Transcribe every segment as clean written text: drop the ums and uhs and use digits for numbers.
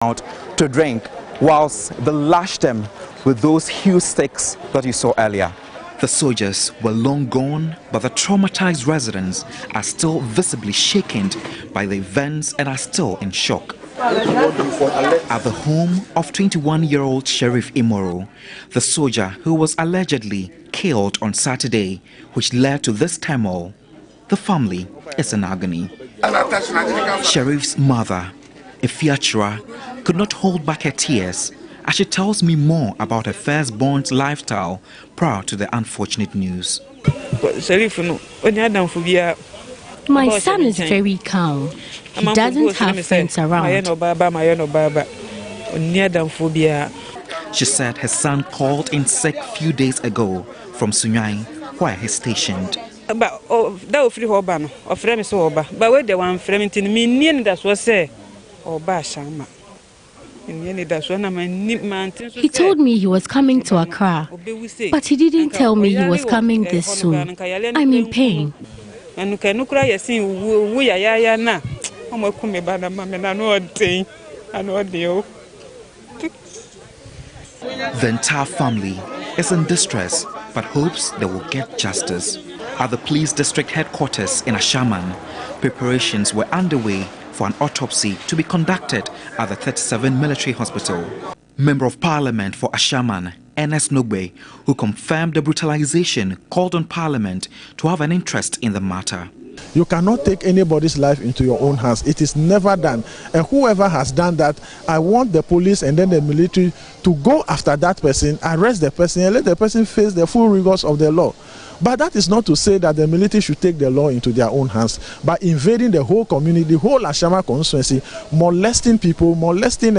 out to drink whilst they lashed them with those huge sticks that you saw earlier. The soldiers were long gone, but the traumatized residents are still visibly shaken by the events and are still in shock. At the home of 21-year-old Sheriff Imoro, the soldier who was allegedly killed on Saturday, which led to this turmoil, the family is in agony. Sheriff's mother, Efiachra, could not hold back her tears as she tells me more about her firstborn's lifestyle prior to the unfortunate news. My son is very calm. He doesn't have friends around. She said her son called in sick a few days ago from Sunyai, where he's stationed. He told me he was coming to Accra, but he didn't tell me he was coming this soon. I'm in pain. The entire family is in distress, but hopes they will get justice. At the police district headquarters in Ashaman, preparations were underway for an autopsy to be conducted at the 37 military hospital. Member of Parliament for Ashaman, Ernest Nogbe, who confirmed the brutalization, called on Parliament to have an interest in the matter. You cannot take anybody's life into your own hands. It is never done. And whoever has done that, I want the police and then the military to go after that person, arrest the person, and let the person face the full rigors of the law. But that is not to say that the military should take the law into their own hands by invading the whole community, the whole Ashama constituency, molesting people, molesting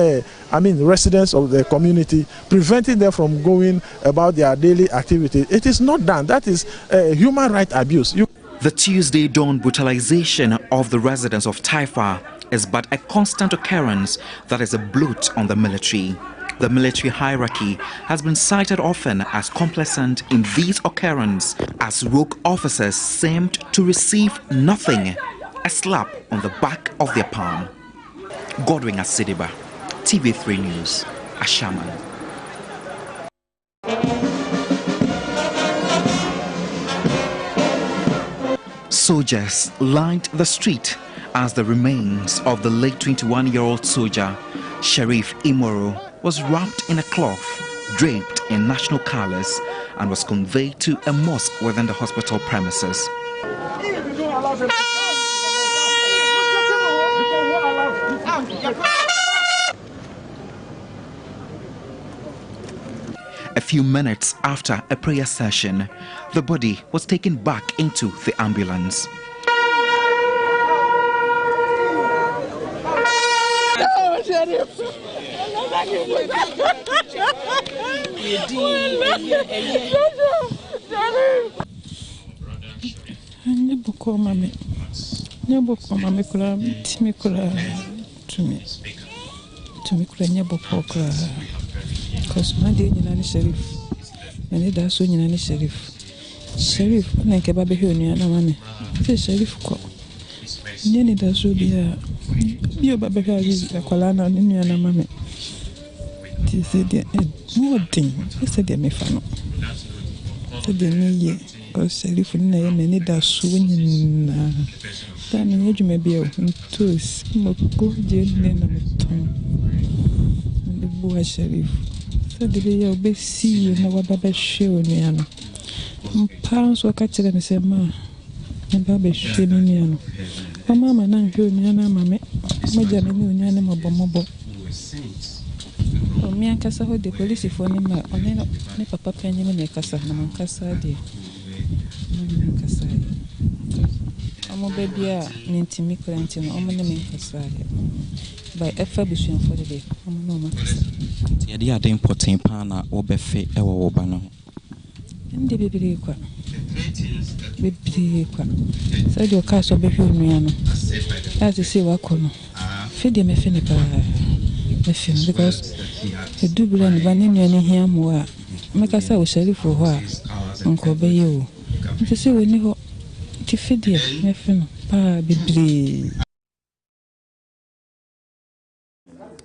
residents of the community, preventing them from going about their daily activity. It is not done. That is human rights abuse. The Tuesday dawn brutalization of the residents of Taifa is but a constant occurrence that is a bloat on the military. The military hierarchy has been cited often as complacent in these occurrences, as rogue officers seemed to receive nothing, a slap on the back of their palm. Godwin Asidiba, TV3 News, Ashaman. Soldiers lined the street as the remains of the late 21-year-old soldier, Sheriff Imoro, was wrapped in a cloth, draped in national colors, and was conveyed to a mosque within the hospital premises. A few minutes after a prayer session, the body was taken back into the ambulance. Because my dear Nani Sheriff, and it does so Nani Sheriff. Sheriff, and I kept a baby on your money. The Sheriff call. Nanny does so be a baby, a colana, and your mammy. They said, more thing. They said, they may find out. Said they may, because Sheriff and I many does so winning. Then you may be a toast, more good, and the boy Sheriff. The day be see you know Baba show me. Pounds were catching me, say, Ma, and Baba show me. Oh, Mamma, and you, Nana, Mamma, Major, and you, Bomobo. Oh, me and Cassa, the police for him, or ne Papa Penny, and Cassa, and Cassa, dear. Cassa. I'm a baby, an intimate client, and I'm an intimate by effort between for the day. The other important pana or befe or bano. And the baby, said your cast of baby, as you say, Wakono. Feed him a finipa, because the double and vanilla in him were make us a sheriff for what Uncle Bayo. To say when you to feed you, my friend, pa, baby.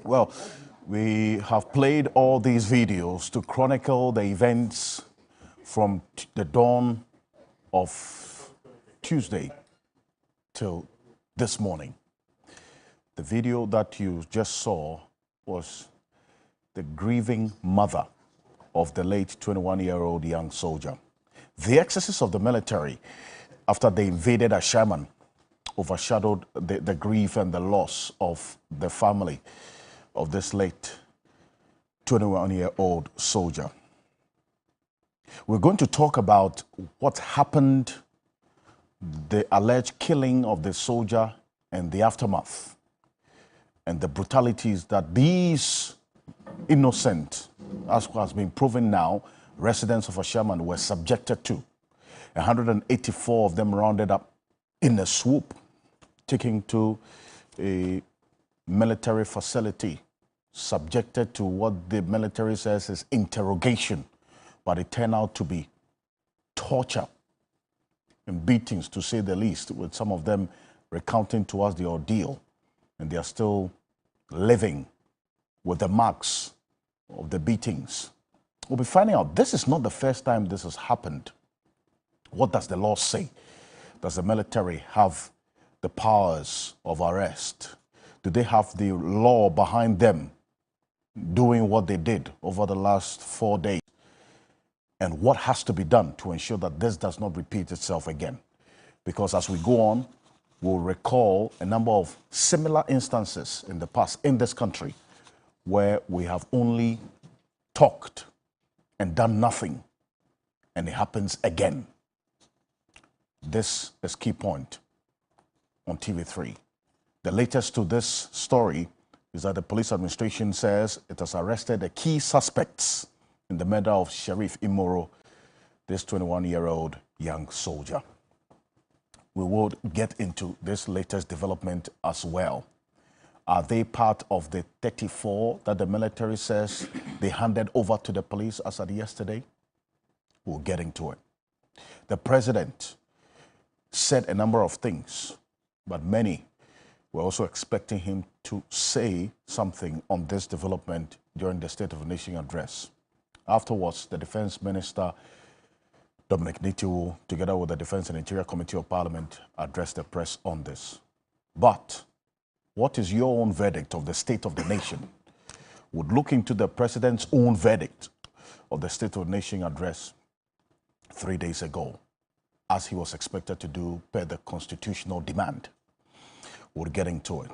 Well, we have played all these videos to chronicle the events from the dawn of Tuesday till this morning. The video that you just saw was the grieving mother of the late 21-year-old young soldier. The excesses of the military after they invaded Ashaiman overshadowed the grief and the loss of the family of this late 21-year-old soldier. We're going to talk about what happened, the alleged killing of the soldier and the aftermath, and the brutalities that these innocent, as has been proven now, residents of Ashaiman were subjected to. 184 of them rounded up in a swoop, taken to a military facility, subjected to what the military says is interrogation, but it turned out to be torture and beatings, to say the least, with some of them recounting to us the ordeal, and they are still living with the marks of the beatings. We'll be finding out this is not the first time this has happened. What does the law say? Does the military have the powers of arrest? Do they have the law behind them doing what they did over the last 4 days? And what has to be done to ensure that this does not repeat itself again? Because as we go on, we'll recall a number of similar instances in the past in this country where we have only talked and done nothing, and it happens again. This is Key Point on TV3. The latest to this story is that the police administration says it has arrested the key suspects in the murder of Sheriff Imoro, this 21-year-old young soldier. We will get into this latest development as well. Are they part of the 34 that the military says they handed over to the police as of yesterday? We'll get into it. The president said a number of things, but many were also expecting him to say something on this development during the State of the Nation address. Afterwards, the Defense Minister, Dominic Nitiwul, together with the Defense and Interior Committee of Parliament, addressed the press on this. But what is your own verdict of the State of the Nation? Would look into the President's own verdict of the State of the Nation address 3 days ago, as he was expected to do per the constitutional demand. We're getting to it.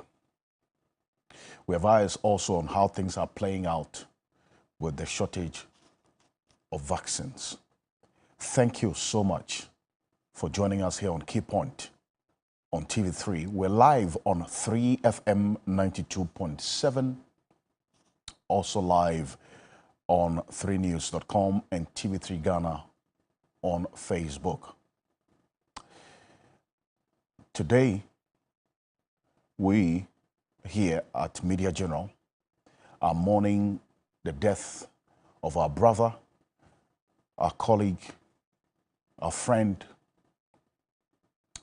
We have eyes also on how things are playing out with the shortage of vaccines. Thank you so much for joining us here on Key Point on TV3. We're live on 3FM 92.7, also live on 3news.com and TV3 Ghana on Facebook. Today, we here at Media General are mourning the death of our brother, our colleague, our friend,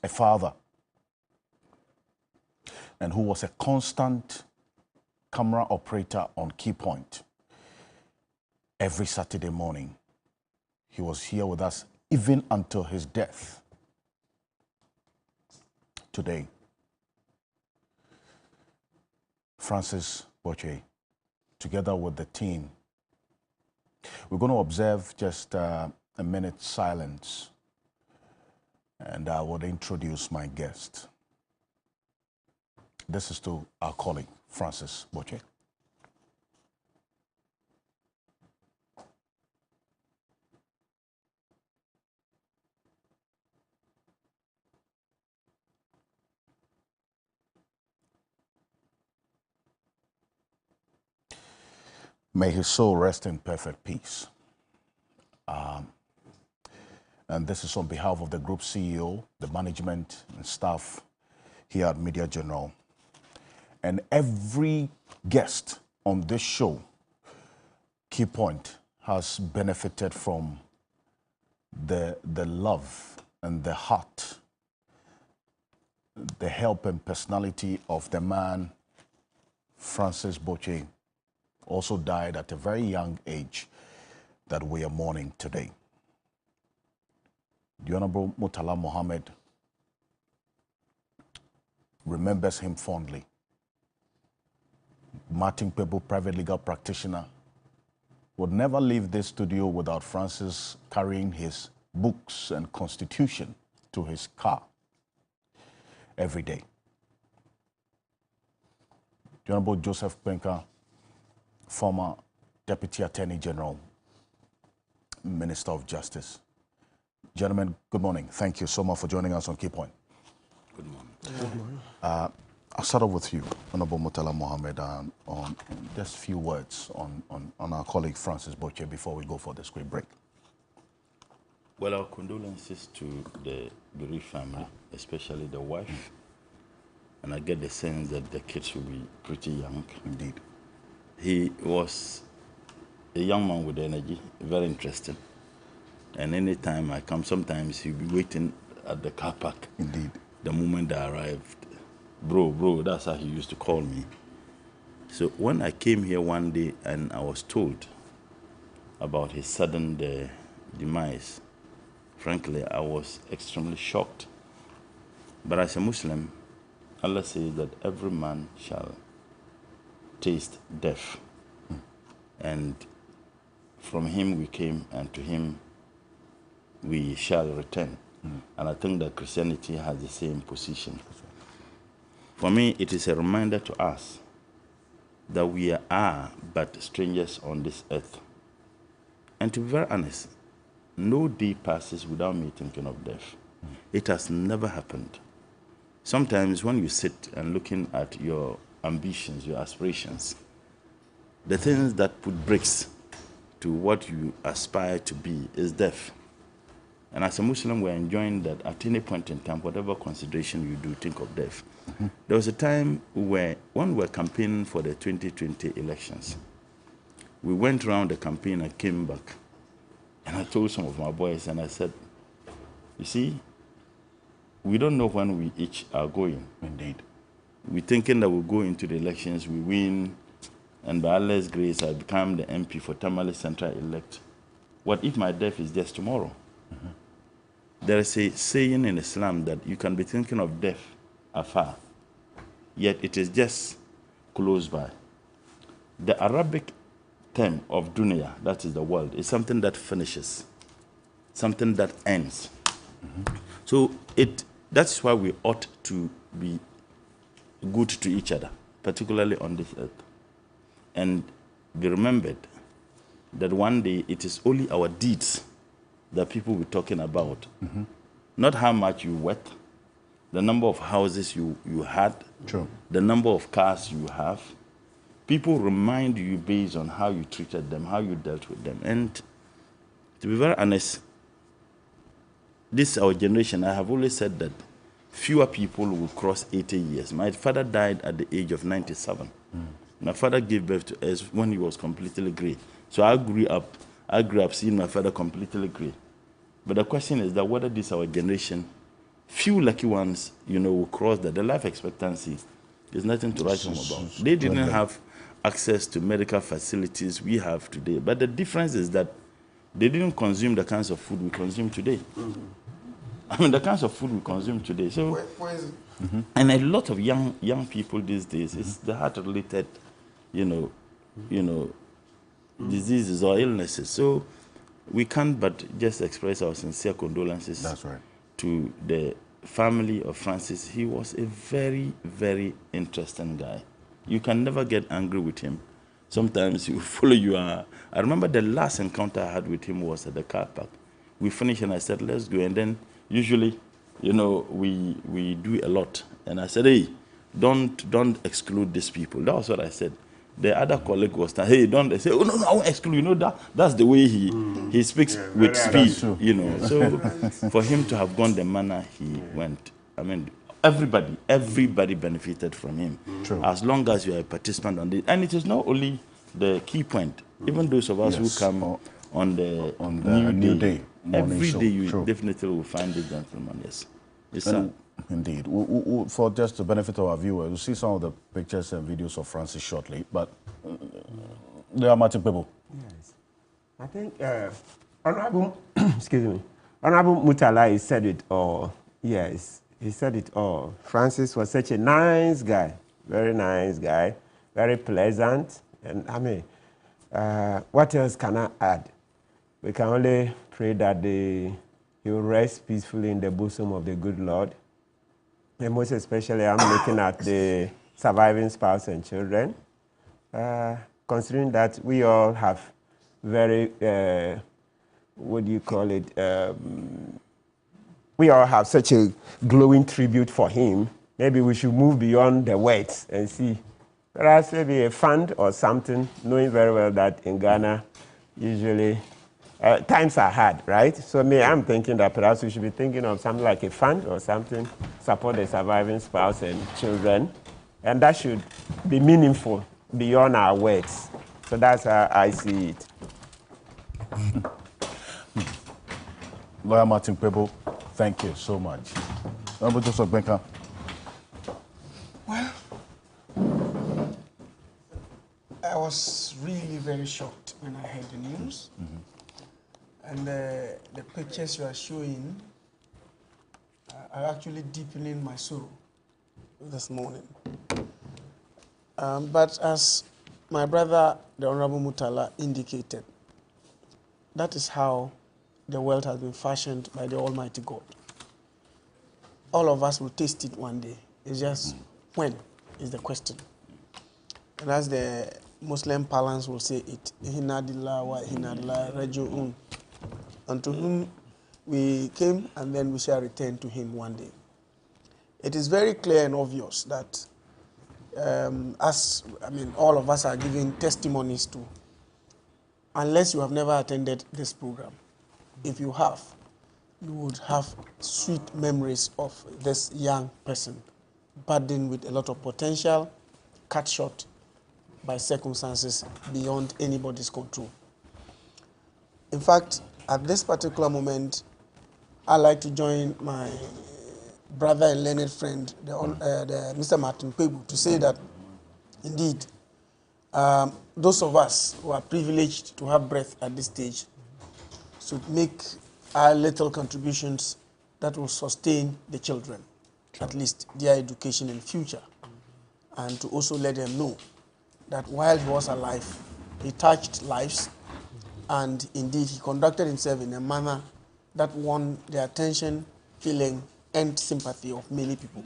a father, and who was a constant camera operator on Key Point. Every Saturday morning, he was here with us even until his death. Today, Francis Boche, together with the team, we're going to observe just a minute's silence, and I would introduce my guest. This is to our colleague, Francis Boche. May his soul rest in perfect peace. And this is on behalf of the group CEO, the management and staff here at Media General. And every guest on this show, Key Point, has benefited from the love and the heart, the help and personality of the man Francis Boche, also died at a very young age that we are mourning today. The Honorable Murtala Mohammed remembers him fondly. Martin Pebo, private legal practitioner, would never leave this studio without Francis carrying his books and constitution to his car every day. The Honorable Joseph Kpenka, former Deputy Attorney General, Minister of Justice. Gentlemen, good morning. Thank you so much for joining us on Key Point. Good morning. Good morning. I'll start off with you, Honorable Murtala Mohammed, on just a few words on our colleague Francis Boche before we go for this quick break. Well, our condolences to the bereaved family, especially the wife. And I get the sense that the kids will be pretty young. Indeed. He was a young man with energy, very interesting. And anytime I come, sometimes he'll be waiting at the car park. Indeed. The moment I arrived, bro, that's how he used to call me. So when I came here one day and I was told about his sudden demise, frankly, I was extremely shocked. But as a Muslim, Allah says that every man shall taste death. And from him we came, and to him we shall return. And I think that Christianity has the same position. For me, it is a reminder to us that we are but strangers on this earth. And to be very honest, no day passes without me thinking of death. It has never happened. Sometimes when you sit and looking at your ambitions, your aspirations, the things that put brakes to what you aspire to be is death. And as a Muslim, we're enjoying that at any point in time, whatever consideration you do, think of death. There was a time when we were campaigning for the 2020 elections, we went around the campaign and came back. And I told some of my boys, and I said, you see, we don't know when we each are going. Indeed. We're thinking that we'll go into the elections, we win, and by Allah's grace, I become the MP for Tamale Central elect. What if my death is just tomorrow? There is a saying in Islam that you can be thinking of death afar, yet it is just close by. The Arabic term of dunya, that is the world, is something that finishes, something that ends. So that's why we ought to be good to each other, particularly on this earth. And be remembered that one day it is only our deeds that people will be talking about. Not how much you worth, the number of houses you had, True. the number of cars you have. People remind you based on how you treated them, how you dealt with them. And to be very honest, this our generation, I have always said that fewer people will cross 80 years. My father died at the age of 97. My father gave birth to us when he was completely gray. So I grew up seeing my father completely gray. But the question is that whether this our generation, few lucky ones, will cross that. The life expectancy is nothing to write home about. They didn't have access to medical facilities we have today. But the difference is that they didn't consume the kinds of food we consume today. I mean, the kinds of food we consume today. So, and a lot of young people these days, it's the heart-related, diseases or illnesses. So we can't but just express our sincere condolences. That's right. To the family of Francis. He was a very, very interesting guy. You can never get angry with him. Sometimes he will follow you. I remember the last encounter I had with him was at the car park. We finished and I said, let's go. And then usually, we do a lot. And I said, hey, don't exclude these people. That was what I said. The other colleague was saying, hey, don't. They say, oh, no, I won't exclude. That's the way he speaks with speed, So for him to have gone the manner he went, I mean, everybody benefited from him. True. As long as you are a participant on this. And it is not only the Key Point. Even those of us who come on the new day, every day you definitely will find this gentleman, yes. It's sad. Indeed. For just the benefit of our viewers, we'll see some of the pictures and videos of Francis shortly, but there are Martin people. Yes. I think Honorable, excuse me, Honorable Murtala, he said it all. Yes, he said it all. Francis was such a nice guy, very nice guy, very pleasant. And I mean, what else can I add? We can only pray that he will rest peacefully in the bosom of the good Lord. And most especially, I'm looking at the surviving spouse and children. Considering that we all have very, what do you call it? We all have such a glowing tribute for him. Maybe we should move beyond the words and see. Perhaps maybe a fund or something, knowing very well that in Ghana, usually, times are hard, right? So I'm thinking that perhaps we should be thinking of something like a fund or something, support the surviving spouse and children. And that should be meaningful beyond our words. So that's how I see it. Lawyer Martin Pebo, thank you so much. Well, I was really very shocked when I heard the news. And the pictures you are showing are actually deepening my sorrow this morning. But as my brother, the Honorable Murtala, indicated, that is how the world has been fashioned by the Almighty God. All of us will taste it one day. It's just when is the question. And as the Muslim parlance will say it, Hinadillah wa hinadillah raju'un. Unto whom we came and then we shall return to him one day. It is very clear and obvious that all of us are giving testimonies to, unless you have never attended this program. If you have, you would have sweet memories of this young person, burdened with a lot of potential, cut short by circumstances beyond anybody's control. In fact, at this particular moment, I'd like to join my brother and learned friend, the Mr. Martin Pebo, to say that, indeed, those of us who are privileged to have breath at this stage should make our little contributions that will sustain the children, at least their education in future, and to also let them know that while he was alive, he touched lives, and indeed he conducted himself in a manner that won the attention, feeling, and sympathy of many people.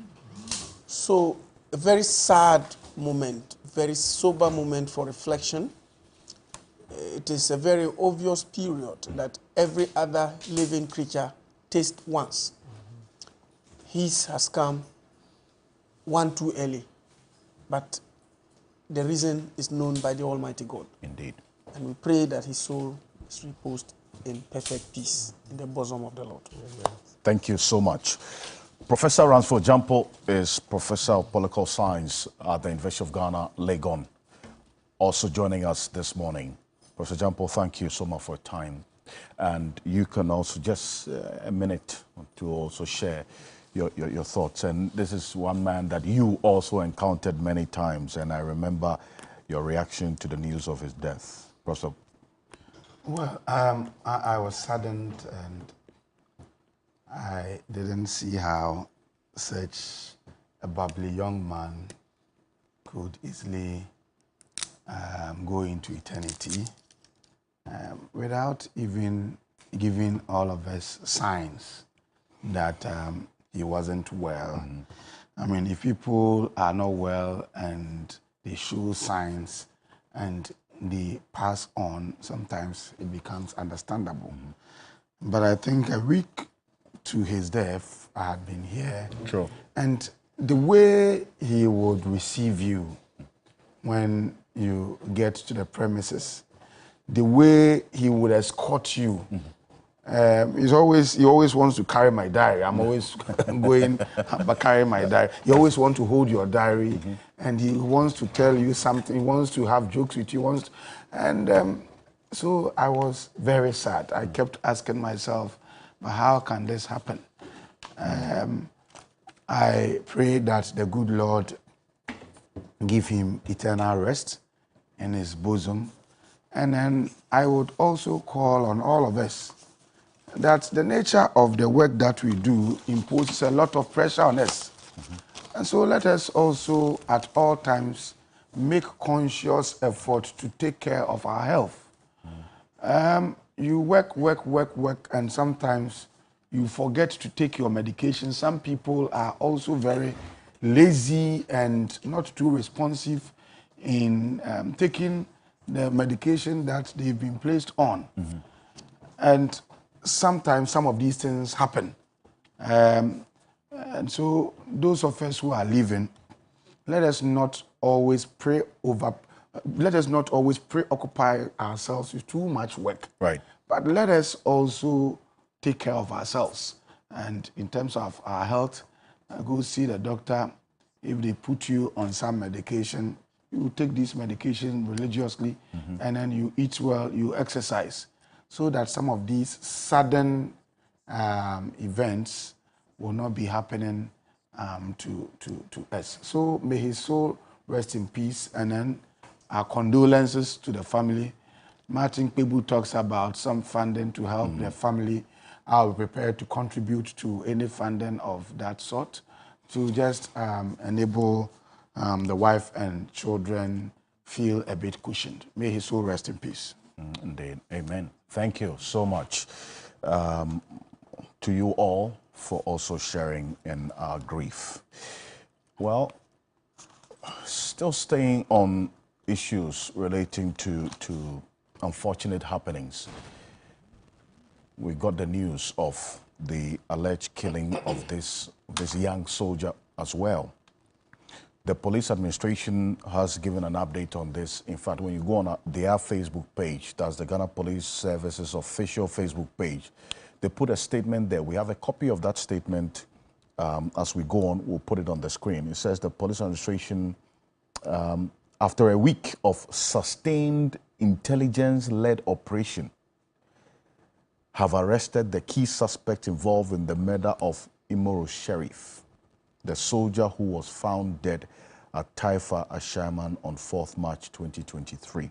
So a very sad moment, very sober moment for reflection. It is a very obvious period that every other living creature tastes once. His has come one too early, but the reason is known by the Almighty God. Indeed. And we pray that his soul is reposed in perfect peace in the bosom of the Lord. Thank you so much. Professor Ransford Jampo is Professor of Political Science at the University of Ghana, Legon, also joining us this morning. Professor Jampo, thank you so much for your time. And you can also just a minute to also share your thoughts. And this is one man that you also encountered many times, and I remember your reaction to the news of his death. Professor. Well, I was saddened, and I didn't see how such a bubbly young man could easily go into eternity without even giving all of us signs that he wasn't well. I mean, if people are not well and they show signs and they pass on, sometimes it becomes understandable. But I think a week to his death, I had been here. True. And the way he would receive you when you get to the premises, the way he would escort you, he always wants to carry my diary. I'm always going, but carry my diary. He always wants to hold your diary, and he wants to tell you something. He wants to have jokes with you. So I was very sad. I kept asking myself, but how can this happen? I pray that the good Lord give him eternal rest in his bosom. And then I would also call on all of us that the nature of the work that we do imposes a lot of pressure on us. And so let us also at all times make conscious effort to take care of our health. You work, and sometimes you forget to take your medication. Some people are also very lazy and not too responsive in taking the medication that they've been placed on. And sometimes some of these things happen. And so those of us who are living, let us not always preoccupy ourselves with too much work. Right. But let us also take care of ourselves. And in terms of our health, go see the doctor. If they put you on some medication, you take this medication religiously, and then you eat well, you exercise, so that some of these sudden events will not be happening to us. So may his soul rest in peace, and then our condolences to the family. Martin Kpebu talks about some funding to help the family. I'll be prepared to contribute to any funding of that sort to just enable the wife and children feel a bit cushioned. May his soul rest in peace. Indeed. Amen. Thank you so much to you all for also sharing in our grief. Well, still staying on issues relating to unfortunate happenings, we got the news of the alleged killing of this young soldier as well. The police administration has given an update on this. In fact, when you go on their Facebook page, that's the Ghana Police Service's official Facebook page, they put a statement there. We have a copy of that statement. As we go on, we'll put it on the screen. It says the police administration, after a week of sustained intelligence-led operation, have arrested the key suspect involved in the murder of Imoro Sheriff, the soldier who was found dead at Taifa Ashaman on 4th March 2023.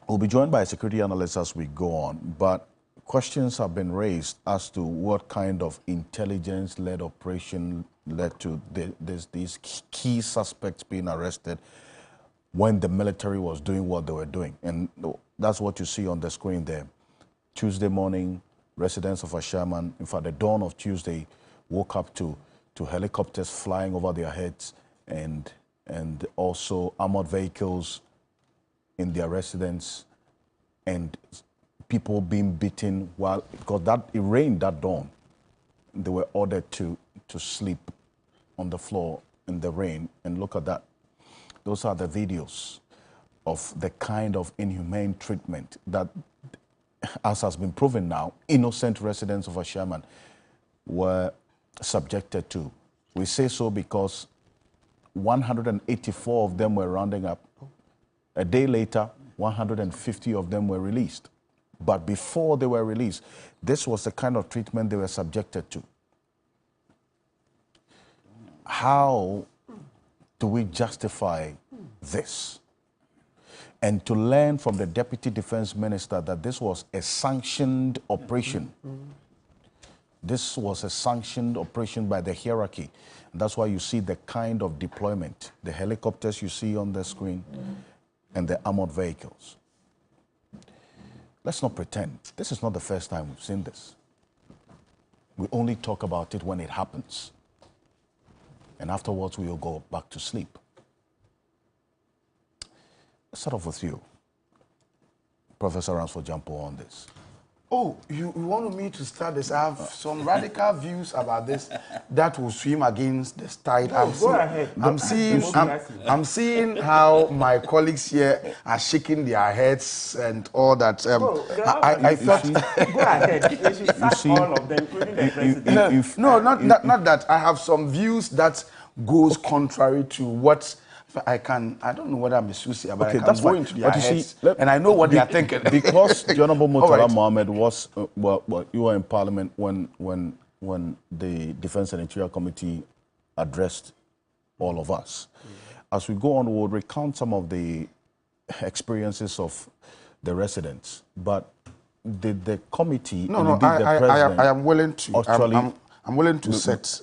We'll be joined by a security analyst as we go on, but questions have been raised as to what kind of intelligence-led operation led to these key suspects being arrested when the military was doing what they were doing. And that's what you see on the screen there. Tuesday morning, residents of Ashaman, in fact, the dawn of Tuesday, woke up to helicopters flying over their heads and also armored vehicles in their residence and people being beaten because it rained that dawn. They were ordered to sleep on the floor in the rain, and look at that. Those are the videos of the kind of inhumane treatment that, as has been proven now, innocent residents of Ashaman were subjected to. We say so because 184 of them were rounding up. A day later, 150 of them were released. But before they were released, this was the kind of treatment they were subjected to. How do we justify this? And to learn from the Deputy Defense Minister that this was a sanctioned operation. This was a sanctioned operation by the hierarchy. And that's why you see the kind of deployment, the helicopters you see on the screen, and the armored vehicles. Let's not pretend. This is not the first time we've seen this. We only talk about it when it happens. And afterwards, we will go back to sleep. Let's start off with you, Professor Ransford Jampo, on this. Oh, you wanted me to start this? I have some radical views about this that will swim against the tide. Go ahead. I'm seeing how my colleagues here are shaking their heads and all that. I thought. Go ahead. You should start all of them, including the president. No, not that. I have some views that goes contrary to what. I don't know whether I'm a Susi, but okay, I can go into their heads, and I know what they are thinking. Because the Honorable Murtala Mohammed was, you were in Parliament when when the Defense and Interior Committee addressed all of us. As we go on, we'll recount some of the experiences of the residents. But did the committee, I am willing to. actually I'm willing to set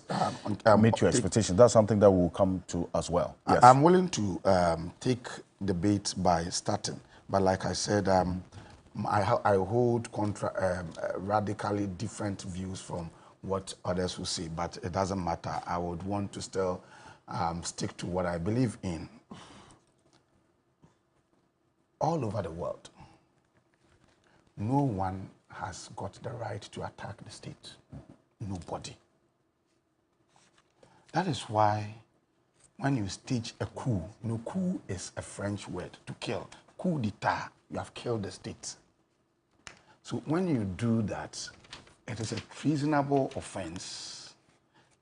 meet your expectations. That's something that will come to as well. Yes. I'm willing to take debate by starting, but like I said, I hold radically different views from what others will say, but it doesn't matter. I would want to still stick to what I believe in. All over the world, no one has got the right to attack the state. Nobody. That is why when you stage a coup, coup is a French word, to kill. Coup d'etat, you have killed the state. So when you do that, it is a treasonable offense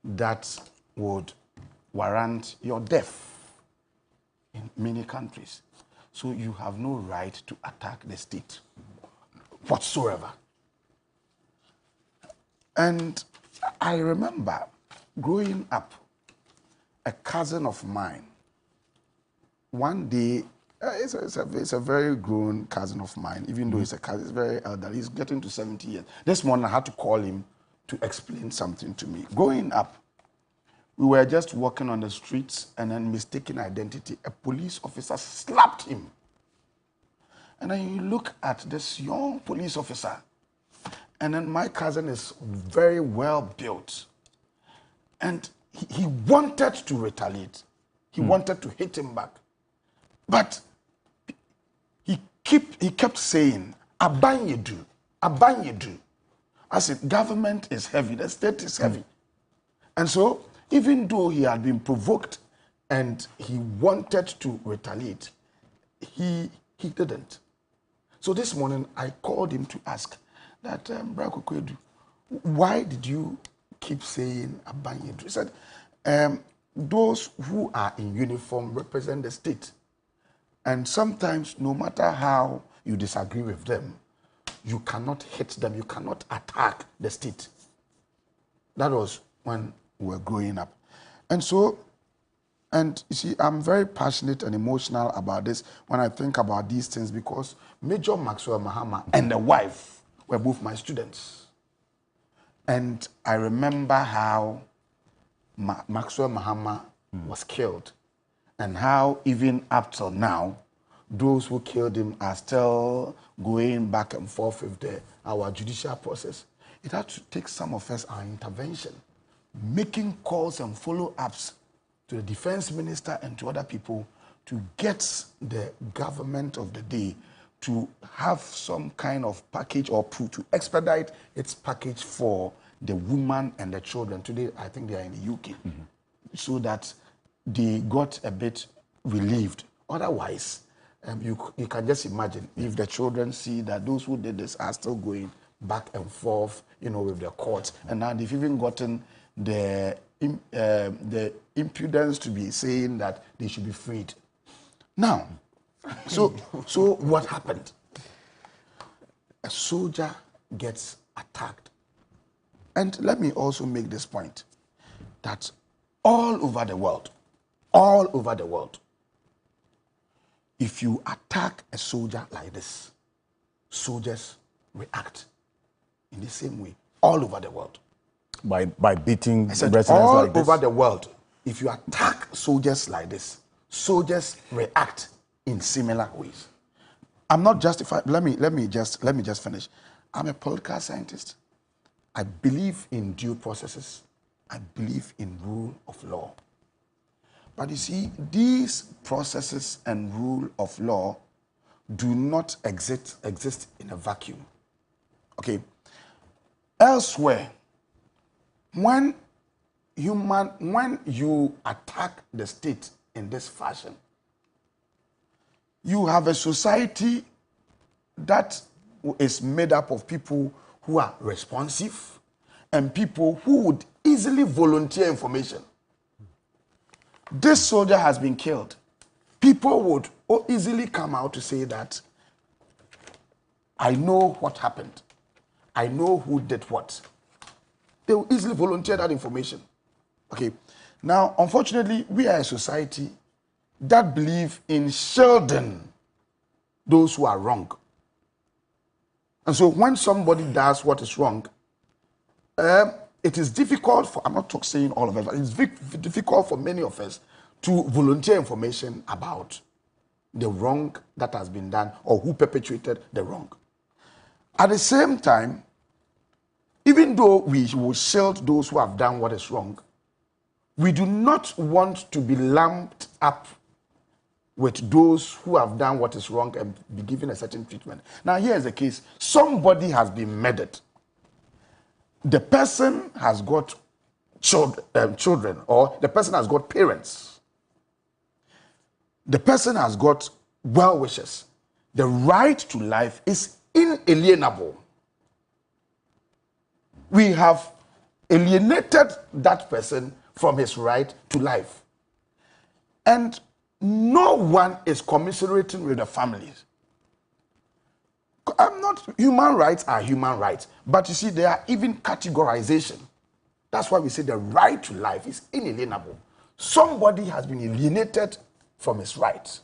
that would warrant your death in many countries. So you have no right to attack the state whatsoever. And I remember growing up, a cousin of mine, one day, it's a very grown cousin of mine, even though he's a cousin, he's very elderly, he's getting to 70 years. This morning I had to call him to explain something to me. Growing up, we were just walking on the streets and then mistaken identity. A police officer slapped him. And then you look at this young police officer, and then my cousin is very well built. And he wanted to retaliate. He wanted to hit him back. But he kept saying, Abanyedu, Abanyedu. I said, government is heavy, the state is heavy. And so, even though he had been provoked and he wanted to retaliate, he didn't. So this morning, I called him to ask that, Bra Kokwedu, why did you keep saying Abanyedu? He said, those who are in uniform represent the state. And sometimes, no matter how you disagree with them, you cannot hit them, you cannot attack the state. That was when we were growing up. And so, and you see, I'm very passionate and emotional about this when I think about these things, because Major Maxwell Mahama and the wife were both my students. And I remember how Maxwell Mahama was killed, and how even up till now, those who killed him are still going back and forth with our judicial process. It had to take some of us, our intervention, making calls and follow-ups to the defense minister and to other people to get the government of the day to have some kind of package or to expedite its package for the woman and the children. Today, I think they are in the UK, so that they got a bit relieved. Otherwise, you can just imagine if the children see that those who did this are still going back and forth, with the courts, and now they've even gotten the impudence to be saying that they should be freed. Now, so what happened? A soldier gets attacked. And let me also make this point, that all over the world, if you attack a soldier like this, soldiers react in the same way, all over the world. By beating residents all like this? All over the world, if you attack soldiers like this, soldiers react in similar ways. I'm not justified. Let me just finish. I'm a political scientist. I believe in due processes. I believe in rule of law. But you see, these processes and rule of law do not exist in a vacuum. Okay. Elsewhere, when you attack the state in this fashion, you have a society that is made up of people who are responsive and people who would easily volunteer information. This soldier has been killed. People would easily come out to say that, I know what happened. I know who did what. They will easily volunteer that information. Okay. Now, unfortunately, we are a society that believe in shielding those who are wrong. And so when somebody does what is wrong, it is difficult for, I'm not saying all of us, but it's difficult for many of us to volunteer information about the wrong that has been done or who perpetrated the wrong. At the same time, even though we will shield those who have done what is wrong, we do not want to be lumped up with those who have done what is wrong and be given a certain treatment. Now, here's the case. Somebody has been murdered. The person has got children, or the person has got parents. The person has got well-wishers. The right to life is inalienable. We have alienated that person from his right to life. And no one is commiserating with the families. Human rights are human rights. But you see, there are even categorization. That's why we say the right to life is inalienable. Somebody has been alienated from his rights.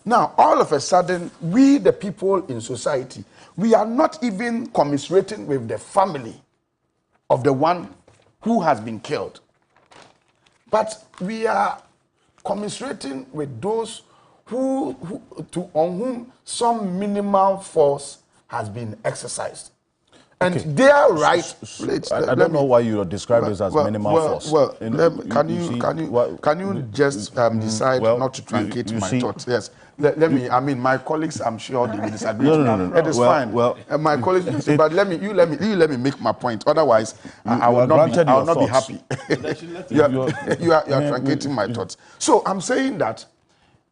Now, all of a sudden, we, the people in society, we are not even commiserating with the family of the one who has been killed. But we are commiserating with those on whom some minimal force has been exercised. And their right... I don't know why you describe this as minimal force. Well, can you just decide not to truncate my thoughts? Yes. Let me, I mean, my colleagues, I'm sure they will disagree. No. It is fine. Well, my colleagues, but let me make my point. Otherwise, I will not be happy. You are truncating my thoughts. So I'm saying that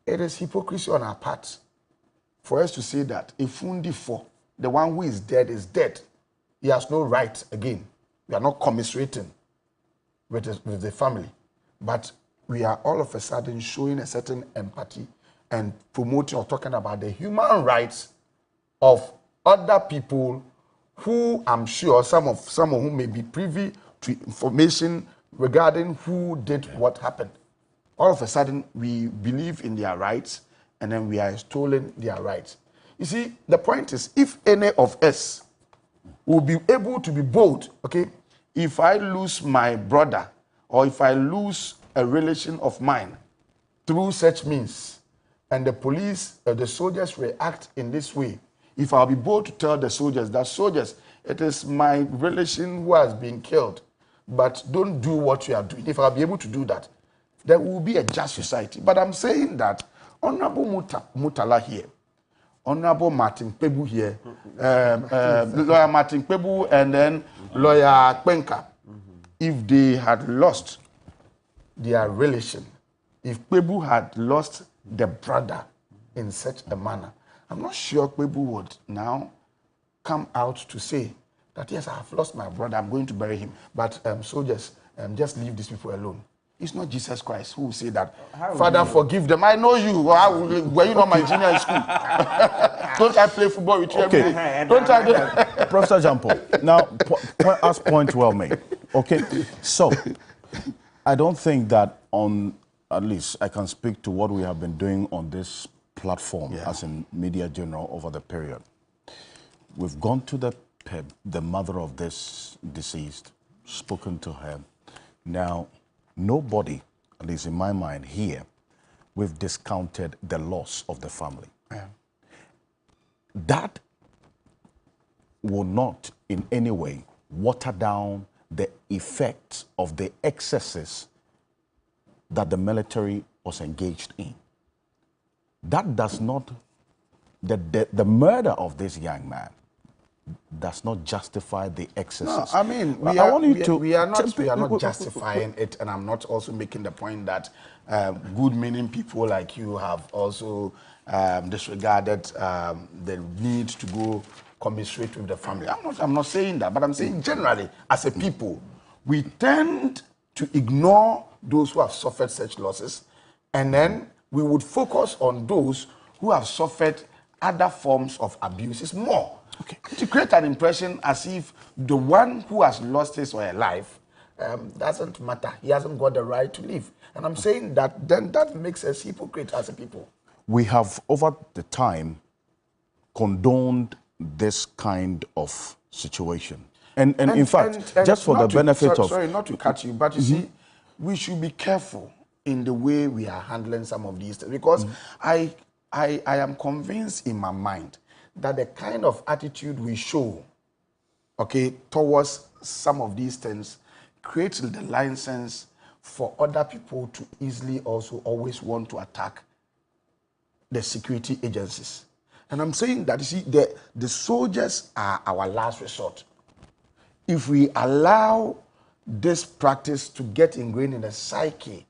it is hypocrisy on our part for us to say that if Fundifo, the one who is dead, he has no right again. We are not commiserating with the family, but we are all of a sudden showing a certain empathy and promoting or talking about the human rights of other people who I'm sure some of whom may be privy to information regarding who did what happened. All of a sudden, we believe in their rights, and then we are stolen their rights. You see, the point is, if any of us will be able to be bold, okay, if I lose my brother or if I lose a relation of mine through such means, and the police, the soldiers react in this way, if I'll be bold to tell the soldiers that, soldiers, it is my relation who has been killed, but don't do what you are doing. If I'll be able to do that, there will be a just society. But I'm saying that Honorable Mutala here, Honorable Martin Kpebu here, Lawyer Martin Kpebu, and then Lawyer Kpenka, if they had lost their relation, if Kpebu had lost the brother in such a manner, I'm not sure Kpebu would now come out to say that, yes, I have lost my brother, I'm going to bury him. But soldiers, just leave these people alone. It's not Jesus Christ who will say that, Father, forgive them. I know you. Were you not my junior in school? Don't I play football with you every day? Don't I? Professor Jampo, now, ask point well made. Okay, so I don't think that at least I can speak to what we have been doing on this platform as in Media General over the period. We've gone to the mother of this deceased, spoken to her. Now, nobody, at least in my mind here, we've discounted the loss of the family. Yeah. That will not in any way water down the effects of the excesses that the military was engaged in. That does not, the murder of this young man does not justify the excesses. No, I mean, we are not justifying it, and I'm not also making the point that good-meaning people like you have also disregarded the need to go commiserate with the family. I'm not saying that, but I'm saying generally, as a people, we tend to ignore those who have suffered such losses, and then we would focus on those who have suffered other forms of abuses more. Okay. To create an impression as if the one who has lost his or her life doesn't matter. He hasn't got the right to live. And I'm saying that then that makes us hypocrite as a people. We have, over the time, condoned this kind of situation. And in fact, just for the benefit of... Sorry, not to cut you, but you see, we should be careful in the way we are handling some of these things. Because I am convinced in my mind that the kind of attitude we show, okay, towards some of these things creates the license for other people to easily also always want to attack the security agencies. And I'm saying that, you see, the soldiers are our last resort. If we allow this practice to get ingrained in the psyche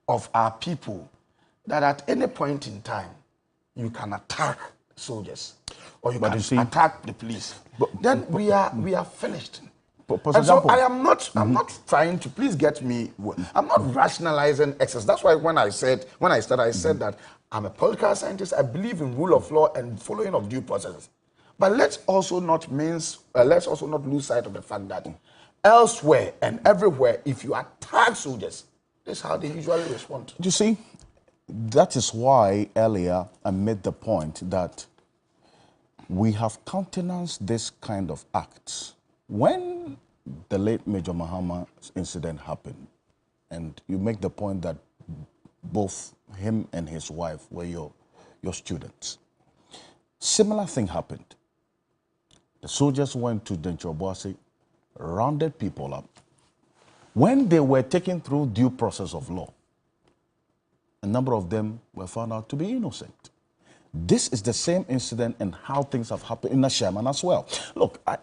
of our people, that at any point in time, you can attack soldiers or you can attack the police, then we are finished. And so I'm not trying to, please get me, I'm not rationalizing excess. That's why when I started, I said that I'm a political scientist. I believe in rule of law and following of due processes. But let's also not lose sight of the fact that elsewhere and everywhere, if you attack soldiers, that's how they usually respond. You see, that is why earlier I made the point that we have countenanced this kind of acts. When the late Major Mahama's incident happened, and you make the point that both him and his wife were your students, similar thing happened. The soldiers went to Denchobwase, rounded people up. When they were taken through due process of law, a number of them were found out to be innocent. This is the same incident and how things have happened in Ashaiman as well. Look, I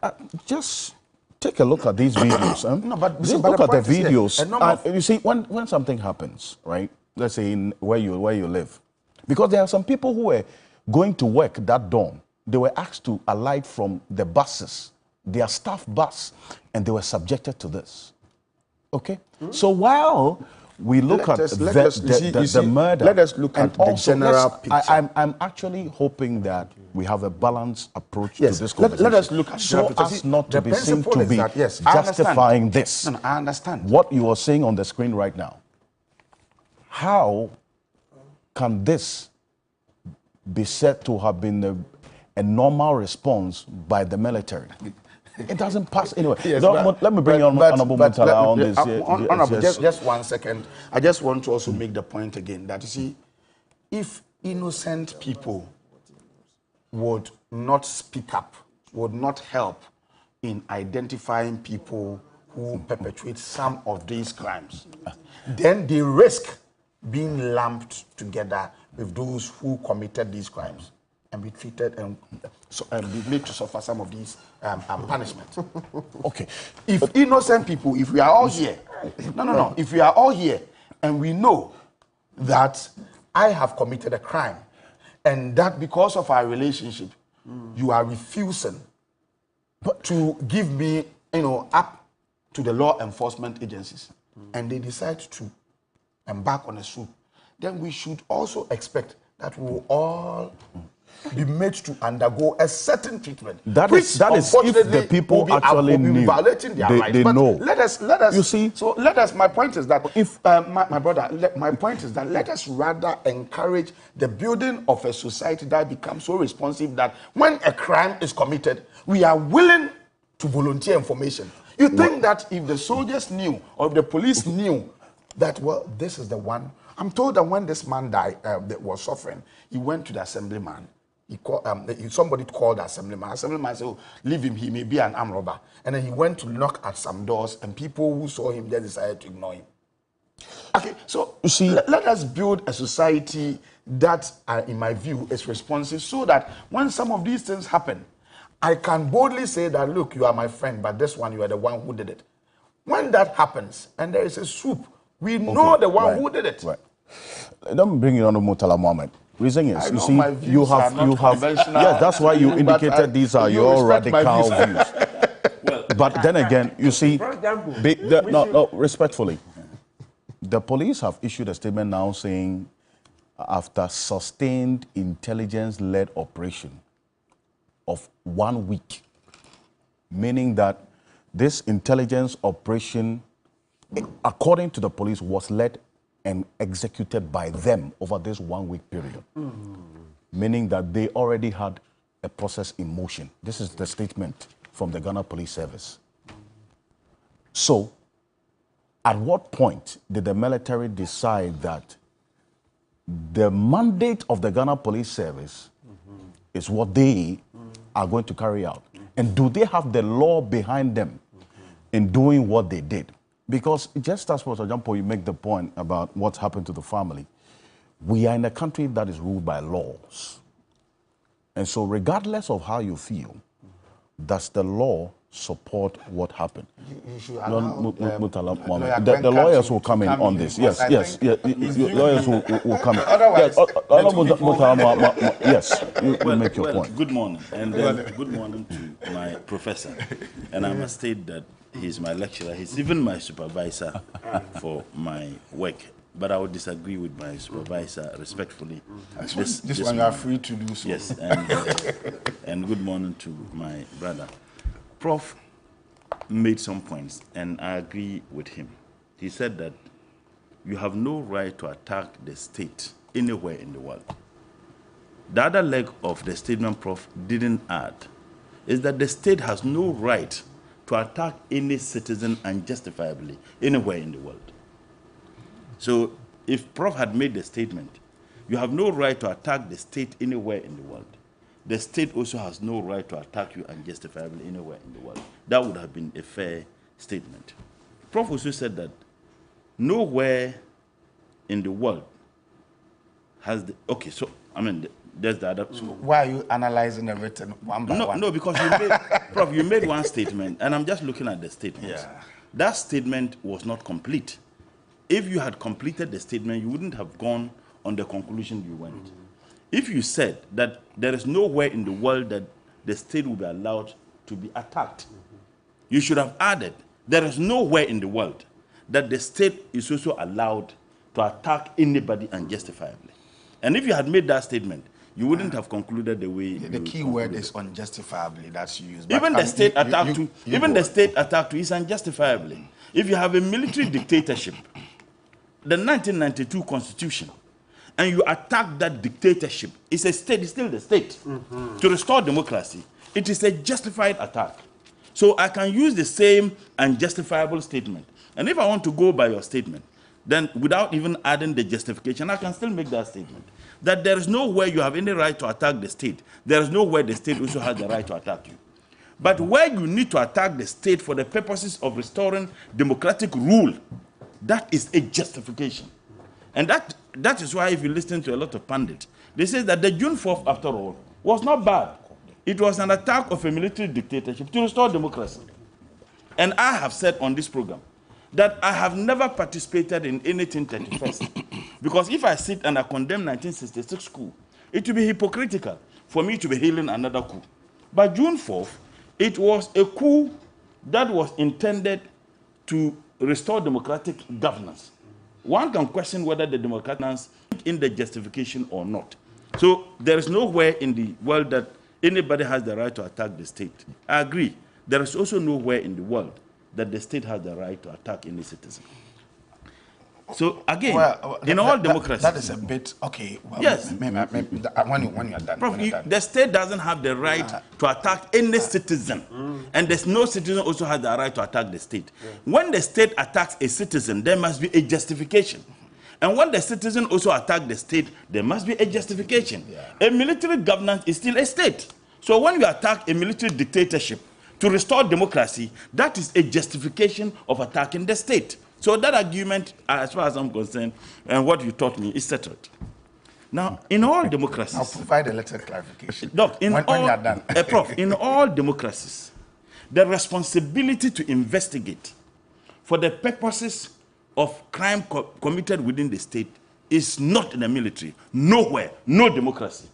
just take a look at these videos. No, but just look at the videos. You see, when something happens, right? Let's say in where you live, because there are some people who were going to work that dawn. They were asked to alight from the buses, their staff bus, and they were subjected to this. Okay? So while we look at the murder, let us look at the general picture. I'm actually hoping that we have a balanced approach to this conversation. Let us look at so as not to be seen to be justifying this. No, I understand. What you are seeing on the screen right now, how can this be said to have been a normal response by the military? It doesn't pass anyway. Yes, let me bring on Honorable Murtala on this. Honorable, just 1 second. I just want to also make the point again that, you see, if innocent people would not speak up, would not help in identifying people who perpetrate some of these crimes, then they risk being lumped together with those who committed these crimes and be treated and be made to suffer some of these punishments. Okay. If innocent people, if we are all here, if we are all here and we know that I have committed a crime and that because of our relationship, you are refusing to give me, up to the law enforcement agencies, and they decide to embark on a suit, then we should also expect that we will all be made to undergo a certain treatment. That is if the people actually knew. Violating their rights. They know. Let us. You see. So let us. My point is that if my brother, my point is that let us rather encourage the building of a society that becomes so responsive that when a crime is committed, we are willing to volunteer information. You think that if the soldiers knew or if the police knew that, well, this is the one. I'm told that when this man died, that was suffering, he went to the assemblyman. He called, somebody called the assemblyman. Assemblyman said, oh, leave him, he may be an armed robber. And then he went to knock at some doors, and people who saw him just decided to ignore him. Okay, so you see, let us build a society that, in my view, is responsive so that when some of these things happen, I can boldly say that, look, you are my friend, but this one, you are the one who did it. When that happens, and there is a swoop, we know the one who did it. Right. Let me bring you on to Murtala Mohammed. Reason is, you see, you have, yes, that's why you indicated these are your radical views. But then again, you see, respectfully, the police have issued a statement now saying, after sustained intelligence-led operation, of 1 week, meaning that this intelligence operation, according to the police, was led and executed by them over this 1 week period, meaning that they already had a process in motion. This is the statement from the Ghana Police Service. So, at what point did the military decide that the mandate of the Ghana Police Service is what they are going to carry out? And do they have the law behind them in doing what they did? Because just as Professor Jampo, you make the point about what's happened to the family, we are in a country that is ruled by laws. And so regardless of how you feel, does the law support what happened? You should the lawyers will come in on this. Yes. Lawyers will come in. Otherwise, yes, you make your point. Good morning, and good morning to my professor. And I must state that he's my lecturer. He's even my supervisor for my work. But I would disagree with my supervisor respectfully. This one you are free to do so. Yes, and good morning to my brother. Prof made some points, and I agree with him. He said that you have no right to attack the state anywhere in the world. The other leg of the statement Prof didn't add is that the state has no right to attack any citizen unjustifiably anywhere in the world. So if Prof had made the statement, you have no right to attack the state anywhere in the world, the state also has no right to attack you unjustifiably anywhere in the world. That would have been a fair statement. Prof also said that nowhere in the world has the, okay, so, I mean, there's the other. So why are you analyzing everything one by one? No, because you made, Prof, you made one statement, and I'm just looking at the statement. Yeah. That statement was not complete. If you had completed the statement, you wouldn't have gone on the conclusion you went. If you said that there is nowhere in the world that the state will be allowed to be attacked, you should have added, there is nowhere in the world that the state is also allowed to attack anybody unjustifiably. And if you had made that statement, you wouldn't have concluded the way the key word is unjustifiably that's used. Even the state attack to the state attack to is unjustifiably. If you have a military dictatorship, the 1992 Constitution, and you attack that dictatorship, it's a state, it's still the state. To restore democracy, it is a justified attack. So I can use the same unjustifiable statement. And if I want to go by your statement, then without even adding the justification, I can still make that statement. That there is nowhere you have any right to attack the state. There is nowhere the state also has the right to attack you. But where you need to attack the state for the purposes of restoring democratic rule, that is a justification. And that is why if you listen to a lot of pundits, they say that the June 4th, after all, was not bad. It was an attack of a military dictatorship to restore democracy. And I have said on this program that I have never participated in anything 31st. Because if I sit and I condemn 1966 coup, it would be hypocritical for me to be hailing another coup. But June 4th, it was a coup that was intended to restore democratic governance. One can question whether the democratic governance is in the justification or not. So there is nowhere in the world that anybody has the right to attack the state. I agree. There is also nowhere in the world that the state has the right to attack any citizen. So again, in all democracies, that is a bit okay. Well, yes. When you are done, Prof, the state doesn't have the right to attack any citizen, and there's no citizen also has the right to attack the state. When the state attacks a citizen, there must be a justification. And when the citizen also attacks the state, there must be a justification. A military governance is still a state. So when you attack a military dictatorship to restore democracy, that is a justification of attacking the state. So that argument, as far as I'm concerned, and what you taught me, is settled. Now, in all democracies... I'll provide a little clarification. Doc, when you are done. Prof, in all democracies, the responsibility to investigate for the purposes of crime committed within the state is not in the military. Nowhere, no democracy.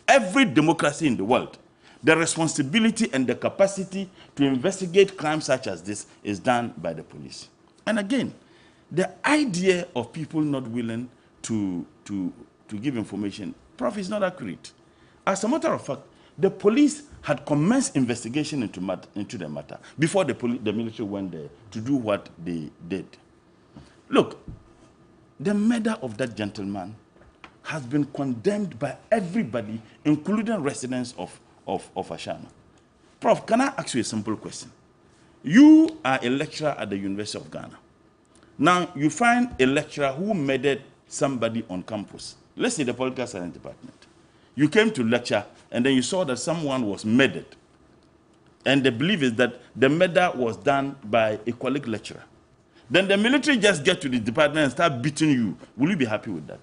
Every democracy in the world, the responsibility and the capacity to investigate crimes such as this is done by the police. And again, the idea of people not willing to give information, Prof, is not accurate. As a matter of fact, the police had commenced investigation into the matter before the military went there to do what they did. Look, the murder of that gentleman has been condemned by everybody, including residents of Ashama. Prof, can I ask you a simple question? You are a lecturer at the University of Ghana. Now, you find a lecturer who murdered somebody on campus. Let's say the political science department. You came to lecture, and then you saw that someone was murdered. And the belief is that the murder was done by a colleague lecturer. Then the military just get to the department and start beating you. Will you be happy with that?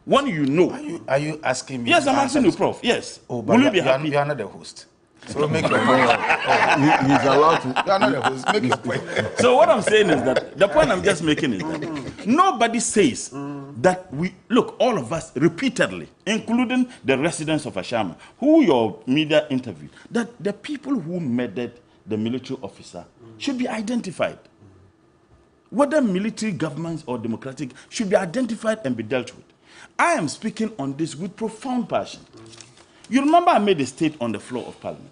When you know. Are you asking me? Yes, I'm asking you, Prof. Yes. Oh, but will you be happy? You are not the host. So make your point. He's allowed to. You are not the host. Make your point. So what I'm saying is that, the point I'm just making is that nobody says that all of us repeatedly, including the residents of Ashama, who your media interviewed, that the people who murdered the military officer should be identified. Whether military governments or democratic should be identified and be dealt with. I am speaking on this with profound passion. You remember I made a state on the floor of Parliament.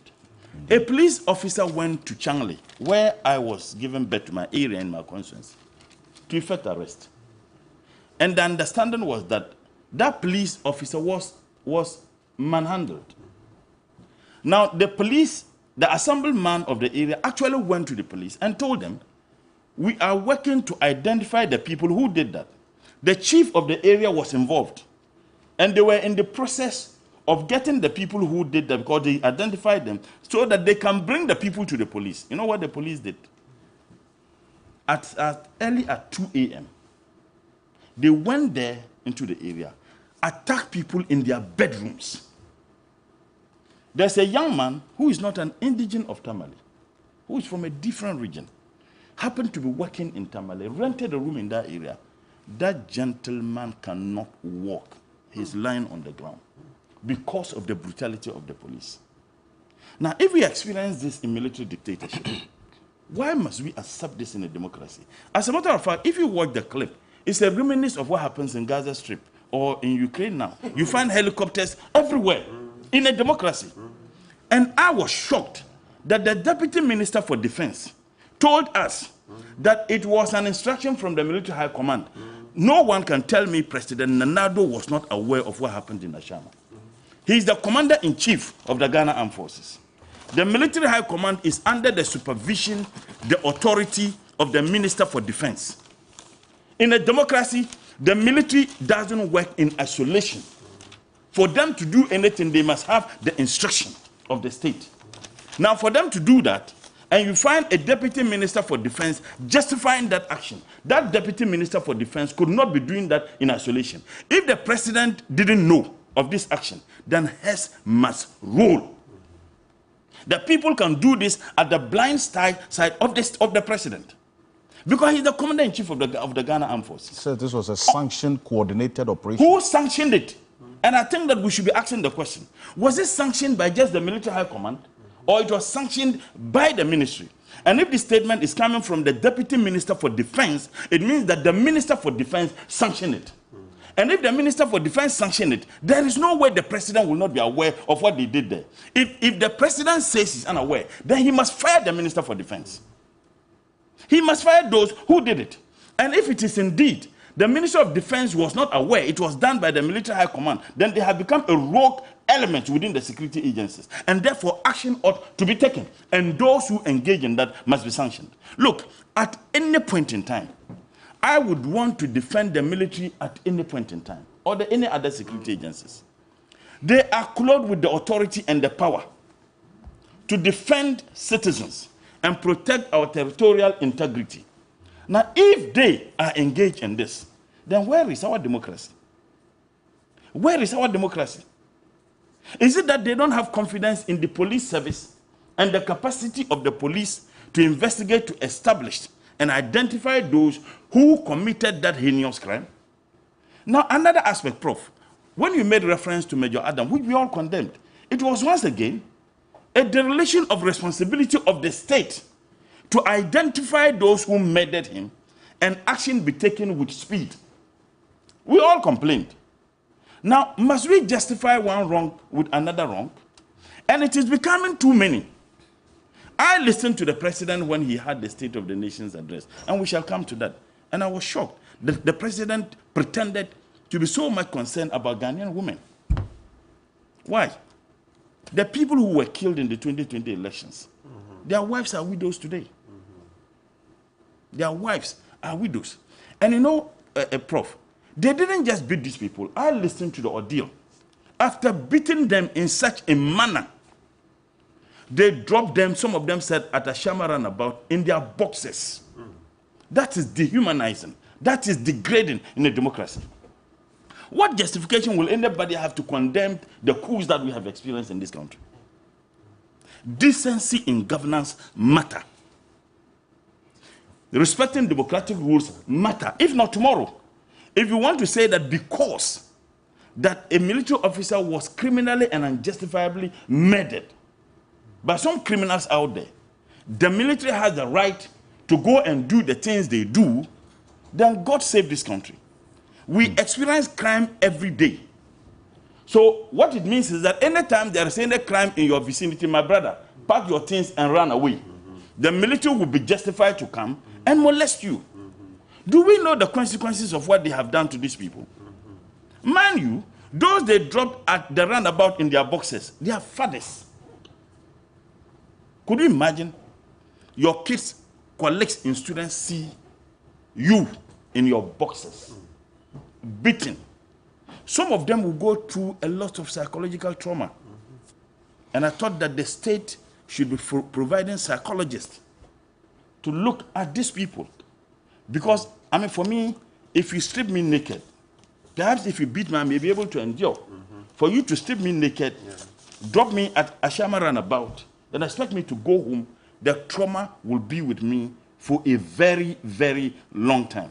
A police officer went to Changley, where I was given birth to my area and my constituency, to effect arrest. And the understanding was that that police officer was manhandled. Now, the assemblyman of the area actually went to the police and told them, we are working to identify the people who did that. The chief of the area was involved. And they were in the process of getting the people who did that because they identified them so that they can bring the people to the police. You know what the police did? Early at 2 a.m., they went there into the area, attacked people in their bedrooms. There's a young man who is not an indigene of Tamale, who is from a different region, happened to be working in Tamale, rented a room in that area. That gentleman cannot walk. He's lying on the ground because of the brutality of the police. Now, if we experience this in military dictatorship, why must we accept this in a democracy? As a matter of fact, if you watch the clip, it's a reminiscence of what happens in Gaza Strip or in Ukraine now. You find helicopters everywhere in a democracy. And I was shocked that the Deputy Minister for Defense told us that it was an instruction from the Military High Command. No one can tell me President Nana Addo was not aware of what happened in Ashama. He is the Commander-in-Chief of the Ghana Armed Forces. The Military High Command is under the supervision, the authority of the Minister for Defense. In a democracy, the military doesn't work in isolation. For them to do anything, they must have the instruction of the state. Now, for them to do that, and you find a Deputy Minister for Defense justifying that action, that Deputy Minister for Defense could not be doing that in isolation. If the President didn't know of this action, then Hess must roll. The people can do this at the blind side of the President. Because he's the Commander-in-Chief of the Ghana Armed Forces. So this was a sanctioned, coordinated operation. Who sanctioned it? And I think that we should be asking the question, was it sanctioned by just the Military High Command? Or it was sanctioned by the ministry? And if the statement is coming from the Deputy Minister for Defense, it means that the Minister for Defense sanctioned it. And if the Minister for Defense sanctioned it, there is no way the President will not be aware of what they did there. If the President says he's unaware, then he must fire the Minister for Defense. He must fire those who did it. And if it is indeed the Minister of Defense was not aware it was done by the Military High Command, then they have become a rogue element within the security agencies. And therefore, action ought to be taken. And those who engage in that must be sanctioned. Look, at any point in time, I would want to defend the military at any point in time, or any other security agencies. They are clothed with the authority and the power to defend citizens and protect our territorial integrity. Now, if they are engaged in this, then where is our democracy? Where is our democracy? Is it that they don't have confidence in the police service and the capacity of the police to investigate, to establish and identify those who committed that heinous crime? Now, another aspect, Prof, when you made reference to Major Adam, which we all condemned, it was once again a dereliction of responsibility of the state to identify those who murdered him and action be taken with speed. We all complained. Now, must we justify one wrong with another wrong? And it is becoming too many. I listened to the president when he had the State of the Nation's address, and we shall come to that. And I was shocked. The president pretended to be so much concerned about Ghanaian women. Why? The people who were killed in the 2020 elections, their wives are widows today. Their wives are widows. And you know, Prof, they didn't just beat these people. I listened to the ordeal. After beating them in such a manner, they dropped them, some of them said, at a Ashama runabout in their boxes. That is dehumanizing. That is degrading in a democracy. What justification will anybody have to condemn the coups that we have experienced in this country? Decency in governance matter. Respecting democratic rules matter. If not tomorrow, if you want to say that because that a military officer was criminally and unjustifiably murdered by some criminals out there, the military has the right to go and do the things they do, then God save this country. We experience crime every day. So what it means is that anytime there is any crime in your vicinity, my brother, pack your things and run away. The military will be justified to come and molest you. Do we know the consequences of what they have done to these people? Mind you, those they dropped at the roundabout in their boxes, they are fathers. Could you imagine your kids, colleagues and students see you in your boxes, beaten? Some of them will go through a lot of psychological trauma. And I thought that the state should be providing psychologists to look at these people. Because, I mean, for me, if you strip me naked, perhaps if you beat me, I may be able to endure. For you to strip me naked, drop me at Ashama runabout, and expect me to go home, the trauma will be with me for a very, very long time.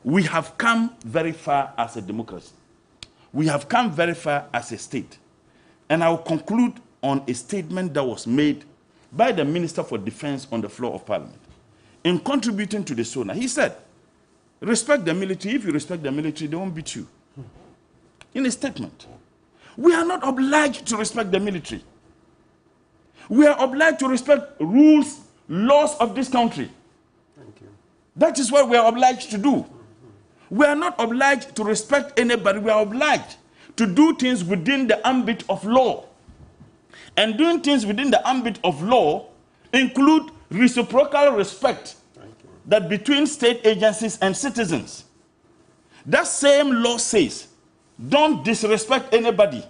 We have come very far as a democracy. We have come very far as a state. And I will conclude on a statement that was made by the Minister for Defense on the floor of Parliament. In contributing to the SONA, he said, respect the military. If you respect the military, they won't beat you. In a statement. We are not obliged to respect the military. We are obliged to respect rules, laws of this country. Thank you. That is what we are obliged to do. We are not obliged to respect anybody. We are obliged to do things within the ambit of law. And doing things within the ambit of law include reciprocal respect that between state agencies and citizens. That same law says, don't disrespect anybody.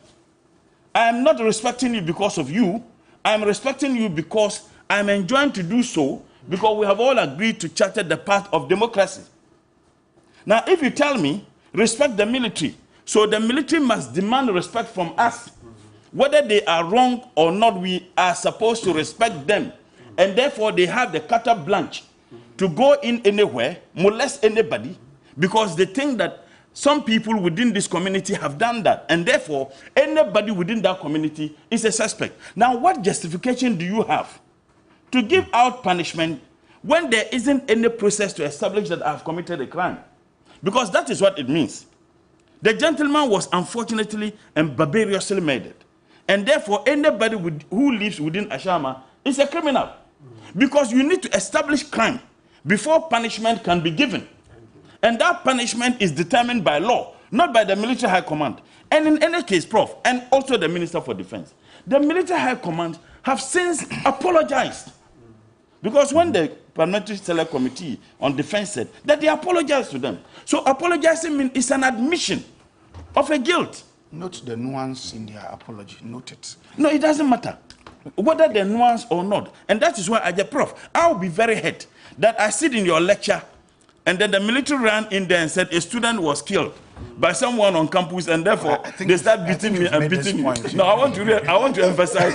I am not respecting you because of you. I am respecting you because I am enjoying to do so, because we have all agreed to charter the path of democracy. Now, if you tell me, respect the military, so the military must demand respect from us. Whether they are wrong or not, we are supposed to respect them. And therefore, they have the carte blanche to go in anywhere, molest anybody, because they think that some people within this community have done that. And therefore, anybody within that community is a suspect. Now, what justification do you have to give out punishment when there isn't any process to establish that I have committed a crime? Because that is what it means. The gentleman was unfortunately and barbarously murdered. And therefore, anybody who lives within Ashama is a criminal. Because you need to establish crime before punishment can be given. And that punishment is determined by law, not by the military high command. And in any case, Prof, and also the Minister for Defense, the military high command have since apologized. Because when the Parliamentary Select Committee on Defense said that they apologized to them. So apologizing means it's an admission of a guilt. Note the nuance in their apology. Note it. No, it doesn't matter whether the nuance or not. And that is why, as a prof, I'll be very hurt that I sit in your lecture and then the military ran in there and said a student was killed by someone on campus, and therefore they start beating me and beating you. No, I want to emphasize.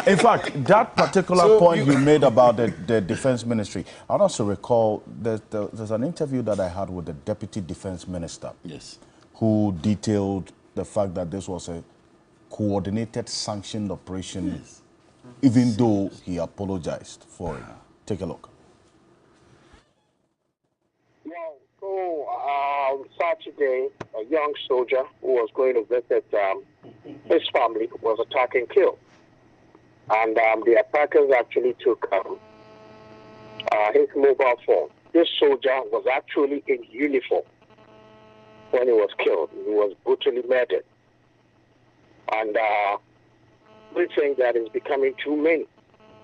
In fact, that particular point you made about the defense ministry, I also recall there's an interview that I had with the deputy defense minister. Yes. Who detailed the fact that this was a coordinated, sanctioned operation, yes, even though he apologized for it. Take a look. Saturday, a young soldier who was going to visit his family was attacked and killed. And the attackers actually took his mobile phone. This soldier was actually in uniform when he was killed. He was brutally murdered. And we think that is becoming too many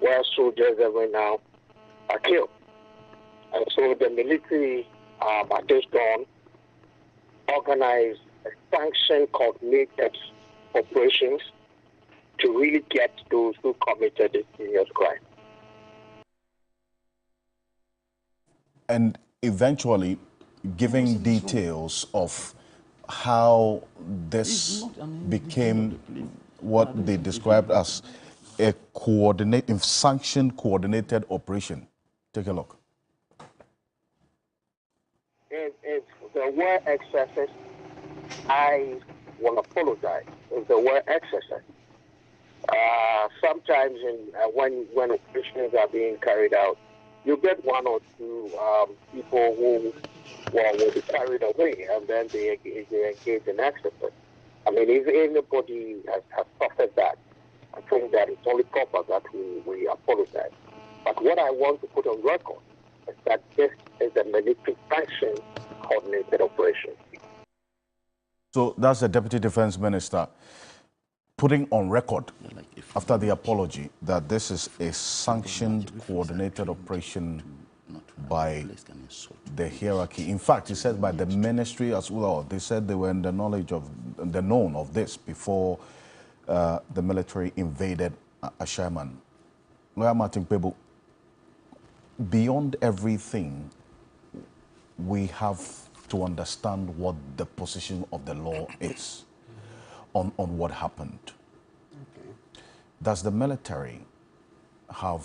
where soldiers every now are killed. And so the military at this dawn organized a sanctioned coordinated operations to really get those who committed this serious crime. And eventually giving details of how this became what they described as a sanctioned coordinated operation. Take a look. If there were excesses, I will apologize. If there were excesses, sometimes when operations are being carried out, you get one or two people who will be carried away, and then they engage in excesses. I mean, if anybody has suffered that, I think that it's only proper that we apologize. But what I want to put on record is that this is a military sanctioned coordinated operation. So that's the Deputy Defense Minister putting on record after the apology that this is a sanctioned coordinated operation by the hierarchy. In fact, he said by the ministry as well. They said they were in the known of this before the military invaded Ashaiman. Martin Pebo, beyond everything, we have to understand what the position of the law is on what happened. Okay. Does the military have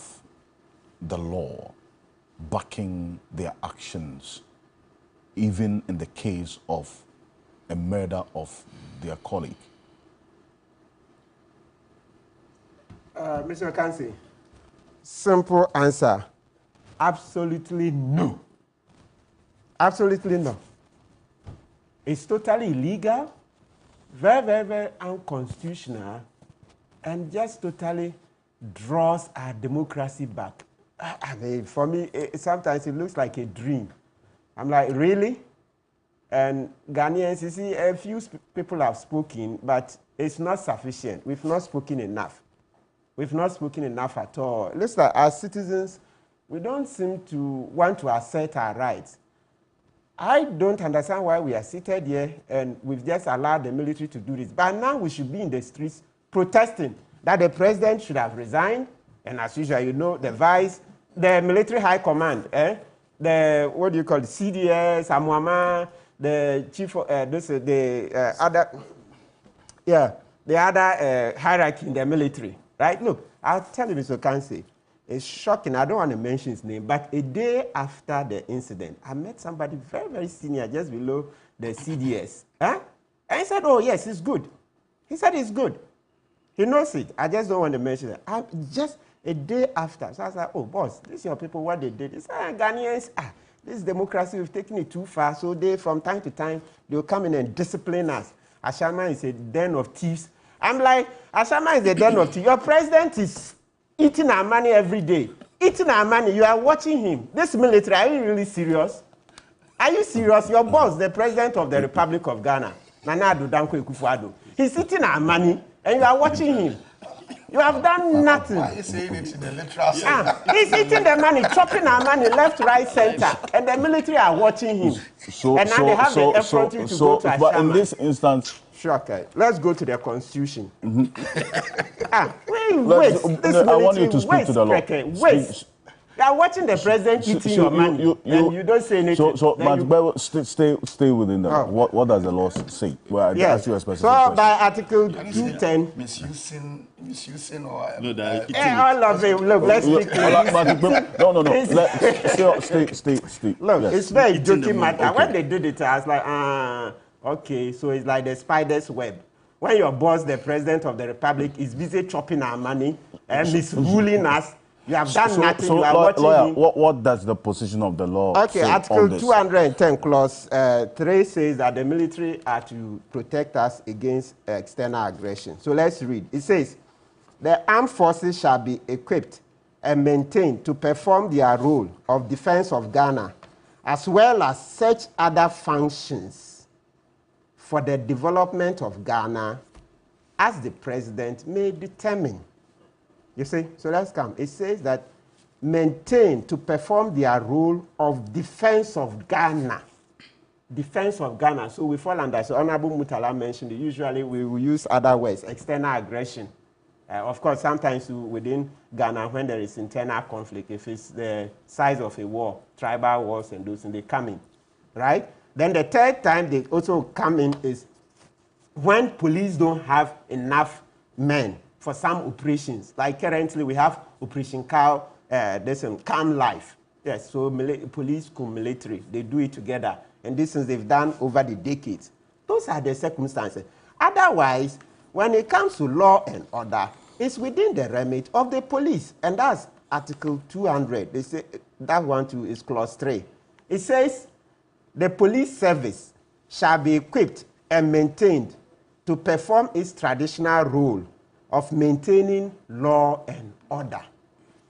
the law backing their actions, even in the case of a murder of their colleague? Mr. Kansi, simple answer. Absolutely no. Absolutely no. It's totally illegal, very, very, very unconstitutional, and just totally draws our democracy back. I mean, for me, sometimes it looks like a dream. I'm like, really? And Ghanaians, you see, a few people have spoken, but it's not sufficient. We've not spoken enough. We've not spoken enough at all. It looks like as citizens, we don't seem to want to assert our rights. I don't understand why we are seated here and we've just allowed the military to do this. But now we should be in the streets protesting that the president should have resigned. And as usual, you know, the vice, the military high command, the, what do you call it, CDS, Amwama, the chief, the other hierarchy in the military, right? Look, I'll tell you, Mr. Kansi, it's shocking. I don't want to mention his name, but a day after the incident, I met somebody very, very senior just below the CDS. And he said, oh, yes, it's good. He said it's good. He knows it. I just don't want to mention it. Just a day after. So I was like, oh, boss, this is your people, what they did. He said, Ghanaians, this democracy, we've taken it too far. So they, from time to time, they'll come in and discipline us. Ashaiman is a den of thieves. I'm like, Ashaiman is a den of thieves. Your president is eating our money every day. Eating our money. You are watching him. This military, are you really serious? Are you serious? Your boss, the president of the Republic of Ghana, Nana Addo Dankwa Akufo-Addo, he's eating our money, and you are watching him. You have done nothing. Why are you saying it in the literal sense? He's eating the money, chopping our money left, right, center, and the military are watching him. And now they have the effrontery to go to Ashaiman. But in this instance, sure, okay. Let's go to the constitution. I want you to speak to the law. Wait. They are watching the president eating your money, and you don't say anything. So stay within that. Oh. What does the law say? Well, yes. Ask you a so by Article 210, misusing or all of it. Look, let's speak. No. Stay. Look, yes. it's very joking matter. Okay. When they did it, I was like, okay, so it's like the spider's web. When your boss, the president of the republic, is busy chopping our money and misruling us, You have done nothing. So you are watching lawyer, him. what does the position of the law Okay, say Article on this? 210, Clause 3 says that the military are to protect us against external aggression. So let's read. It says, the armed forces shall be equipped and maintained to perform their role of defense of Ghana, as well as such other functions for the development of Ghana as the president may determine. You see, so let's come. It says that maintain to perform their role of defense of Ghana. Defense of Ghana. So we fall under, so Honorable Mutala mentioned it. Usually we will use other words, external aggression. Of course, sometimes within Ghana, when there is internal conflict, if it's the size of a war, tribal wars and those, and they come in, right? Then the third time they also come in is when police don't have enough men for some operations. Like currently we have Operation Calm Life. Yes, so police cum military, they do it together. And this is they've done over the decades. Those are the circumstances. Otherwise, when it comes to law and order, it's within the remit of the police. And that's Article 200. They say that one too is Clause 3. It says, the police service shall be equipped and maintained to perform its traditional role of maintaining law and order.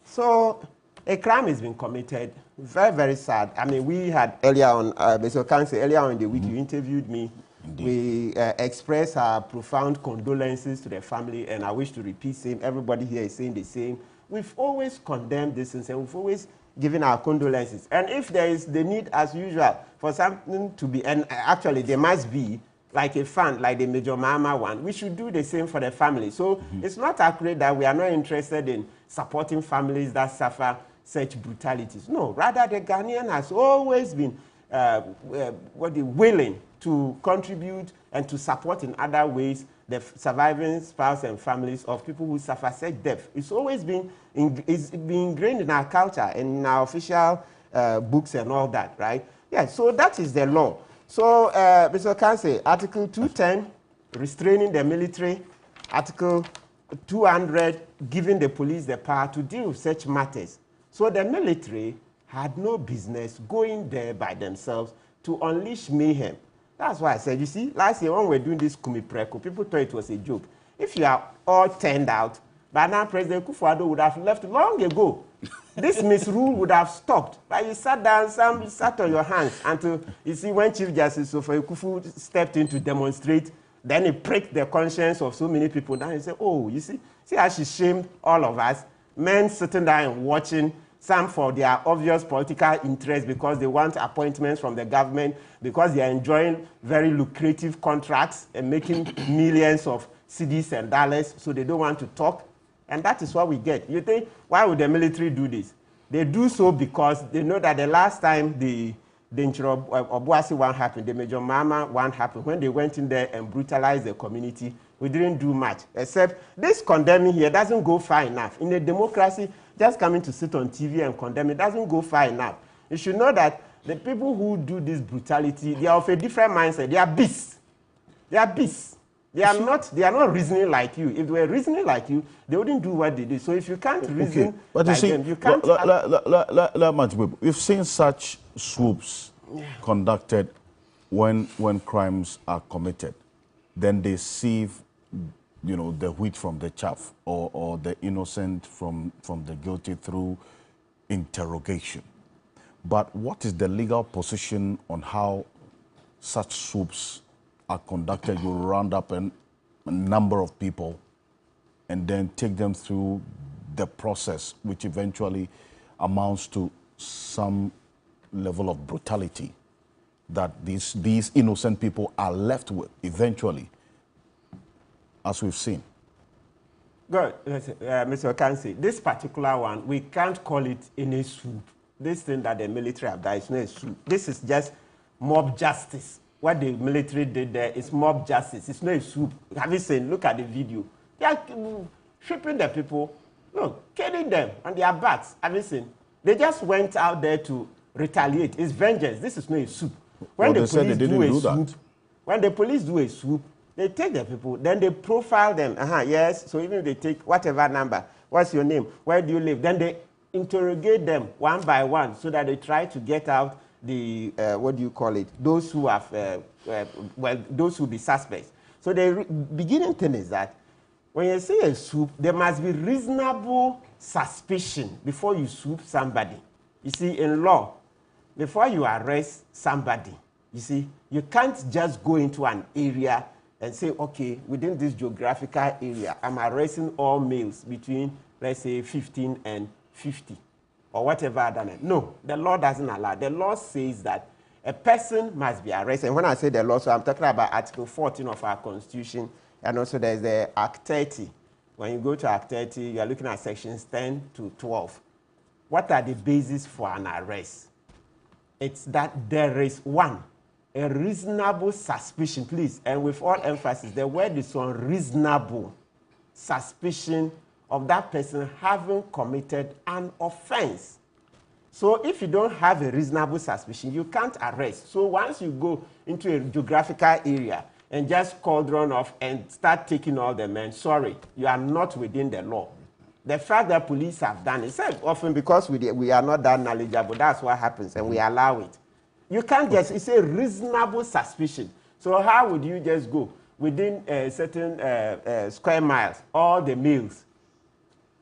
So a crime has been committed. Very, very sad. I mean, we had earlier on, Mr. Counsel, earlier on in the week, you interviewed me. Indeed. We express our profound condolences to the family, and I wish to repeat same. Everybody here is saying the same. We've always condemned this and we've always given our condolences. And if there is the need, as usual, for something to be, and actually there must be, like a fund, like the Major Mahama one, we should do the same for the family. So it's not accurate that we are not interested in supporting families that suffer such brutalities. No, rather the Ghanaian has always been willing to contribute and to support in other ways the surviving spouse and families of people who suffer such death. It's always been ingrained in our culture and in our official books and all that, right? Yeah, so that is the law. So, Mr. Kanse, Article 210, restraining the military, Article 200, giving the police the power to deal with such matters. So the military had no business going there by themselves to unleash mayhem. That's why I said, you see, last year when we were doing this Kumi Preko, people thought it was a joke. If you are all turned out, by now President Kufuor would have left long ago. This misrule would have stopped. But you sat down, some sat on your hands until, you see, when Chief Justice Ofoe Kufu stepped in to demonstrate, then he pricked the conscience of so many people. Then he said, oh, you see how she shamed all of us. Men sitting there and watching, some for their obvious political interest because they want appointments from the government, because they are enjoying very lucrative contracts and making millions of cedis and dollars, so they don't want to talk. And that is what we get. You think, why would the military do this? They do so because they know that the last time the Obuasi one happened, the Major Mahama one happened, when they went in there and brutalized the community, we didn't do much. Except this condemning here doesn't go far enough. In a democracy, just coming to sit on TV and condemn it doesn't go far enough. You should know that the people who do this brutality, they are of a different mindset. They are beasts. They are beasts. They are not reasoning like you. If they were reasoning like you, they wouldn't do what they do. So if you can't reason but like you see, them, you can't... We've seen such swoops conducted when crimes are committed. Then they sieve, you know, the wheat from the chaff, or the innocent from the guilty through interrogation. But what is the legal position on how such swoops are conducted? You round up a number of people and then take them through the process, which eventually amounts to some level of brutality that these innocent people are left with eventually, as we've seen. Good. Mr. Okansi, this particular one, we can't call it any swoop. This thing that the military have done is not a swoop. This is just mob justice. What the military did there is mob justice. It's not a swoop. Have you seen? Look at the video. They are stripping the people, look, killing them on their backs. Have you seen? They just went out there to retaliate. It's vengeance. This is not a swoop. When the police do a swoop, they take the people, then they profile them. Yes, so even if they take whatever number, What's your name? Where do you live? Then they interrogate them one by one so that they try to get out the, what do you call it? Those who have, those who be suspects. So the beginning thing is that when you see a swoop, there must be reasonable suspicion before you swoop somebody. You see, in law, before you arrest somebody, you see, you can't just go into an area and say, okay, within this geographical area, I'm arresting all males between, let's say, 15 and 50, or whatever other name. No, the law doesn't allow. The law says that a person must be arrested. And when I say the law, so I'm talking about Article 14 of our Constitution, and also there's the Act 30. When you go to Act 30, you are looking at sections 10 to 12. What are the bases for an arrest? It's that there is, one, a reasonable suspicion, please, and with all emphasis, the word is on reasonable suspicion of that person having committed an offense. So if you don't have a reasonable suspicion, you can't arrest. So once you go into a geographical area and just cordon off and start taking all the men, sorry, you are not within the law. The fact that police have done it, often because we are not that knowledgeable, that's what happens, and we allow it. You can't just, it's a reasonable suspicion. So how would you just go within certain square miles, all the males,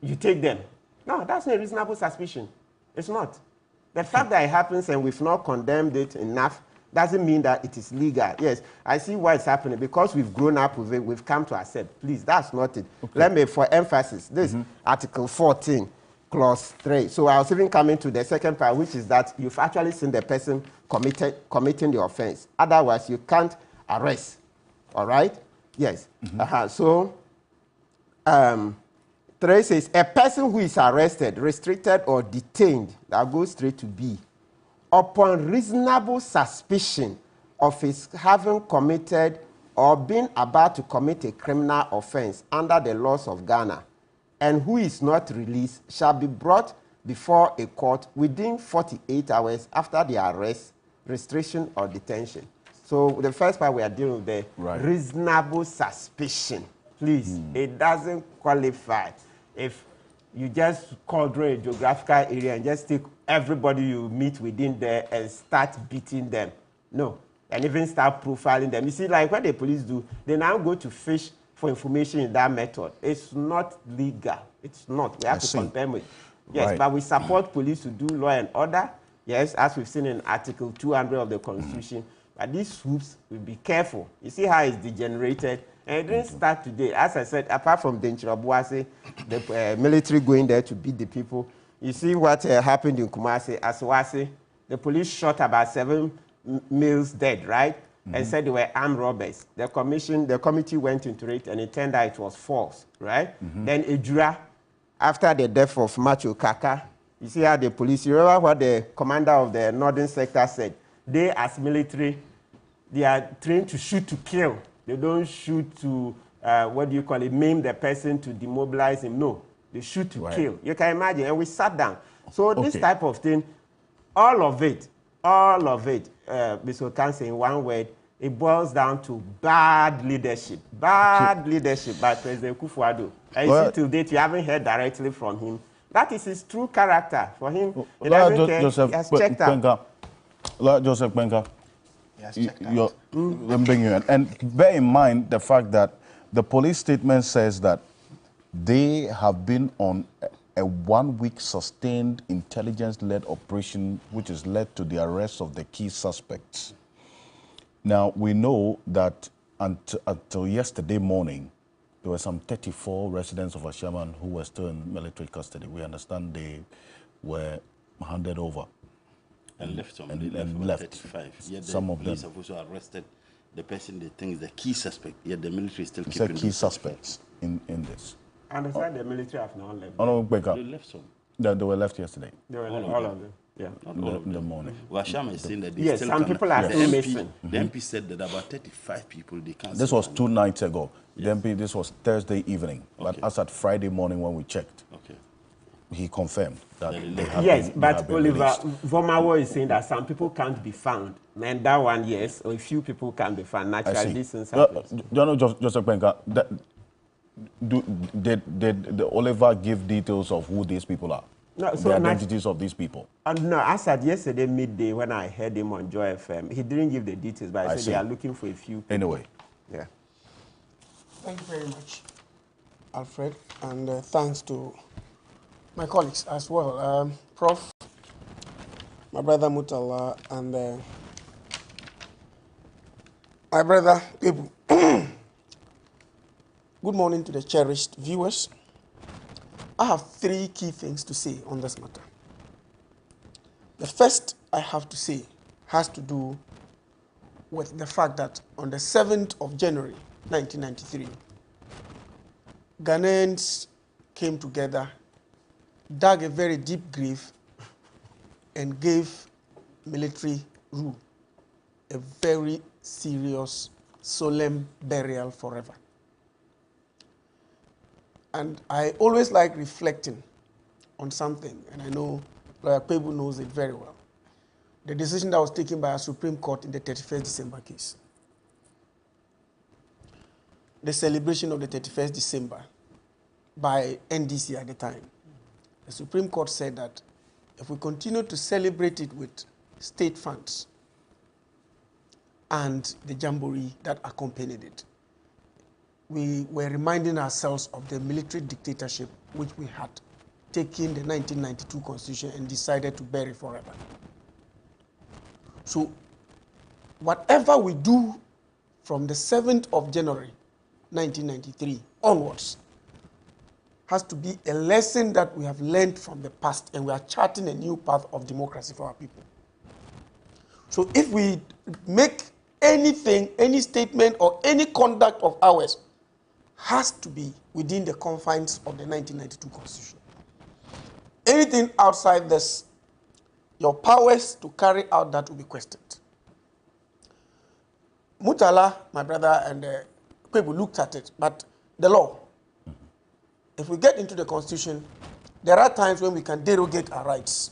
you take them? No, that's not a reasonable suspicion. It's not. The fact that it happens and we've not condemned it enough doesn't mean that it is legal. Yes, I see why it's happening. Because we've grown up with it, we've come to accept. Please, that's not it. Okay. Let me, for emphasis, this Article 14, Clause 3. So I was even coming to the second part, which is that you've actually seen the person committing the offense. Otherwise, you can't arrest. All right? Yes. So, 3 says, a person who is arrested, restricted, or detained, that goes straight to B, upon reasonable suspicion of his having committed or been about to commit a criminal offense under the laws of Ghana, and who is not released, shall be brought before a court within 48 hours after the arrest, restriction, or detention. So the first part we are dealing with the reasonable suspicion. Please, it doesn't qualify if you just cordon a geographical area and just take everybody you meet within there and start beating them. No. And even start profiling them. You see, like what the police do, they now go to fish for information in that method. It's not legal. It's not. We have to condemn it. Yes, but we support police to do law and order. Yes, as we've seen in Article 200 of the Constitution. But these swoops, will be careful. You see how it's degenerated. And it didn't start today. As I said, apart from Denchirabuase, the military going there to beat the people, you see what happened in Kumasi, Aswasi. The police shot about 7 males dead, right? And said they were armed robbers. The committee went into it, and it turned out it was false, right? Then Ejura, after the death of Macho Kaka, you see how the police, you remember what the commander of the northern sector said? They, as military, they are trained to shoot to kill. They don't shoot to, what do you call it, maim the person to demobilize him. No, they shoot to kill. You can imagine, and we sat down. So this type of thing, all of it, Mr. Okanse, in one word, it boils down to bad leadership. Bad leadership by President Kufuor. And you see, to date, you haven't heard directly from him. That is his true character. For him, he doesn't care. He has checked out. Joseph Benga, and bear in mind the fact that the police statement says that they have been on a 1-week sustained intelligence-led operation, which has led to the arrest of the key suspects. Now, we know that until yesterday morning, there were some 34 residents of Ashaiman who were still in military custody. We understand they were handed over. And left some. And left. 35. Yet Some of them. Police have also arrested the person they think is the key suspect. Yet the military is still It's keeping key suspects in this. And the fact the military have not left. Oh, no, back up. They left some. They were left yesterday. They were all of them. Yeah. In the morning. Washam is saying that they yes, still some people are still missing. The MP said that about 35 people they can't. This was 2 nights ago. Yes. The MP, this was Thursday evening. Okay. But as at Friday morning when we checked, he confirmed that they have yes, been, but Oliver Vomawo is saying that some people can't be found. And that one, yes, or a few people can be found. Naturally, this is Joseph Benga, Did Oliver give details of who these people are? No, the identities of these people? No, I said yesterday midday when I heard him on Joy FM, he didn't give the details, but I said they are looking for a few people. Anyway. Yeah. Thank you very much, Alfred, and thanks to my colleagues as well. Prof, my brother Mutala, and my brother Pebu. Good morning to the cherished viewers. I have 3 key things to say on this matter. The first I have to say has to do with the fact that on the 7th of January 1993, Ghanaians came together, dug a very deep grave, and gave military rule a very serious, solemn burial forever. And I always like reflecting on something, and I know Lawyer Pebu knows it very well. The decision that was taken by our Supreme Court in the 31st December case. The celebration of the 31st December by NDC at the time. The Supreme Court said that if we continue to celebrate it with state funds and the jamboree that accompanied it, we were reminding ourselves of the military dictatorship which we had taken the 1992 Constitution and decided to bury forever. So whatever we do from the 7th of January 1993 onwards has to be a lesson that we have learned from the past, and we are charting a new path of democracy for our people. So if we make anything, any statement or any conduct of ours, has to be within the confines of the 1992 Constitution. Anything outside this, your powers to carry out that will be questioned. Mutala, my brother, and people looked at it, but the law, if we get into the Constitution, there are times when we can derogate our rights.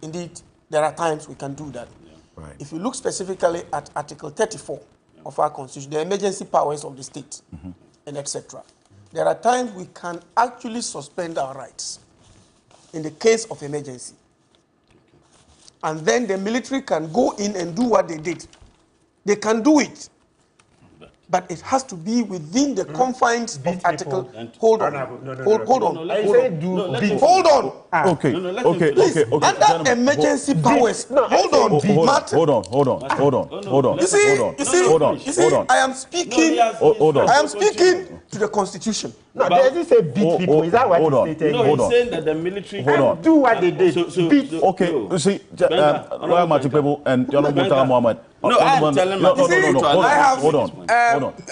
Indeed, there are times we can do that. Right. If you look specifically at Article 34 of our Constitution, the emergency powers of the state, and etc. There are times we can actually suspend our rights in the case of emergency. And then the military can go in and do what they did. They can do it. But it has to be within the confines of Article. Hold on. Hold on. Hold on. Okay. Under emergency powers. Hold on. You see, I am speaking. I am speaking to the Constitution. No, does he say beat people? Is that what he's stating? No, he's saying that the military can do what they did. Beat. Okay, you see, Lawyer Martin Pebu and John Mutala Muhammad. No, I am telling hold on.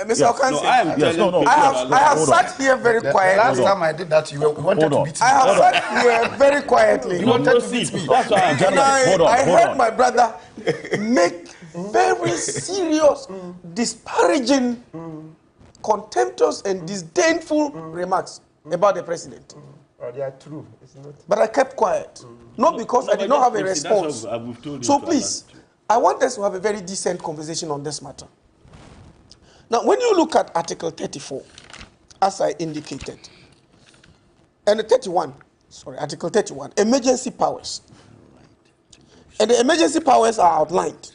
Mr. Okansi, I have sat here very quietly. Last time I did that, you wanted to beat me. I have sat here very quietly. You wanted to beat me. That's why I heard my brother make very serious, disparaging, contemptuous and disdainful remarks about the president. Oh, they are true. It's not. But I kept quiet. Not because I did not have a response. So please, I want us to have a very decent conversation on this matter. Now, when you look at Article 34, as I indicated, and Article 31, emergency powers. And the emergency powers are outlined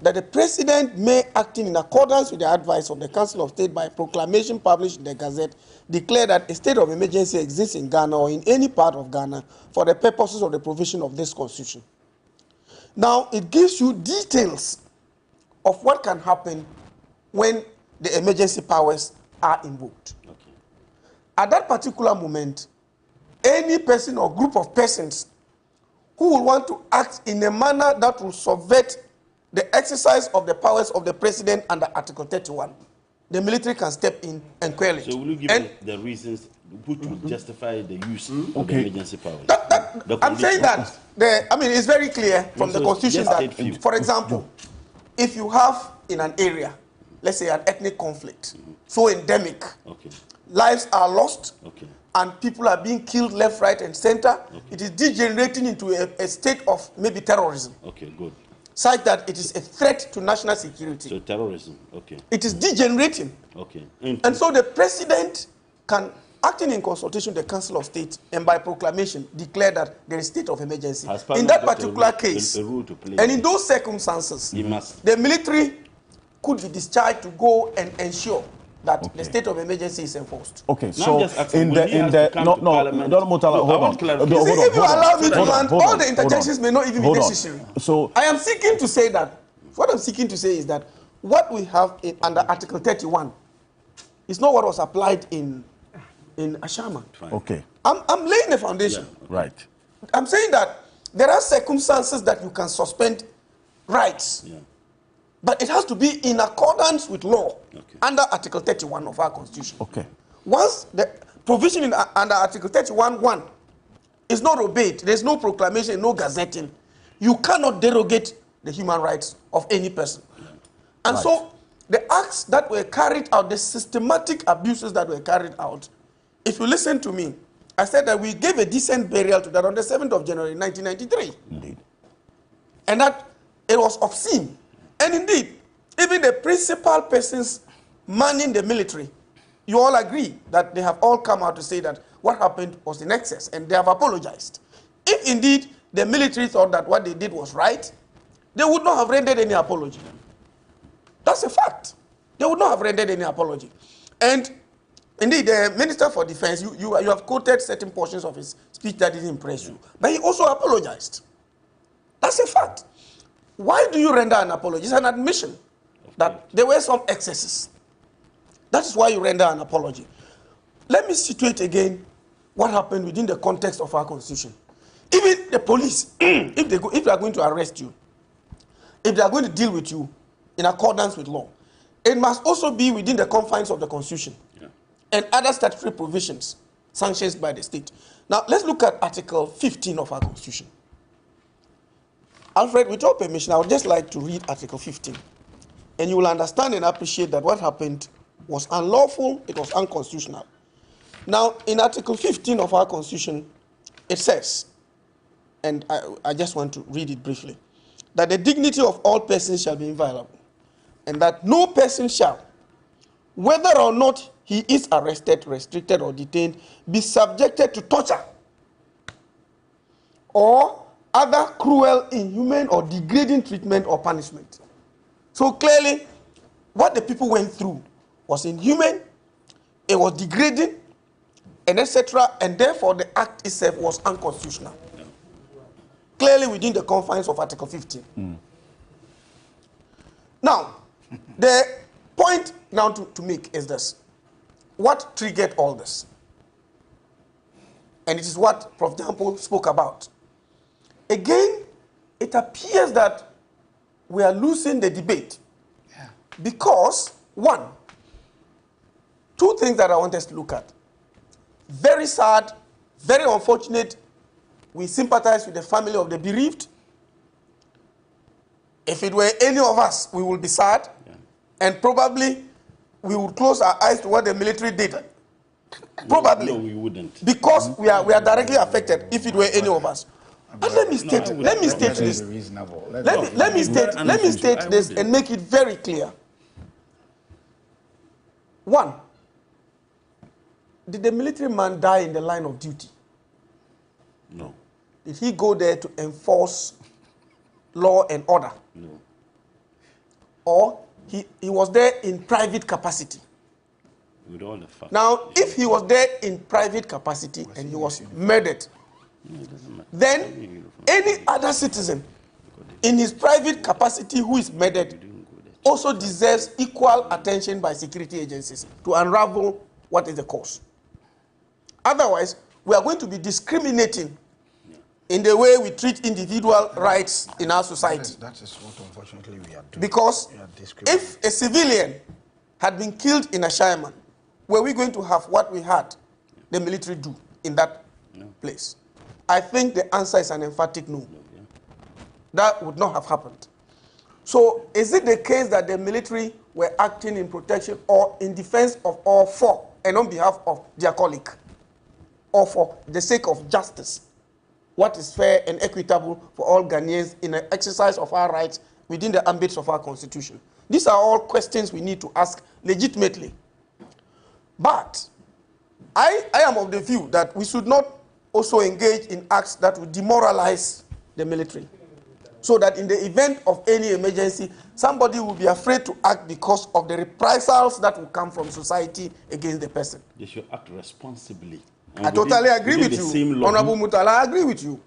that the president may, acting in accordance with the advice of the Council of State by proclamation published in the Gazette, declare that a state of emergency exists in Ghana or in any part of Ghana for the purposes of the provision of this Constitution. Now, it gives you details of what can happen when the emergency powers are invoked. Okay. At that particular moment, any person or group of persons who will want to act in a manner that will subvert the exercise of the powers of the president under Article 31, the military can step in and quell it. So will you give me the reasons which would justify the use of the emergency powers? I'm saying that, it's very clear from the Constitution that, for example, if you have in an area, let's say an ethnic conflict, so endemic, lives are lost, and people are being killed left, right, and center, it is degenerating into a state of maybe terrorism. Okay, good. such that it is a threat to national security. So terrorism, okay. It is degenerating. Okay. And so the president can, acting in consultation with the Council of State and by proclamation, declare that there is state of emergency. In that particular case, and in those circumstances, the military could be discharged to go and ensure that the state of emergency is enforced. Okay, so in the don't Murtala, hold on. If you allow me to land, all the interjections may not even be necessary. So I am seeking to say that, what I'm seeking to say is that what we have under Article 31 is not what was applied in Ashaiman. Okay. I'm laying the foundation. Yeah, okay. Right. I'm saying that there are circumstances that you can suspend rights. Yeah. But it has to be in accordance with law under Article 31 of our Constitution. Okay. Once the provision under Article 31(1) is not obeyed, there's no proclamation, no gazetting, you cannot derogate the human rights of any person. And so the acts that were carried out, the systematic abuses that were carried out, if you listen to me, I said that we gave a decent burial to that on the 7th of January 1993. Indeed. And that it was obscene. And indeed, even the principal persons manning the military, you all agree that they have all come out to say that what happened was in excess, and they have apologized. If indeed the military thought that what they did was right, they would not have rendered any apology. That's a fact. They would not have rendered any apology. And indeed, the Minister for Defense, you have quoted certain portions of his speech that didn't impress you, but he also apologized. That's a fact. Why do you render an apology? It's an admission that there were some excesses. That is why you render an apology. Let me situate again what happened within the context of our Constitution. Even the police, if they are going to arrest you, if they are going to deal with you in accordance with law, it must also be within the confines of the Constitution and other statutory provisions sanctioned by the state. Now, let's look at Article 15 of our Constitution. Alfred, with your permission, I would just like to read Article 15. And you will understand and appreciate that what happened was unlawful, it was unconstitutional. Now, in Article 15 of our Constitution, it says, and I just want to read it briefly, that the dignity of all persons shall be inviolable, and that no person shall, whether or not he is arrested, restricted, or detained, be subjected to torture or other cruel, inhuman, or degrading treatment or punishment. So clearly, what the people went through was inhuman, it was degrading, and etc., and therefore the act itself was unconstitutional. Clearly within the confines of Article 15. Now, the point now to make is this. What triggered all this? And it is what Prof. Jampo spoke about. Again, it appears that we are losing the debate. Because, one, two things that I want us to look at. Very sad, very unfortunate. We sympathize with the family of the bereaved. If it were any of us, we would be sad. And probably we would close our eyes to what the military did. Probably. No, we wouldn't. Because we are directly affected if it were any of us. And let me state this. Let me state this and make it very clear. One, did the military man die in the line of duty? No. Did he go there to enforce law and order? No. Or he was there in private capacity? With all the facts. Now, if he was there in private capacity and he was murdered, then any other citizen in his private capacity who is murdered also deserves equal attention by security agencies to unravel what is the cause. Otherwise, we are going to be discriminating in the way we treat individual rights in our society. That is what unfortunately we are doing. Because if a civilian had been killed in Ashaiman, were we going to have what we had the military do in that place? I think the answer is an emphatic no. That would not have happened. So is it the case that the military were acting in protection or in defense of all four and on behalf of their colleague or for the sake of justice? what is fair and equitable for all Ghanaians in an exercise of our rights within the ambits of our constitution? These are all questions we need to ask legitimately. But I am of the view that we should not also engage in acts that will demoralize the military, so that in the event of any emergency, somebody will be afraid to act because of the reprisals that will come from society against the person. They should act responsibly. I totally agree with you, Honorable Mutala. I agree with you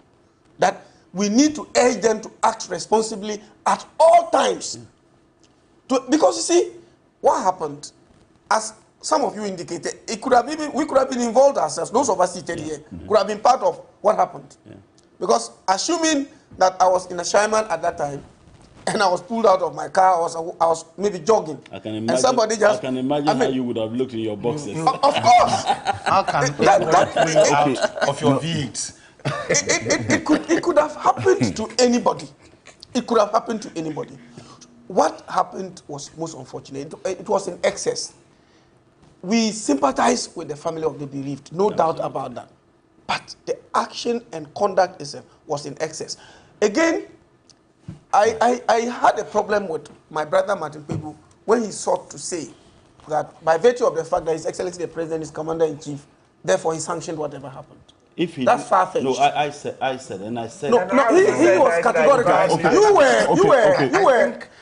that we need to urge them to act responsibly at all times. Because you see, what happened, as some of you indicated, we could have been involved ourselves. Those of us seated here could have been part of what happened. Because assuming that I was in a Shaiman at that time, and I was pulled out of my car, I was maybe jogging. I can imagine, and somebody just, how you would have looked in your boxes. Of course. How can that out of your vehicles? It could have happened to anybody. It could have happened to anybody. What happened was most unfortunate. It was in excess. We sympathize with the family of the bereaved, no doubt about that. But the action and conduct was in excess. Again, I had a problem with my brother Martin Pebu when he sought to say that by virtue of the fact that His Excellency the President is Commander-in-Chief, therefore he sanctioned whatever happened. That's far-fetched. No, I said, and I said. No, he was categorical. Okay.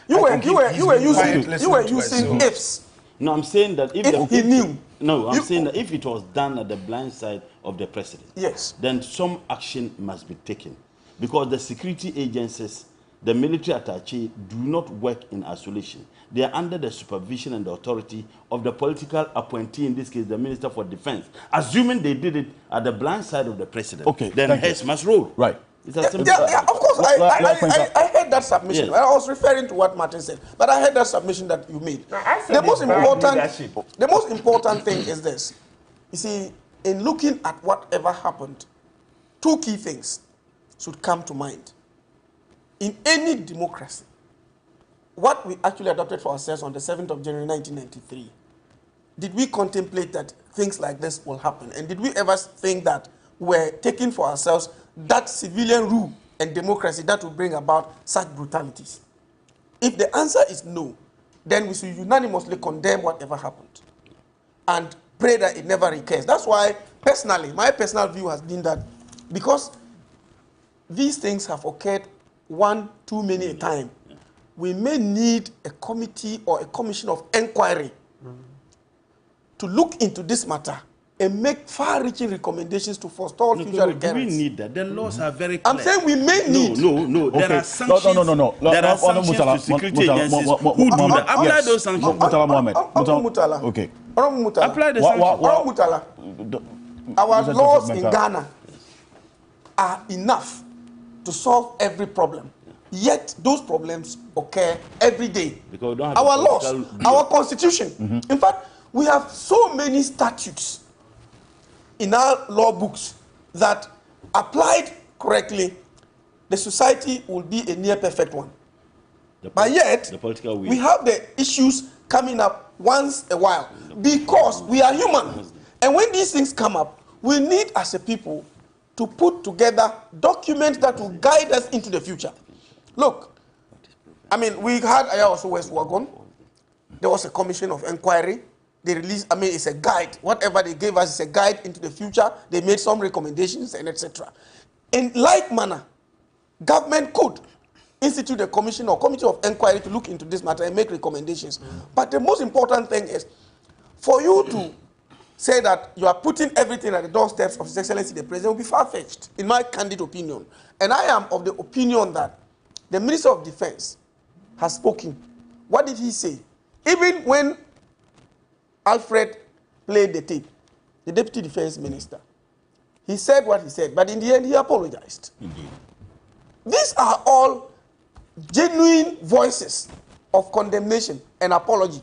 You were using ifs. No, I'm saying that if he knew. No, I'm saying that if it was done at the blind side of the president, yes, then some action must be taken, because the security agencies, the military attaché, do not work in isolation. They are under the supervision and the authority of the political appointee, in this case, the Minister for Defense. Assuming they did it at the blind side of the president, then heads must roll. Right. Yeah, of course. I heard that submission. Yes. I was referring to what Martin said, but I heard that submission that you made. The most important thing is this. You see, in looking at whatever happened, two key things should come to mind. In any democracy, what we actually adopted for ourselves on the 7th of January 1993, did we contemplate that things like this will happen? And did we ever think that we're taking for ourselves that civilian rule and democracy that will bring about such brutalities? If the answer is no, then we should unanimously condemn whatever happened and pray that it never recurs. That's why, personally, my personal view has been that because these things have occurred one too many a time, we may need a committee or a commission of inquiry to look into this matter and make far-reaching recommendations to forestall future recurrence. We need that. The laws are very clear. I'm saying we may need. No. There are sanctions. No. There are sanctions to security agencies who do that. Apply those sanctions. Mutala. Okay. Apply the sanctions. Our laws in Ghana are enough to solve every problem. Yet those problems occur every day. Because we don't have our laws, our constitution. In fact, we have so many statutes in our law books that, applied correctly, the society will be a near perfect one. But yet, we have the issues coming up once a while because we are human. And when these things come up, we need, as a people, to put together documents that will guide us into the future. Look, I mean, we had Ayawaso West Wagon. There was a commission of inquiry. They released, it's a guide. Whatever they gave us is a guide into the future. They made some recommendations and etc. In like manner, government could institute a commission or committee of inquiry to look into this matter and make recommendations. But the most important thing is for you to say that you are putting everything at the doorsteps of His Excellency the President will be far-fetched, in my candid opinion. And I am of the opinion that the Minister of Defense has spoken. What did he say? Even when Alfred played the tape, the Deputy Defense Minister, he said what he said, but in the end he apologized. Indeed. These are all genuine voices of condemnation and apology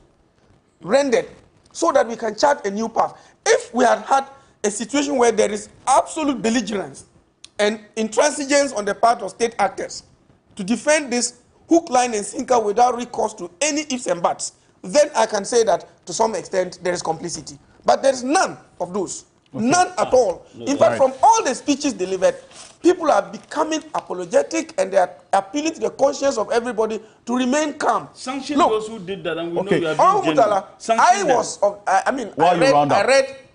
rendered so that we can chart a new path. If we had had a situation where there is absolute belligerence and intransigence on the part of state actors to defend this hook, line, and sinker without recourse to any ifs and buts, then I can say that to some extent there is complicity. But there is none of those. None at all. In fact, from all the speeches delivered, people are becoming apologetic and they are appealing to the conscience of everybody to remain calm. Sanction those who did that, and we know you are being Mutala,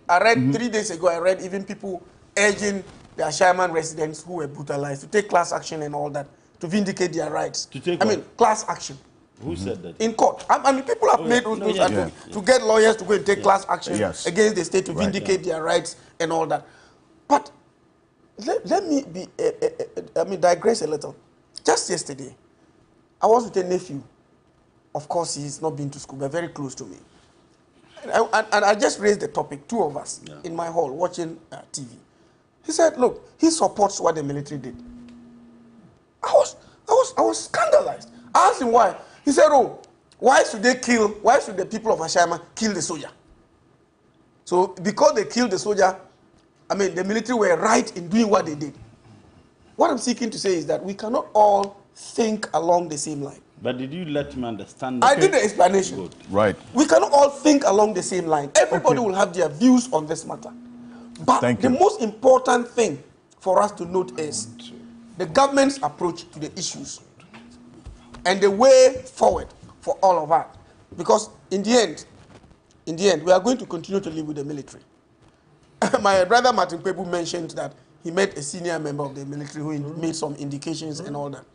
I read Mm-hmm. 3 days ago, I read even people urging the Ashaiman residents who were brutalized to take class action and all that to vindicate their rights. Class action. Who said that? In court. People have made those to get lawyers to go and take class action against the state to vindicate their rights and all that. But let me digress a little. Just yesterday, I was with a nephew. Of course, he's not been to school, but very close to me. And I just raised the topic, two of us in my hall watching TV. He said, look, he supports what the military did. I was scandalized. I asked him why. He said, oh, why should the people of Ashaiman kill the soldier? So because they killed the soldier, the military were right in doing what they did. What I'm seeking to say is that we cannot all think along the same line. But did you let him understand? I did the explanation. Good. Right. We cannot all think along the same line. Everybody will have their views on this matter. But the most important thing for us to note is the government's approach to the issues and the way forward for all of us. Because in the end, we are going to continue to live with the military. My brother Martin Kpebu mentioned that he met a senior member of the military who made some indications and all that.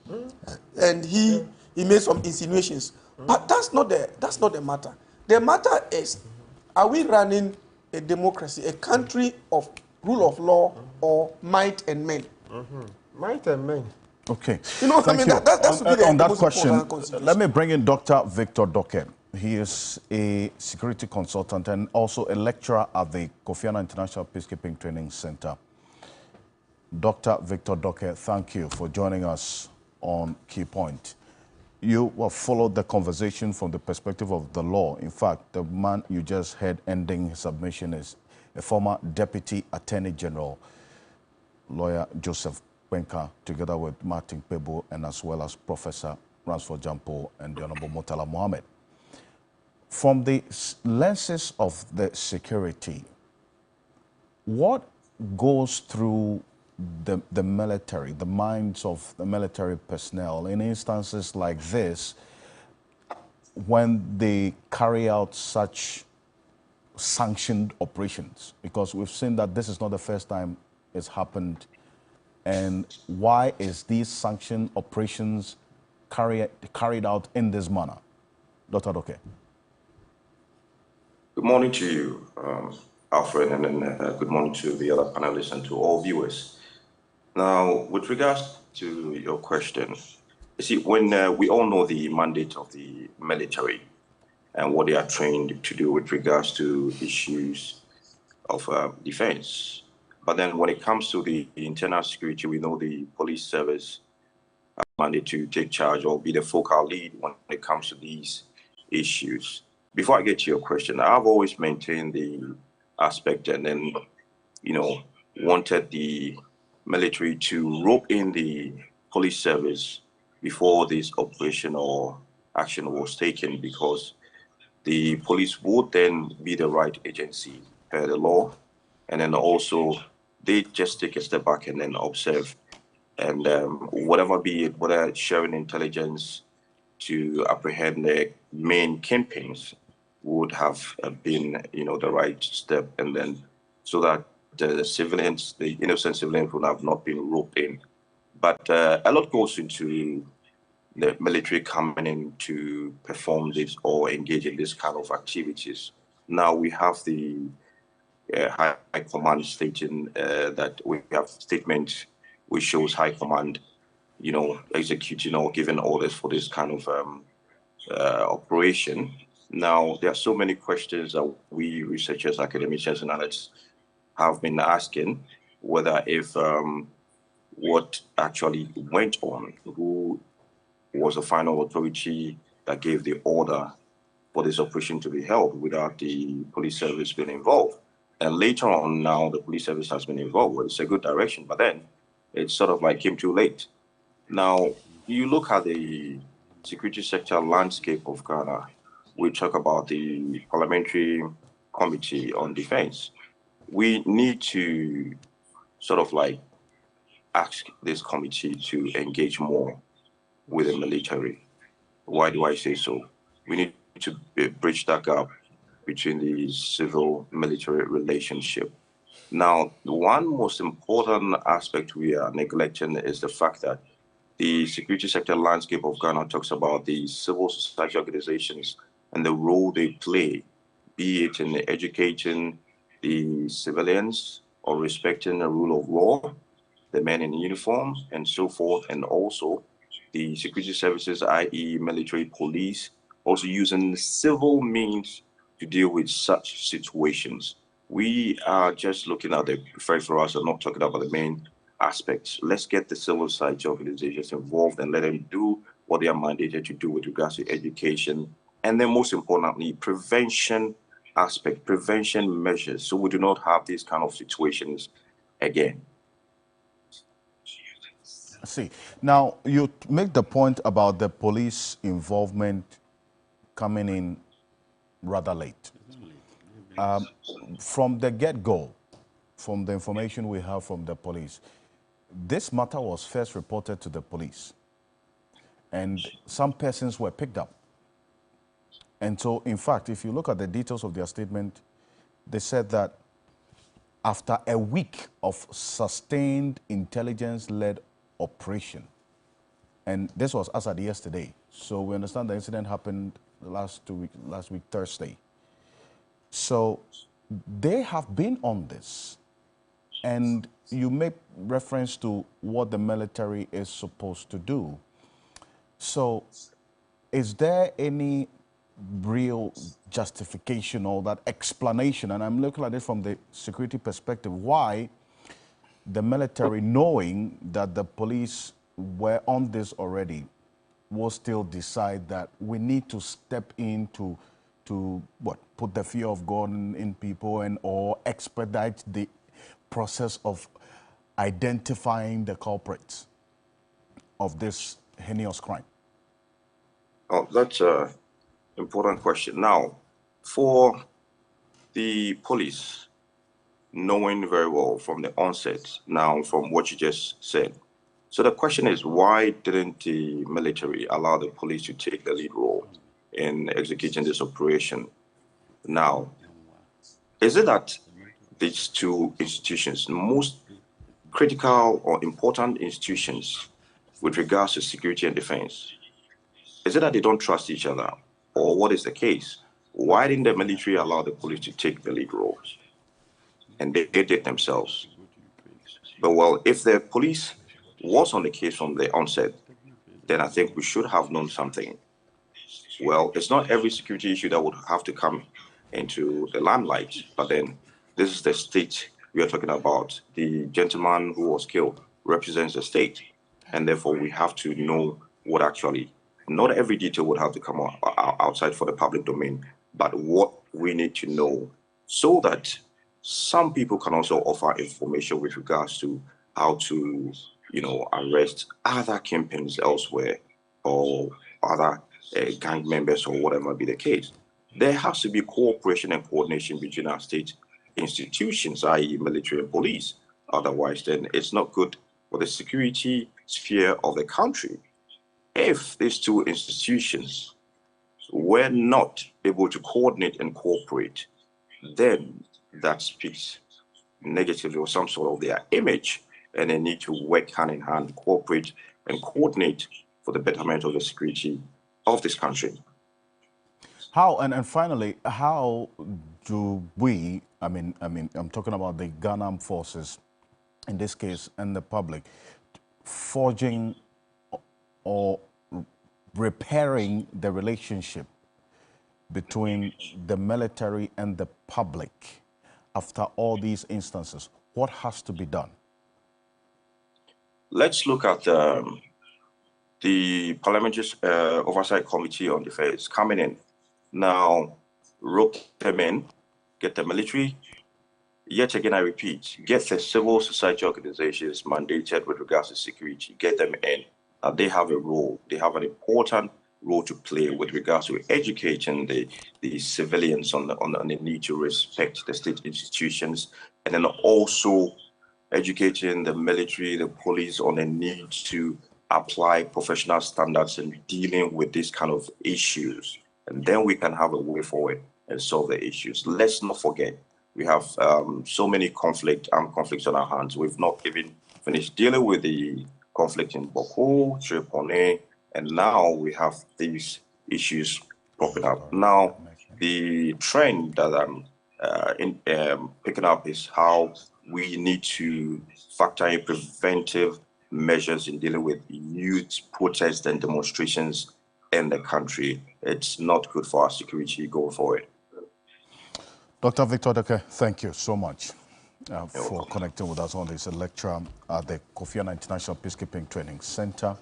And he made some insinuations. But that's not the matter. The matter is, are we running a democracy, a country of rule of law, or might and men? Might and men. Okay. Thank you. On that question, let me bring in Dr. Victor Doke. He is a security consultant and also a lecturer at the Kofi Annan International Peacekeeping Training Center. Dr. Victor Doke, thank you for joining us on Key Point. You have followed the conversation from the perspective of the law. In fact, the man you just heard ending his submission is a former Deputy Attorney General, Lawyer Joseph Kwenka, together with Martin Kpebu, and as well as Professor Ransford Jampo and the Honorable Murtala Mohammed. From the lenses of the security, what goes through the military, the minds of the military personnel in instances like this when they carry out such sanctioned operations? Because we've seen that this is not the first time it's happened. And why is these sanctioned operations carried out in this manner? Dr. Doke. Good morning to you, Alfred, and then good morning to the other panelists and to all viewers. Now, with regards to your question, you see, when we all know the mandate of the military and what they are trained to do with regards to issues of defense. But then when it comes to the internal security, we know the police service are mandate to take charge or be the focal lead when it comes to these issues. Before I get to your question, I've always maintained the aspect and then, wanted the military to rope in the police service before this operation or action was taken, because the police would then be the right agency per the law, and then also they just take a step back and then observe, and whatever be it, whether sharing intelligence to apprehend the main kingpins would have been, the right step, and then so that the civilians, the innocent civilians, would have not been roped in. But a lot goes into the military coming in to perform this or engage in this kind of activities. Now we have the High Command stating that we have statement which shows High Command, executing or giving orders for this kind of operation. Now, there are so many questions that we researchers, academicians, and analysts have been asking, whether if what actually went on, who was the final authority that gave the order for this operation to be held without the police service being involved. And later on, now the police service has been involved. Well, it's a good direction, but then it sort of like came too late. Now, you look at the security sector landscape of Ghana, we talk about the Parliamentary Committee on Defense. we need to sort of like ask this committee to engage more with the military. Why do I say so? We need to bridge that gap between the civil-military relationship. Now, one most important aspect we are neglecting is the fact that the security sector landscape of Ghana talks about the civil society organizations and the role they play, be it in educating the civilians or respecting the rule of law, the men in uniform, and so forth, and also the security services, i.e. military police, also using civil means to deal with such situations. We are just looking at the peripherals and not talking about the main aspects. Let's get the civil society organizations involved and let them do what they are mandated to do with regards to education. And then most importantly, prevention aspect, prevention measures, so we do not have these kind of situations again. I see. Now, you make the point about the police involvement coming in rather late. From the get-go, from the information we have from the police, this matter was first reported to the police, and some persons were picked up. And so, in fact, if you look at the details of their statement, they said that after a week of sustained intelligence-led operation, and this was as at yesterday, so we understand the incident happened last week, Thursday. So they have been on this, and you make reference to what the military is supposed to do. So is there any real justification or that explanation, and I'm looking at it from the security perspective, why the military, knowing that the police were on this already, will still decide that we need to step in to what, put the fear of God in people and or expedite the process of identifying the culprits of this heinous crime? Oh, that's an important question. Now, for the police, knowing very well from the onset, now from what you just said, so the question is, why didn't the military allow the police to take the lead role in executing this operation? Now, is it that these two institutions, most critical or important institutions with regards to security and defense, is it that they don't trust each other, or what is the case? Why didn't the military allow the police to take the lead roles? And they did it themselves. But well, if the police was on the case from the onset, then I think we should have known something. Well, it's not every security issue that would have to come into the limelight, but then this is the state we are talking about. The gentleman who was killed represents the state, and therefore we have to know what actually, not every detail would have to come outside for the public domain, but what we need to know so that some people can also offer information with regards to how to, arrest other kingpins elsewhere or other gang members or whatever be the case. There has to be cooperation and coordination between our state institutions, i.e. military and police. Otherwise, then it's not good for the security sphere of the country. If these two institutions were not able to coordinate and cooperate, then that speaks negatively of some sort of their image, and they need to work hand in hand, cooperate and coordinate for the betterment of the security of this country. How, and finally, how do we, I'm talking about the Ghana Armed Forces, in this case, and the public, forging or repairing the relationship between the military and the public after all these instances? What has to be done? Let's look at the Parliamentary Oversight Committee on Defense coming in. Now, rope them in, get the military. Yet again, I repeat, get the civil society organizations mandated with regards to security, get them in. They have a role. They have an important role to play with regards to educating the civilians on the need to respect the state institutions, and then also educating the military, the police on the need to apply professional standards in dealing with these kind of issues. And then we can have a way forward and solve the issues. Let's not forget, we have so many armed conflicts on our hands. We've not even finished dealing with the conflict in Boko, Tripoli, and now we have these issues popping up. Now, the trend that I'm picking up is how we need to factor in preventive measures in dealing with youth protests and demonstrations in the country. It's not good for our security going forward. Dr. Victor Deke, thank you so much for connecting with us on this lecture at the Kofi Annan International Peacekeeping Training Center.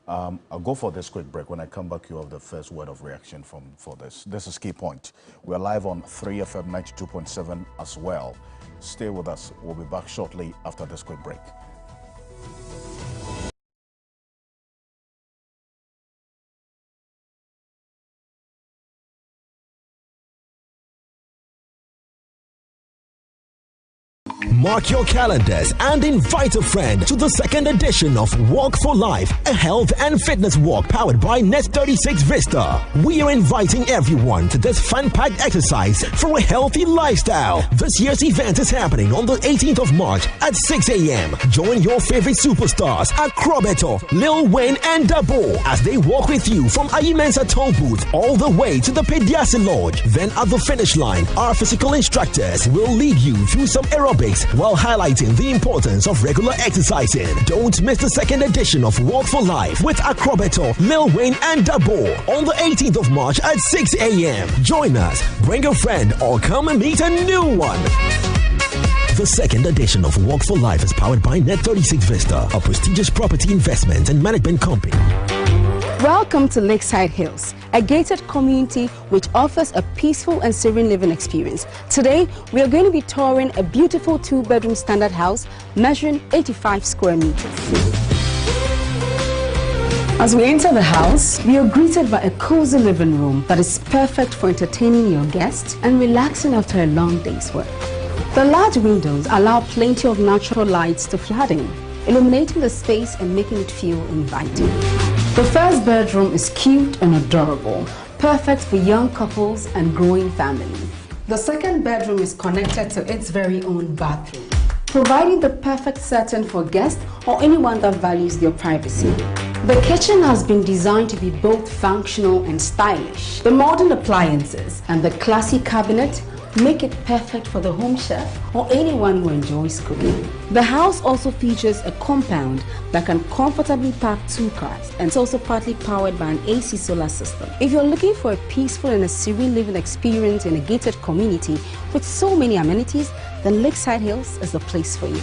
I'll go for this quick break. When I come back, you have the first word of reaction for this. This is Key Point. We're live on 3FM 92.7 as well. Stay with us. We'll be back shortly after this quick break. Mark your calendars and invite a friend to the second edition of Walk for Life, a health and fitness walk powered by Net36 Vista. We are inviting everyone to this fun-packed exercise for a healthy lifestyle. This year's event is happening on the 18th of March at 6 a.m. Join your favorite superstars Akrobeto, Lil Wayne, and Dabo as they walk with you from Ayimensa toll booth all the way to the Pediasi Lodge. Then at the finish line, our physical instructors will lead you through some aerobics while highlighting the importance of regular exercising. Don't miss the second edition of Walk for Life with Akrobeto, Lil Wayne, and Dabo on the 18th of March at 6 a.m. Join us, bring a friend, or come and meet a new one. The second edition of Walk for Life is powered by Net36 Vista, a prestigious property investment and management company. Welcome to Lakeside Hills, a gated community which offers a peaceful and serene living experience. Today, we are going to be touring a beautiful two-bedroom standard house measuring 85 square meters. As we enter the house, we are greeted by a cozy living room that is perfect for entertaining your guests and relaxing after a long day's work. The large windows allow plenty of natural lights to flood in, illuminating the space and making it feel inviting. The first bedroom is cute and adorable, perfect for young couples and growing families. The second bedroom is connected to its very own bathroom, providing the perfect setting for guests or anyone that values their privacy. The kitchen has been designed to be both functional and stylish. The modern appliances and the classy cabinet make it perfect for the home chef or anyone who enjoys cooking. The house also features a compound that can comfortably park 2 cars and it's also partly powered by an AC solar system. If you're looking for a peaceful and a serene living experience in a gated community with so many amenities, then Lakeside Hills is the place for you.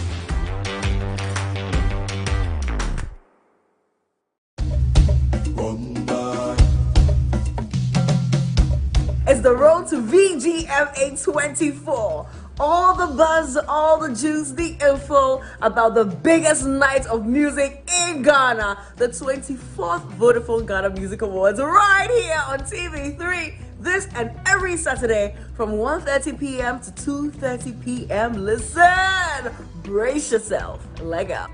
It's the road to VGMA 24. All the buzz, all the juice, the info about the biggest night of music in Ghana, the 24th Vodafone Ghana Music Awards, right here on TV3. This and every Saturday from 1:30 p.m. to 2:30 p.m. Listen, brace yourself, leg up.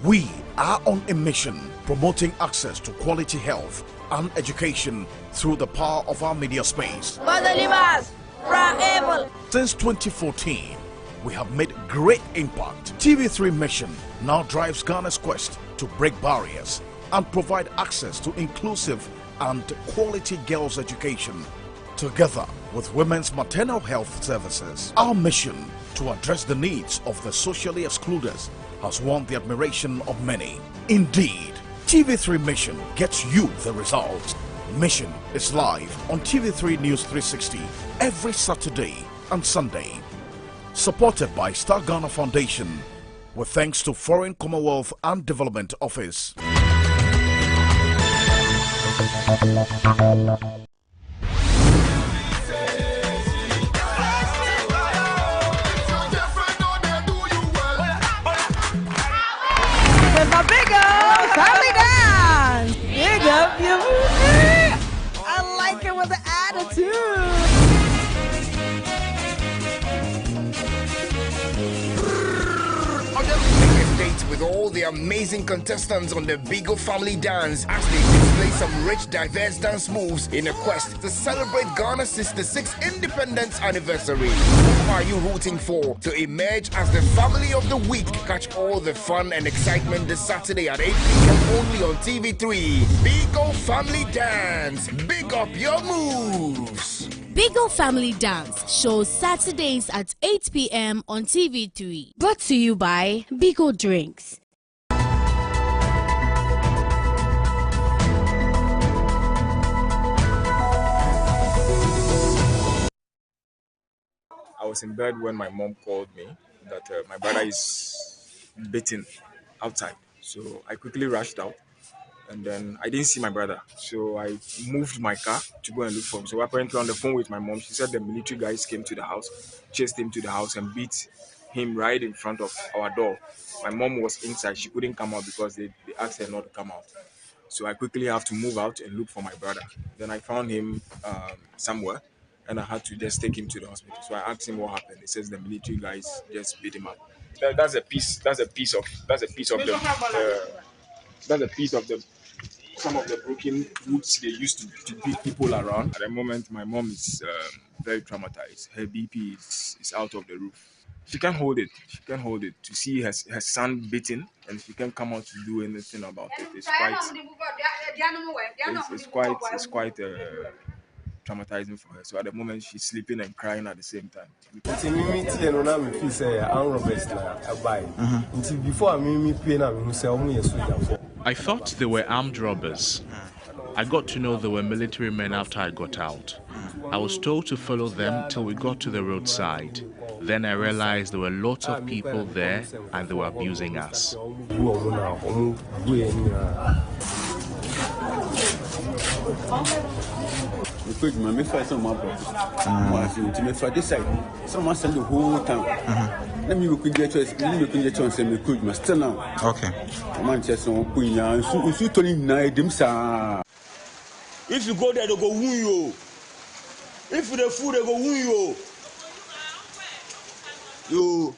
We are on a mission promoting access to quality health and education through the power of our media space. Since 2014, we have made great impact. TV3 mission now drives Ghana's quest to break barriers and provide access to inclusive and quality girls' education, together with women's maternal health services. Our mission to address the needs of the socially excluded has won the admiration of many. Indeed, TV3 Mission gets you the results. Mission is live on TV3 News 360 every Saturday and Sunday. Supported by Star Ghana Foundation, with thanks to Foreign Commonwealth and Development Office. with all the amazing contestants on the Bigo Family Dance as they display some rich, diverse dance moves in a quest to celebrate Ghana's 66th independence anniversary. Who are you rooting for to emerge as the family of the week? Catch all the fun and excitement this Saturday at 8 p.m. only on TV3. Bigo Family Dance. Big up your moves. Bigo Family Dance shows Saturdays at 8 p.m. on TV3. Brought to you by Bigo Drinks. I was in bed when my mom called me that my brother is beaten outside. So I quickly rushed out. And then I didn't see my brother. So I moved my car to go and look for him. So apparently on the phone with my mom, she said the military guys came to the house, chased him to the house and beat him right in front of our door. My mom was inside. She couldn't come out because they asked her not to come out. So I quickly have to move out and look for my brother. Then I found him somewhere and I had to just take him to the hospital. So I asked him what happened. He says the military guys just beat him up. That's a piece of some of the broken woods they used to beat people around. At the moment, my mom is very traumatized. Her BP is out of the roof. She can't hold it. She can't hold it. To see her son beaten and she can't come out to do anything about it. It's quite traumatizing for her. So at the moment, she's sleeping and crying at the same time. I thought they were armed robbers. I got to know they were military men after I got out. I was told to follow them till we got to the roadside. Then I realized there were lots of people there and they were abusing us. Let me look at your choice. Let me look at your choice and make good still now. Okay. Manchester, you told him, sir. If you go there, they go woo you. If the food, they go woo you. You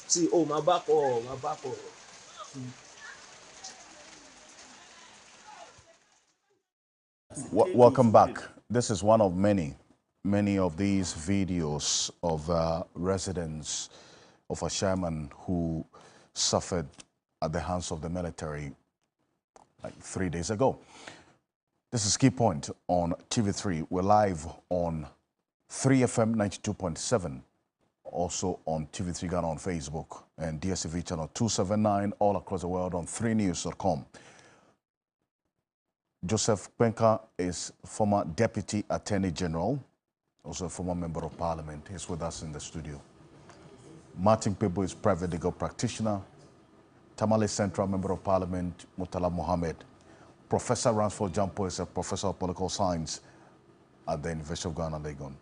see, oh, my back. Welcome back. This is one of many of these videos of residents of Ashaiman who suffered at the hands of the military like 3 days ago. This is Key Point on TV3. We're live on 3FM 92.7, also on TV3 Ghana on Facebook and DSTV channel 279 all across the world on 3news.com. Joseph Kwenka is former Deputy Attorney General, also a former Member of Parliament. He's with us in the studio. Martin Pebo is private legal practitioner. Tamale Central Member of Parliament, Murtala Mohammed. Professor Ransford Jampo is a Professor of Political Science at the University of Ghana, Legon.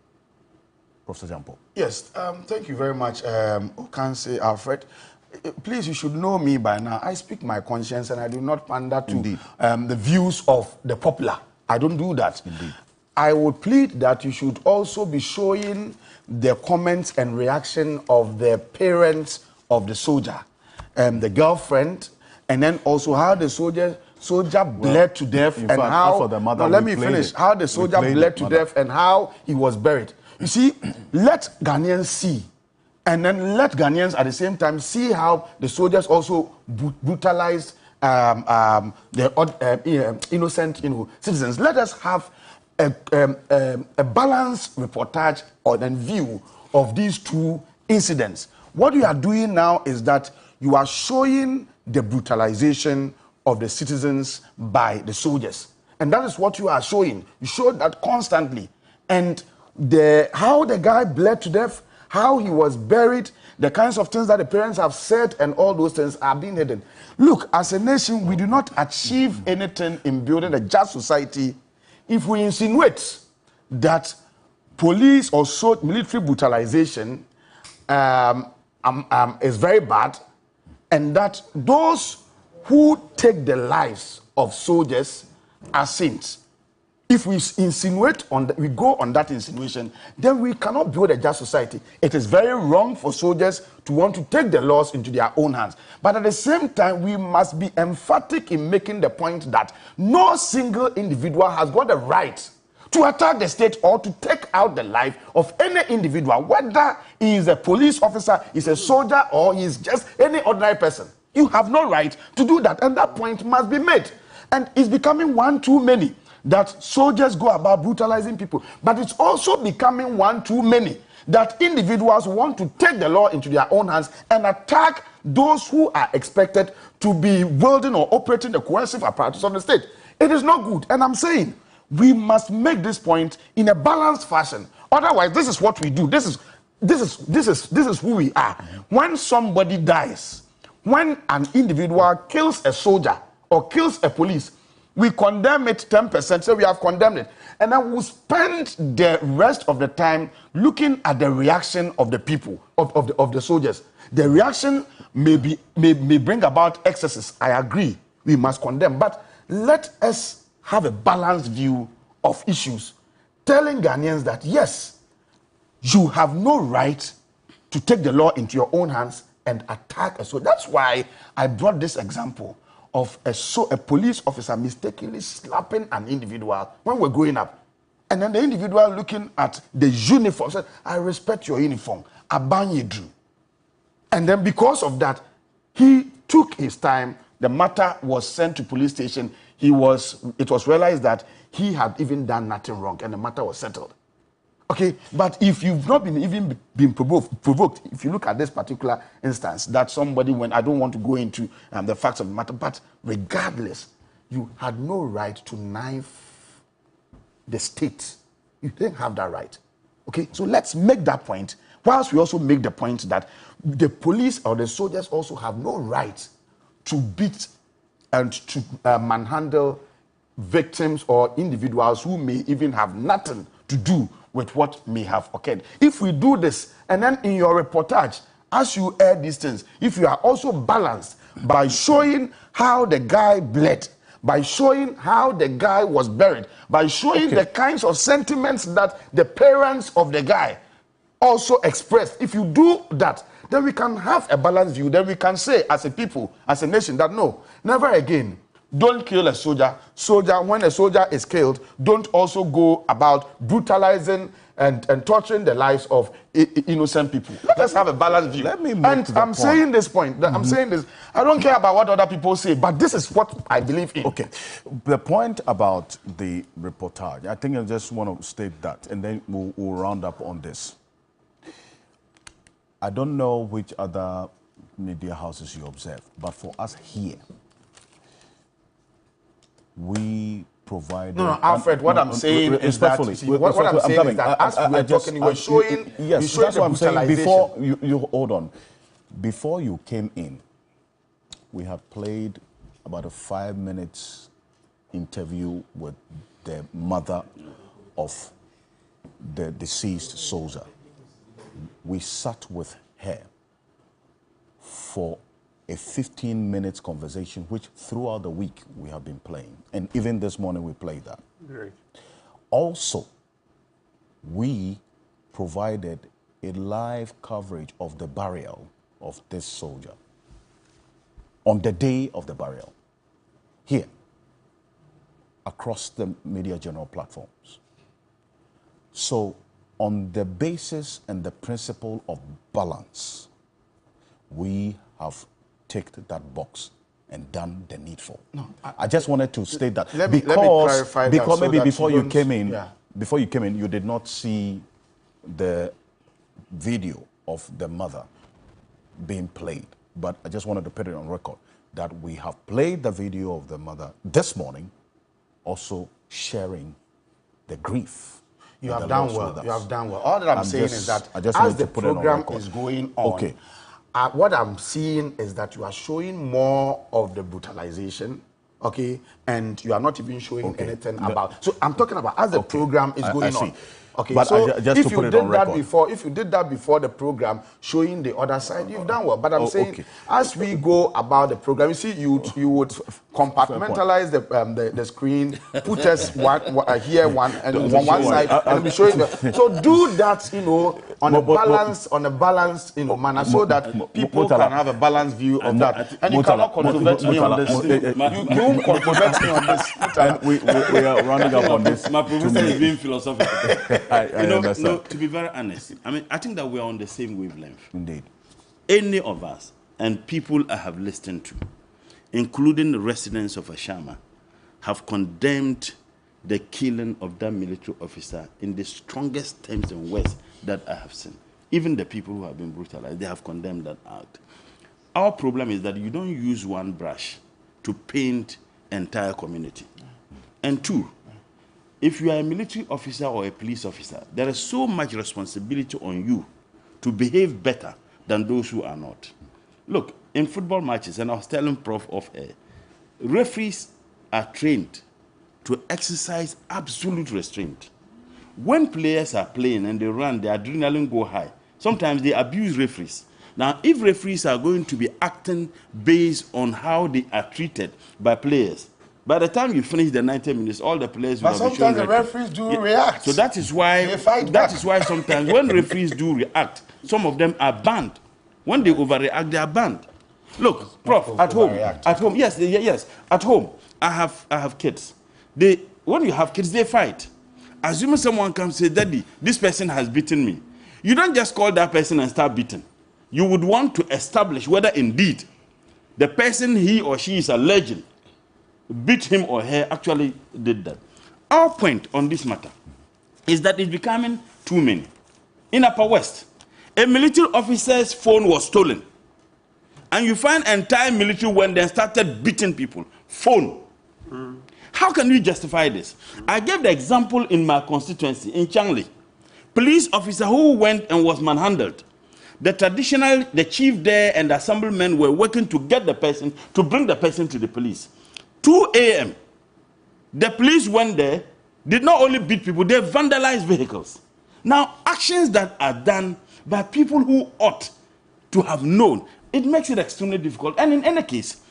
Professor Jampo. Yes, thank you very much, Okanse Alfred. Please, you should know me by now. I speak my conscience and I do not pander to the views of the popular. I don't do that. Indeed. I would plead that you should also be showing the comments and reaction of the parents of the soldier, the girlfriend, and then also how the soldier bled to death and how. Now let me finish. How the soldier bled to death and how he was buried. You see, let Ghanaians see. And then let Ghanaians at the same time see how the soldiers also brutalized the innocent citizens. Let us have a balanced reportage or then view of these two incidents. What you are doing now is that you are showing the brutalization of the citizens by the soldiers. And that is what you are showing. You show that constantly. And how the guy bled to death, how he was buried, the kinds of things that the parents have said, and all those things are being hidden. Look, as a nation, we do not achieve anything in building a just society if we insinuate that police or military brutalization is very bad, and that those who take the lives of soldiers are saints. If we insinuate we go on that insinuation, then we cannot build a just society. It is very wrong for soldiers to want to take the laws into their own hands. But at the same time, we must be emphatic in making the point that no single individual has got the right to attack the state or to take out the life of any individual, whether he is a police officer, is a soldier, or he is just any ordinary person. You have no right to do that, and that point must be made. And it's becoming one too many that soldiers go about brutalizing people. But it's also becoming one too many that individuals want to take the law into their own hands and attack those who are expected to be wielding or operating the coercive apparatus of the state. It is not good. And I'm saying we must make this point in a balanced fashion. Otherwise, this is what we do. This is who we are. When somebody dies, when an individual kills a soldier or kills a police, we condemn it 10%, so we have condemned it. And then we'll spend the rest of the time looking at the reaction of the people, of the soldiers. The reaction may bring about excesses. I agree, we must condemn. But let us have a balanced view of issues, telling Ghanaians that, yes, you have no right to take the law into your own hands and attack a soldier. That's why I brought this example of a police officer mistakenly slapping an individual when we're growing up. And then the individual looking at the uniform said, I respect your uniform. Abanye Drew. And then because of that, he took his time. The matter was sent to police station. It was realized that he had even done nothing wrong, and the matter was settled. Okay, but if you've not been provoked, if you look at this particular instance, that somebody went, I don't want to go into the facts of the matter, but regardless, you had no right to knife the state. You didn't have that right. Okay, so let's make that point, whilst we also make the point that the police or the soldiers also have no right to beat and to manhandle victims or individuals who may even have nothing to do with what may have occurred. If we do this, and then in your reportage, as you air these things, if you are also balanced by showing how the guy bled, by showing how the guy was buried, by showing the kinds of sentiments that the parents of the guy also expressed, if you do that, then we can have a balanced view. Then we can say as a people, as a nation, that no, never again. Don't kill a soldier. When a soldier is killed, don't also go about brutalizing and torturing the lives of innocent people. Let's have a balanced view. Let me make the point. Saying this point. I'm saying this. I don't care about what other people say, but this is what I believe in. Okay. The point about the reportage, I think I just want to state that, and then we'll round up on this. I don't know which other media houses you observe, but for us here, we provide. No, Alfred. What I'm saying is that what I'm saying is that as we were talking, you were showing. Yes, that's what I'm saying. Before you hold on, before you came in, we have played about a 5 minutes interview with the mother of the deceased soldier. We sat with her for a 15-minute conversation, which throughout the week we have been playing. And even this morning we played that. Great. Also, we provided a live coverage of the burial of this soldier on the day of the burial, here, across the Media General platforms. So, on the basis and the principle of balance, we have ticked that box and done the needful. No, I just wanted to state that let me clarify that because so maybe that before you came in, yeah. You did not see the video of the mother being played. But I just wanted to put it on record that we have played the video of the mother this morning, also sharing the grief. You have done well. You have done well. All that I'm saying is that as the program is going on, what I'm seeing is that you are showing more of the brutalization, okay, and you are not even showing anything about. So I'm talking about as the program is going on. Okay, but so just if to you put it did on that record. before, if you did that before the program, showing the other side, you've done well. But I'm saying, as we go about the program, you see, you would compartmentalize the screen, put us here one and on one side, and be showing. So do that, you know, on a balanced, you know, manner, so that people can have a balanced view of that. And you cannot controvert me on this. You don't controvert me on this. And we are rounding up on this. My professor is being philosophical. I understand. No, to be very honest, I mean, I think that we are on the same wavelength. Indeed. Any of us and people I have listened to, including the residents of Ashama, have condemned the killing of that military officer in the strongest terms and words that I have seen. Even the people who have been brutalized, they have condemned that act. Our problem is that you don't use one brush to paint entire community. And two, if you are a military officer or a police officer, there is so much responsibility on you to behave better than those who are not. Look, in football matches, and I was telling Prof off air, referees are trained to exercise absolute restraint. When players are playing and they run, the adrenaline go high. Sometimes they abuse referees. Now, if referees are going to be acting based on how they are treated by players, by the time you finish the 90 minutes, all the players will have been shown. But sometimes the referees do react. So that is why sometimes when referees do react, some of them are banned. When they overreact, they are banned. Look, Prof, at home, yes, at home, I have kids. When you have kids, they fight. Assuming someone comes and say, Daddy, this person has beaten me. You don't just call that person and start beating. You would want to establish whether indeed the person he or she is alleging beat him or her actually did that. Our point on this matter is that it's becoming too many. In Upper West, a military officer's phone was stolen. And you find entire military went there and started beating people. Phone. How can we justify this? I gave the example in my constituency, in Changley. Police officer who went and was manhandled. The chief there and the assemblymen were working to get the person, to bring the person to the police. 2 a.m., the police went there, did not only beat people, they vandalized vehicles. Now, actions that are done by people who ought to have known, it makes it extremely difficult. And in any case,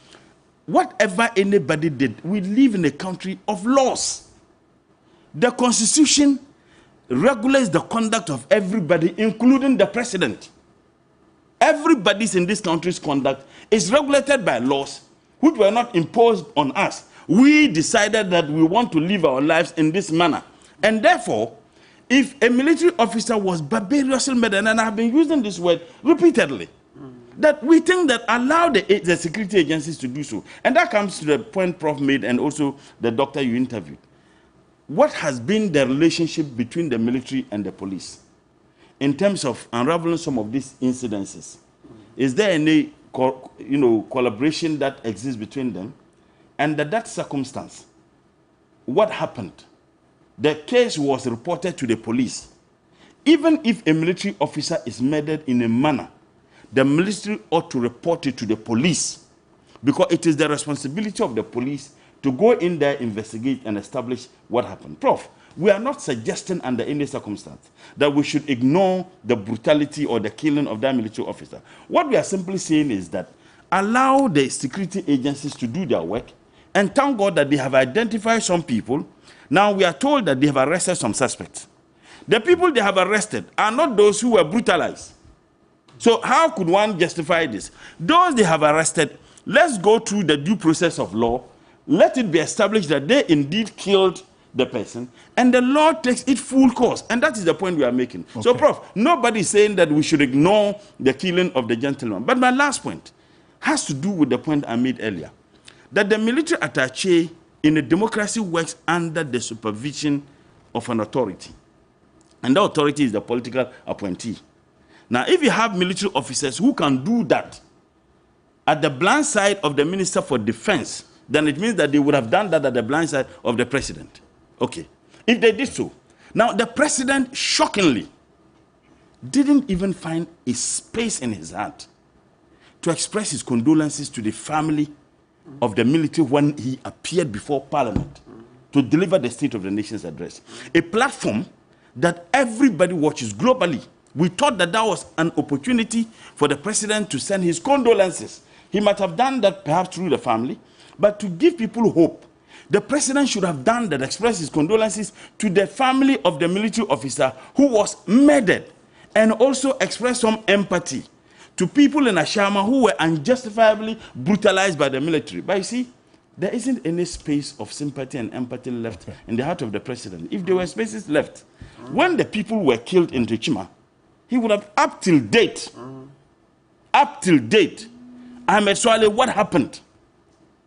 whatever anybody did, we live in a country of laws. The Constitution regulates the conduct of everybody, including the president. Everybody's in this country's conduct is regulated by laws which were not imposed on us. We decided that we want to live our lives in this manner. And therefore, if a military officer was barbarously murdered, and I have been using this word repeatedly, that we think that allow the security agencies to do so. And that comes to the point Prof made and also the doctor you interviewed. What has been the relationship between the military and the police in terms of unraveling some of these incidences? Is there any collaboration that exists between them? And that circumstance, what happened? The case was reported to the police. Even if a military officer is murdered in a manner, the military ought to report it to the police, because it is the responsibility of the police to go in there, investigate, and establish what happened. Prof, we are not suggesting under any circumstance that we should ignore the brutality or the killing of that military officer. What we are simply saying is that allow the security agencies to do their work, and thank God that they have identified some people. Now we are told that they have arrested some suspects. The people they have arrested are not those who were brutalized. So how could one justify this? Those they have arrested, let's go through the due process of law. Let it be established that they indeed killed the person, and the law takes it full course. And that is the point we are making. Okay. So, Prof, nobody is saying that we should ignore the killing of the gentleman. But my last point has to do with the point I made earlier, that the military attaché in a democracy works under the supervision of an authority. And that authority is the political appointee. Now, if you have military officers who can do that at the blind side of the Minister for Defense, then it means that they would have done that at the blind side of the president. Okay. If they did so. Now, the president, shockingly, didn't even find a space in his heart to express his condolences to the family of the military when he appeared before Parliament to deliver the State of the Nation's address. A platform that everybody watches globally. We thought that that was an opportunity for the president to send his condolences. He might have done that perhaps through the family, but to give people hope, the president should have done that, express his condolences to the family of the military officer who was murdered, and also express some empathy to people in Ashama who were unjustifiably brutalized by the military. But you see, there isn't any space of sympathy and empathy left in the heart of the president. If there were spaces left, when the people were killed in Richima, he would have, up till date, Ahmed Swale, what happened?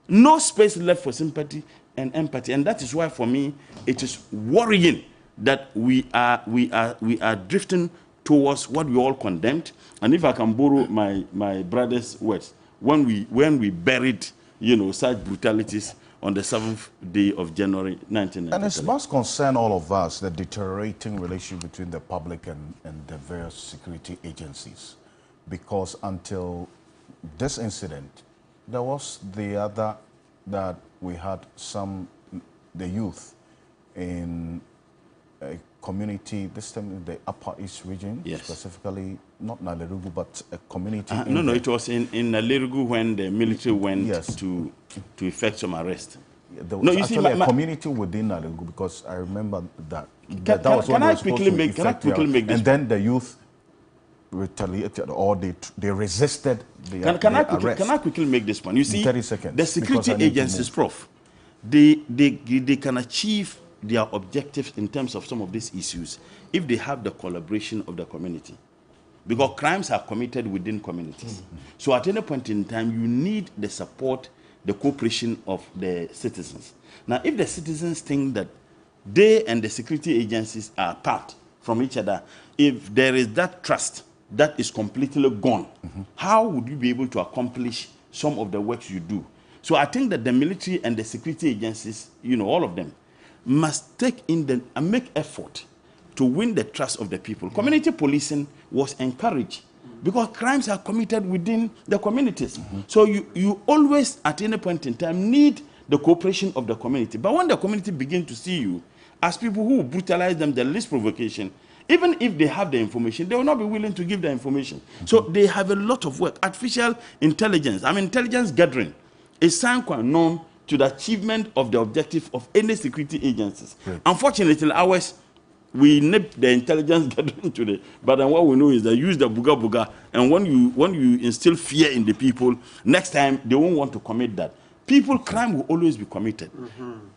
No space left for sympathy and empathy. And that is why, for me, it is worrying that we are drifting towards what we all condemned. And if I can borrow my brother's words, when we buried, such brutalities on the 7th day of January 1993. And it must concern all of us, the deteriorating relationship between the public and the various security agencies. Because until this incident, there was the other that we had the youth in a community, this time in the Upper East region, specifically, not Nalerugu, but a community. No, it was in Nalerugu when the military went to effect some arrest. There was actually a community within Nalerugu, because I remember that. That was when they were supposed to effect the arrest. And then the youth retaliated, or they resisted the arrest. Can I quickly make this one? You see, 30 seconds, the security agencies, Prof, they can achieve their objectives in terms of some of these issues if they have the collaboration of the community. Because crimes are committed within communities. So at any point in time, you need the support, the cooperation of the citizens. Now, if the citizens think that they and the security agencies are apart from each other, if there is that trust that is completely gone, how would you be able to accomplish some of the works you do? So I think that the military and the security agencies, all of them, must take in and make effort to win the trust of the people. Community policing was encouraged because crimes are committed within the communities. So you always, at any point in time, need the cooperation of the community. But when the community begin to see you as people who brutalize them, the least provocation, even if they have the information, they will not be willing to give the information. So they have a lot of work. Artificial intelligence, intelligence gathering is sine qua non to the achievement of the objective of any security agencies. Unfortunately, ours, we nip the intelligence gathering today, but then what we know is they use the buga buga, and when you instill fear in the people, next time they won't want to commit that. Crime will always be committed.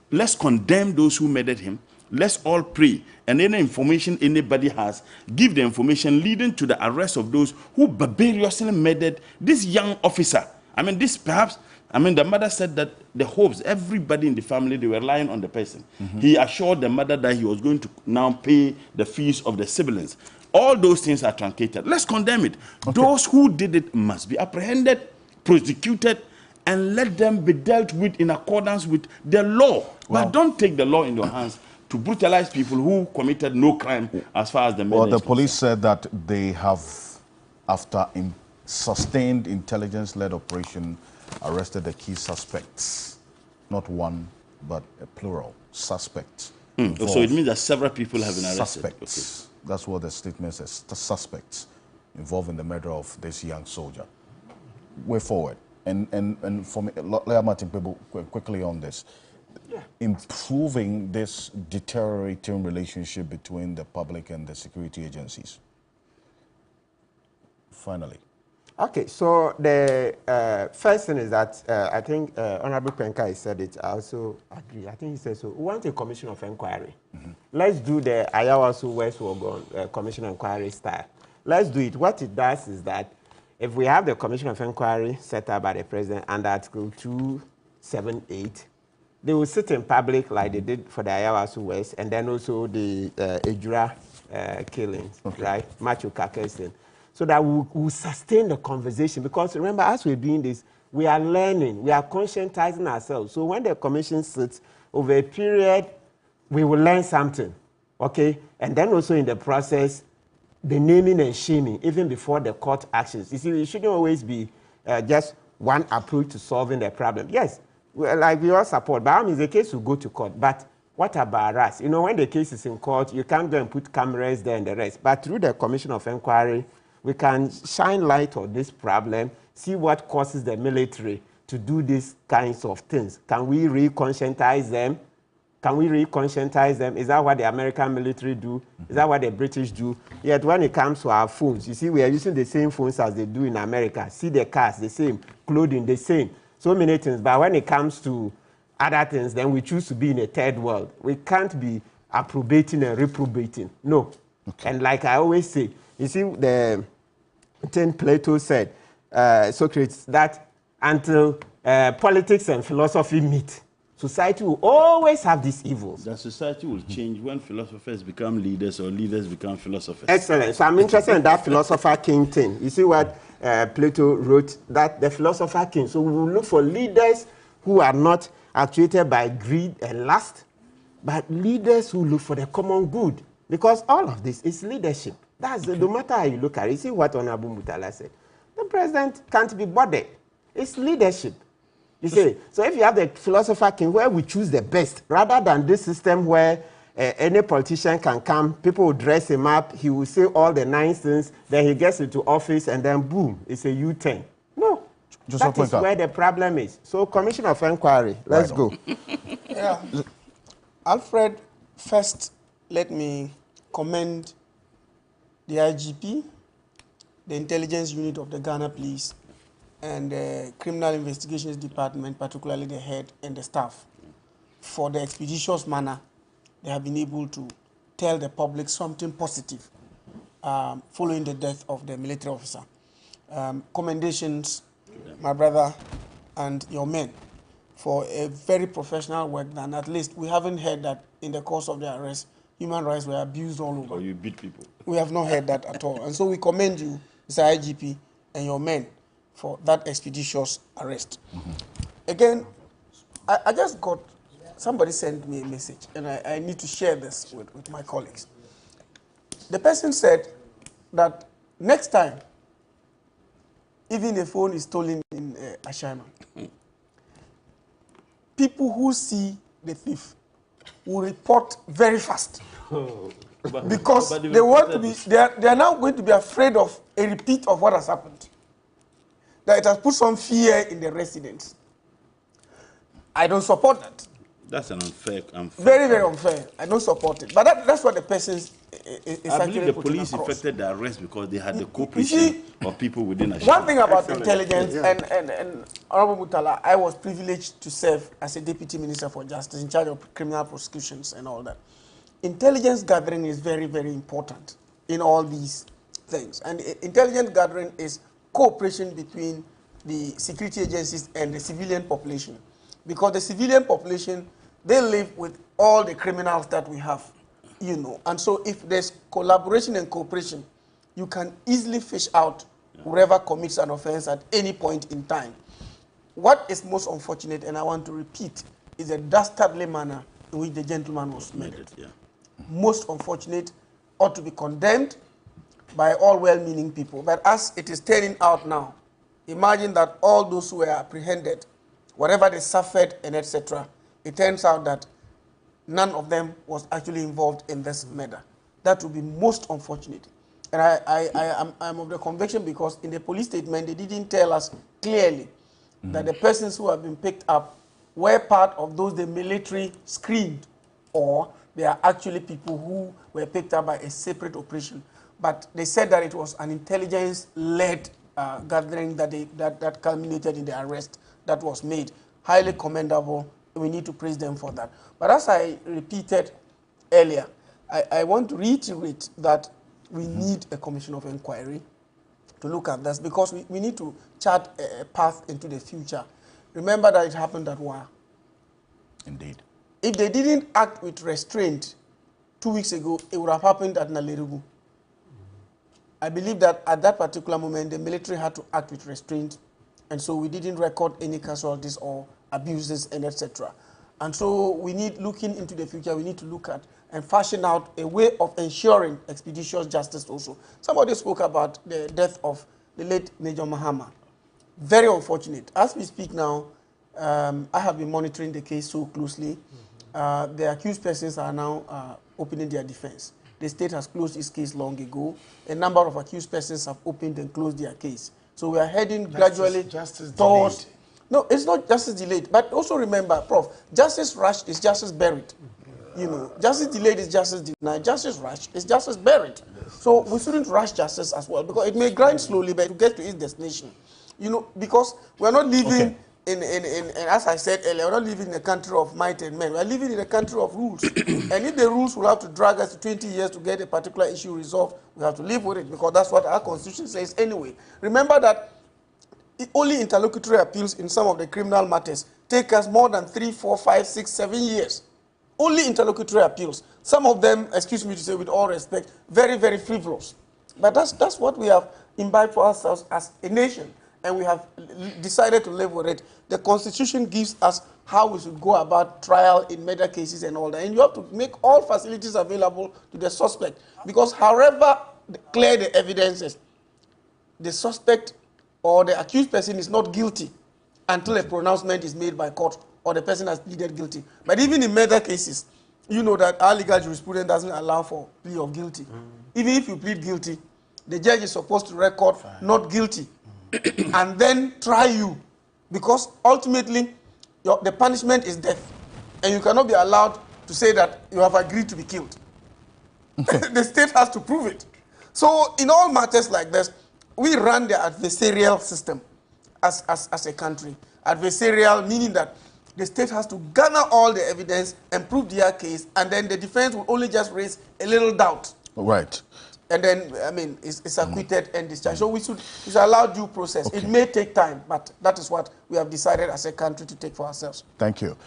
Let's condemn those who murdered him. Let's all pray, and any information anybody has, give the information leading to the arrest of those who barbarously murdered this young officer. The mother said that the hopes, everybody in the family, they were relying on the person. He assured the mother that he was going to now pay the fees of the siblings. All those things are truncated. Let's condemn it. Those who did it must be apprehended, prosecuted, and let them be dealt with in accordance with the law. But don't take the law in your hands to brutalize people who committed no crime as far as the murder. Well, the police said that they have, after sustained intelligence-led operation, arrested the key suspects. Not one, but a plural, suspects. So it means that several people have been arrested. Suspects. That's what the statement says. The suspects involved in the murder of this young soldier. Way forward. And for me, Leah Martin, quickly on this. Improving this deteriorating relationship between the public and the security agencies. Finally. Okay, so the first thing is that I think Honorable Kwenkai said it. I also agree. I think he said so. We want a commission of inquiry. Let's do the Ayawasu West Wogon commission of inquiry style. Let's do it. What it does is that if we have the commission of inquiry set up by the president under Article 278, they will sit in public like they did for the Ayawasu West, and then also the Ejura killings, right? Machu Kakesen. So that we'll sustain the conversation. Because remember, as we're doing this, we are learning, we are conscientizing ourselves. So when the commission sits over a period, we will learn something, okay? And then also in the process, the naming and shaming, even before the court actions. You see, it shouldn't always be just one approach to solving the problem. Yes, like we all support, but in the case we go to court. But what about us? You know, when the case is in court, you can't go and put cameras there and the rest. But through the Commission of Inquiry, we can shine light on this problem, see what causes the military to do these kinds of things. Can we re-conscientize them? Can we re-conscientize them? Is that what the American military do? Is that what the British do? Yet when it comes to our phones, you see, we are using the same phones as they do in America. See the cars, the same, clothing, the same. So many things. But when it comes to other things, then we choose to be in a third world. We can't be approbating and reprobating. No. Okay. And like I always say, you see, the thing Plato said, Socrates, that until politics and philosophy meet, society will always have these evils. The society will change when philosophers become leaders or leaders become philosophers. Excellent. So I'm interested in that philosopher king thing. You see what Plato wrote, that the philosopher king. So we will look for leaders who are not actuated by greed and lust, but leaders who look for the common good. Because all of this is leadership. That's no matter how you look at it. You see what Honorable Mutala said. The president can't be bothered. It's leadership. You see, so if you have the philosopher king where we choose the best, rather than this system where any politician can come, people will dress him up, he will say all the nice things, then he gets into office and then boom, it's a U-turn. No, that is where the problem is. So Commission of Inquiry, let's go. Yeah. Alfred, first let me commend the IGP, the intelligence unit of the Ghana Police, and the Criminal Investigations Department, particularly the head and the staff, for the expeditious manner they have been able to tell the public something positive following the death of the military officer. Commendations, my brother and your men, for a very professional work done. At least we haven't heard that in the course of the arrest, human rights were abused all over. Or you beat people. We have not heard that at all. And so we commend you, Mr. IGP, and your men for that expeditious arrest. Again, I just got, somebody sent me a message, and I need to share this with my colleagues. The person said that next time, even a phone is stolen in Ashaiman, people who see the thief will report very fast. Because they want to be, they are now going to be afraid of a repeat of what has happened. That it has put some fear in the residents. I don't support that. That's an unfair. Very, very unfair. I don't support it. But that's what the person is I believe the police effected the arrest because they had the cooperation of people within a one thing about intelligence, and Honorable Mutala, I was privileged to serve as a Deputy Minister for Justice in charge of criminal prosecutions and all that. Intelligence gathering is very, very important in all these things. And intelligence gathering is cooperation between the security agencies and the civilian population. Because the civilian population, they live with all the criminals that we have, you know. And so if there's collaboration and cooperation, you can easily fish out whoever commits an offense at any point in time. What is most unfortunate, and I want to repeat, is the dastardly manner in which the gentleman was murdered. Most unfortunate, ought to be condemned by all well-meaning people. But as it is turning out now, imagine that all those who were apprehended, whatever they suffered and etc., it turns out that none of them was actually involved in this murder. That would be most unfortunate. And I'm of the conviction because in the police statement, they didn't tell us clearly that the persons who have been picked up were part of those the military screened, or they are actually people who were picked up by a separate operation. But they said that it was an intelligence-led gathering that culminated in the arrest that was made. Highly commendable. We need to praise them for that. But as I repeated earlier, I want to reiterate that we need a commission of inquiry to look at this because we need to chart a path into the future. Remember that it happened at Wa. Indeed. If they didn't act with restraint 2 weeks ago, it would have happened at Nalerugu. I believe that at that particular moment, the military had to act with restraint, and so we didn't record any casualties or abuses and etc. And so we need, looking into the future, we need to look at and fashion out a way of ensuring expeditious justice also. Somebody spoke about the death of the late Major Mahama. Very unfortunate. As we speak now, I have been monitoring the case so closely. The accused persons are now opening their defense. The state has closed its case long ago. A number of accused persons have opened and closed their case. So we are heading gradually towards... No, it's not justice delayed. But also remember, Prof, justice rushed is justice buried. You know, justice delayed is justice denied. Justice rushed is justice buried. So we shouldn't rush justice as well, because it may grind slowly, but to get to its destination. You know, because we're not living in, as I said earlier, we're not living in a country of might and men. We're living in a country of rules. And if the rules will have to drag us to 20 years to get a particular issue resolved, we have to live with it, because that's what our constitution says anyway. Remember that only interlocutory appeals in some of the criminal matters take us more than 3, 4, 5, 6, 7 years. Only interlocutory appeals. Some of them, excuse me to say with all respect, very, very frivolous. But that's what we have imbibed for ourselves as a nation, and we have decided to live with it. The Constitution gives us how we should go about trial in murder cases and all that. And you have to make all facilities available to the suspect, because however clear the evidence is, the suspect or the accused person is not guilty until a pronouncement is made by court or the person has pleaded guilty. But even in murder cases, you know that our legal jurisprudence doesn't allow for plea of guilty. Even if you plead guilty, the judge is supposed to record not guilty and then try you, because ultimately the punishment is death, and you cannot be allowed to say that you have agreed to be killed. The state has to prove it. So in all matters like this, we run the adversarial system as a country. Adversarial meaning that the state has to gather all the evidence and prove their case, and then the defense will only just raise a little doubt. Right. And then, I mean, it's acquitted and discharged. So we should allow due process. It may take time, but that is what we have decided as a country to take for ourselves. Thank you.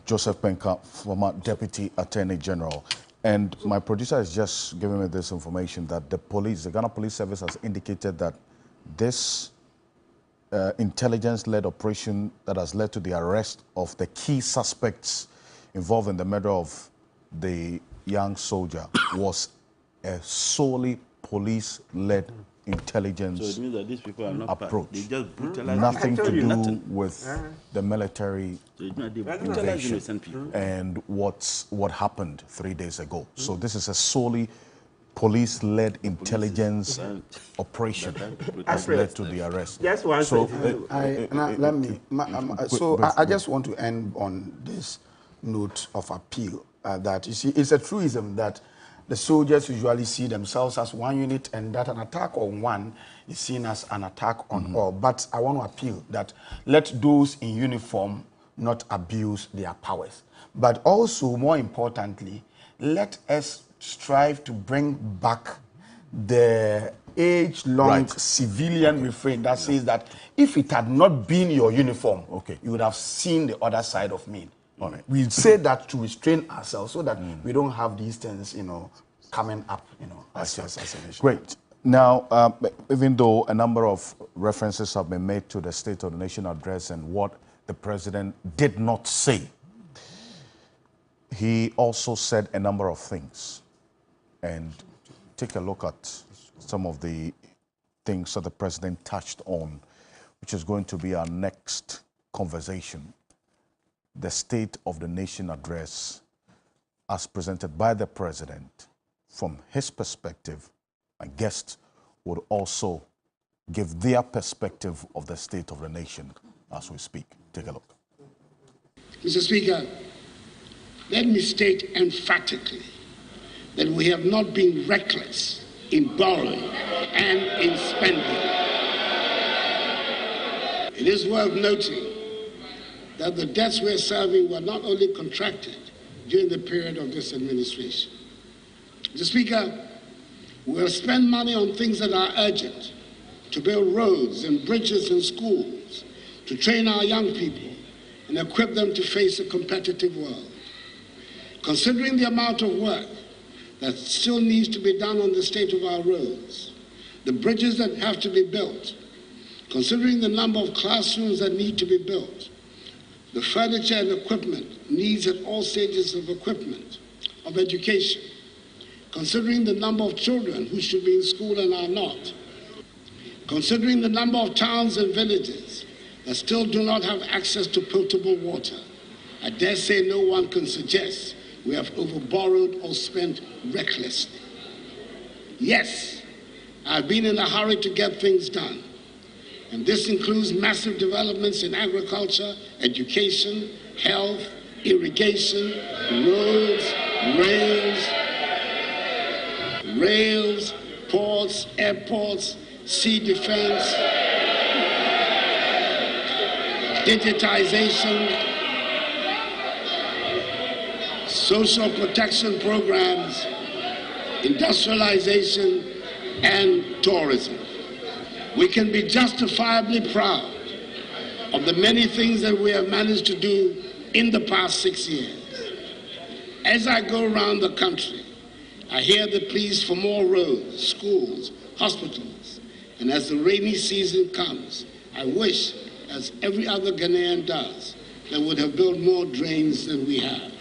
Joseph Penka, former Deputy Attorney General. And my producer is just giving me this information that the Ghana Police Service has indicated that this intelligence-led operation that has led to the arrest of the key suspects involved in the murder of the young soldier was a solely police-led intelligence so it means that these people are not approach. They just brutalize nothing to do nothing. with the military invasion and what happened 3 days ago. So this is a solely police-led intelligence operation has led to the arrest. Just one I just want to end on this note of appeal that you see, it's a truism that the soldiers usually see themselves as one unit, and that an attack on one is seen as an attack on all. But I want to appeal that let those in uniform not abuse their powers. But also, more importantly, let us strive to bring back the age-long civilian refrain that says that if it had not been your uniform, you would have seen the other side of me. We say that to restrain ourselves so that we don't have these things, coming up, as a nation. Great. Now, even though a number of references have been made to the State of the Nation address and what the president did not say, he also said a number of things. And take a look at some of the things that the president touched on, which is going to be our next conversation. The State of the Nation address as presented by the president. From his perspective, my guests would also give their perspective of the state of the nation as we speak. Take a look. Mr. Speaker, let me state emphatically that we have not been reckless in borrowing and in spending. It is worth noting that the debts we're serving were not only contracted during the period of this administration. Mr. Speaker, we'll spend money on things that are urgent, to build roads and bridges and schools, to train our young people and equip them to face a competitive world. Considering the amount of work that still needs to be done on the state of our roads, the bridges that have to be built, considering the number of classrooms that need to be built, the furniture and equipment needs at all stages of education, considering the number of children who should be in school and are not, Considering the number of towns and villages that still do not have access to potable water, I dare say no one can suggest we have overborrowed or spent recklessly. Yes, I've been in a hurry to get things done, and this includes massive developments in agriculture, education, health, irrigation, roads, rails, ports, airports, sea defense, digitization, social protection programs, industrialization, and tourism. We can be justifiably proud of the many things that we have managed to do in the past 6 years. As I go around the country, I hear the pleas for more roads, schools, hospitals, and as the rainy season comes, I wish, as every other Ghanaian does, that would have built more drains than we have.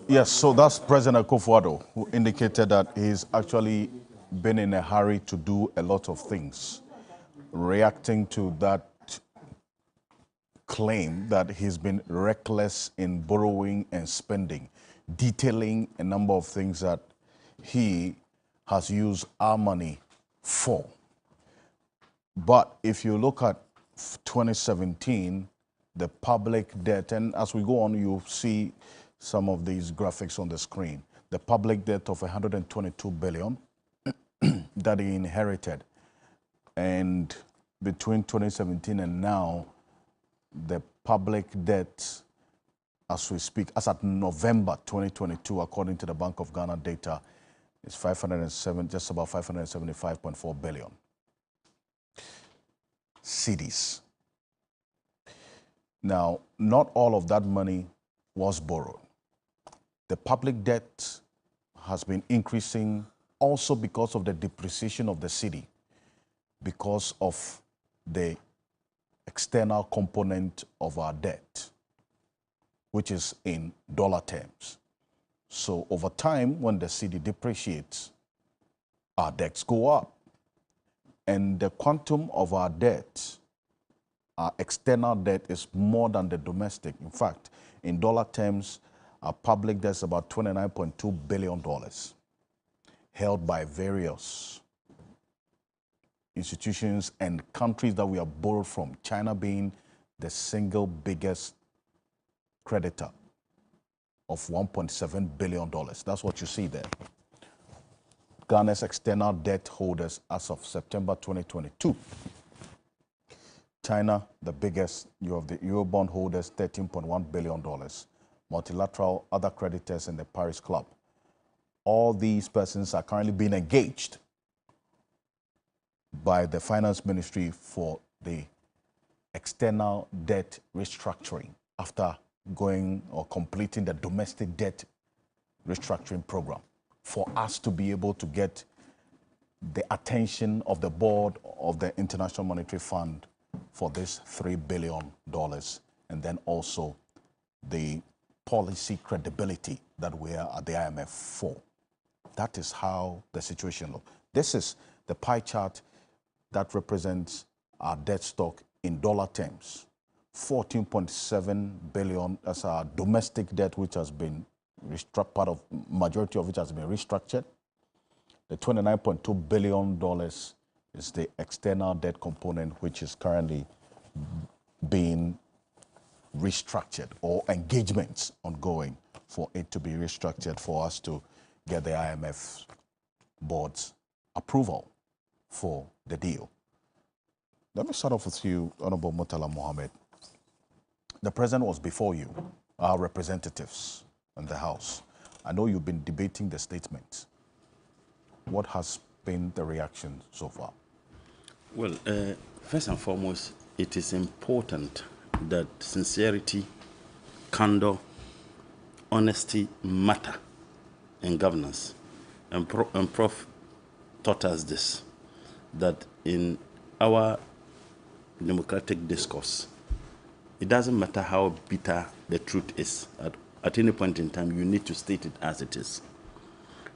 Yes, so that's President Akufo-Addo, who indicated that he's actually been in a hurry to do a lot of things, reacting to that claim that he's been reckless in borrowing and spending, detailing a number of things that he has used our money for. But if you look at 2017, the public debt, and as we go on, you'll see some of these graphics on the screen. The public debt of 122 billion that he inherited. And between 2017 and now, the public debt, as we speak, as at November 2022, according to the Bank of Ghana data, is just about 575.4 billion cedis. Now, not all of that money was borrowed. The public debt has been increasing also because of the depreciation of the cedi, because of the external component of our debt, which is in dollar terms. So over time, when the cedi depreciates, our debts go up. And the quantum of our debt, our external debt, is more than the domestic. In fact, in dollar terms, our public debt is about $29.2 billion, held by various institutions and countries that we have borrowed from, China being the single biggest creditor of $1.7 billion. That's what you see there. Ghana's external debt holders as of September 2022. China, the biggest, you have the Eurobond holders, $13.1 billion. Multilateral, other creditors in the Paris Club. All these persons are currently being engaged by the Finance Ministry for the external debt restructuring after going or completing the domestic debt restructuring program, for us to be able to get the attention of the board of the International Monetary Fund for this $3 billion, and then also the policy credibility that we are at the IMF for. That is how the situation looks. This is the pie chart that represents our debt stock in dollar terms. 14.7 billion as our domestic debt, which has been majority of which has been restructured. The $29.2 billion is the external debt component, which is currently being restructured, or engagements ongoing for it to be restructured for us to get the IMF board's approval for the deal. Let me start off with you, Honorable Murtala Mohammed. The president was before you, our representatives in the House. I know you've been debating the statement. What has been the reaction so far? Well, first and foremost, it is important that sincerity, candor, honesty matter in governance. And Prof taught us this, that in our democratic discourse, it doesn't matter how bitter the truth is. At any point in time, you need to state it as it is.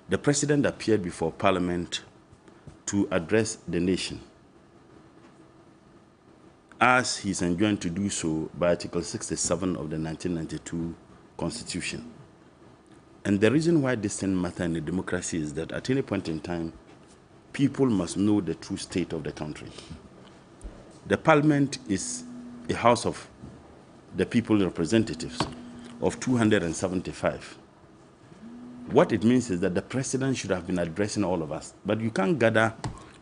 The president appeared before Parliament to address the nation, as he's enjoined to do so by Article 67 of the 1992 Constitution. And the reason why this thing matters in a democracy is that at any point in time, people must know the true state of the country. The parliament is a house of the people representatives of 275. What it means is that the president should have been addressing all of us. But you can't gather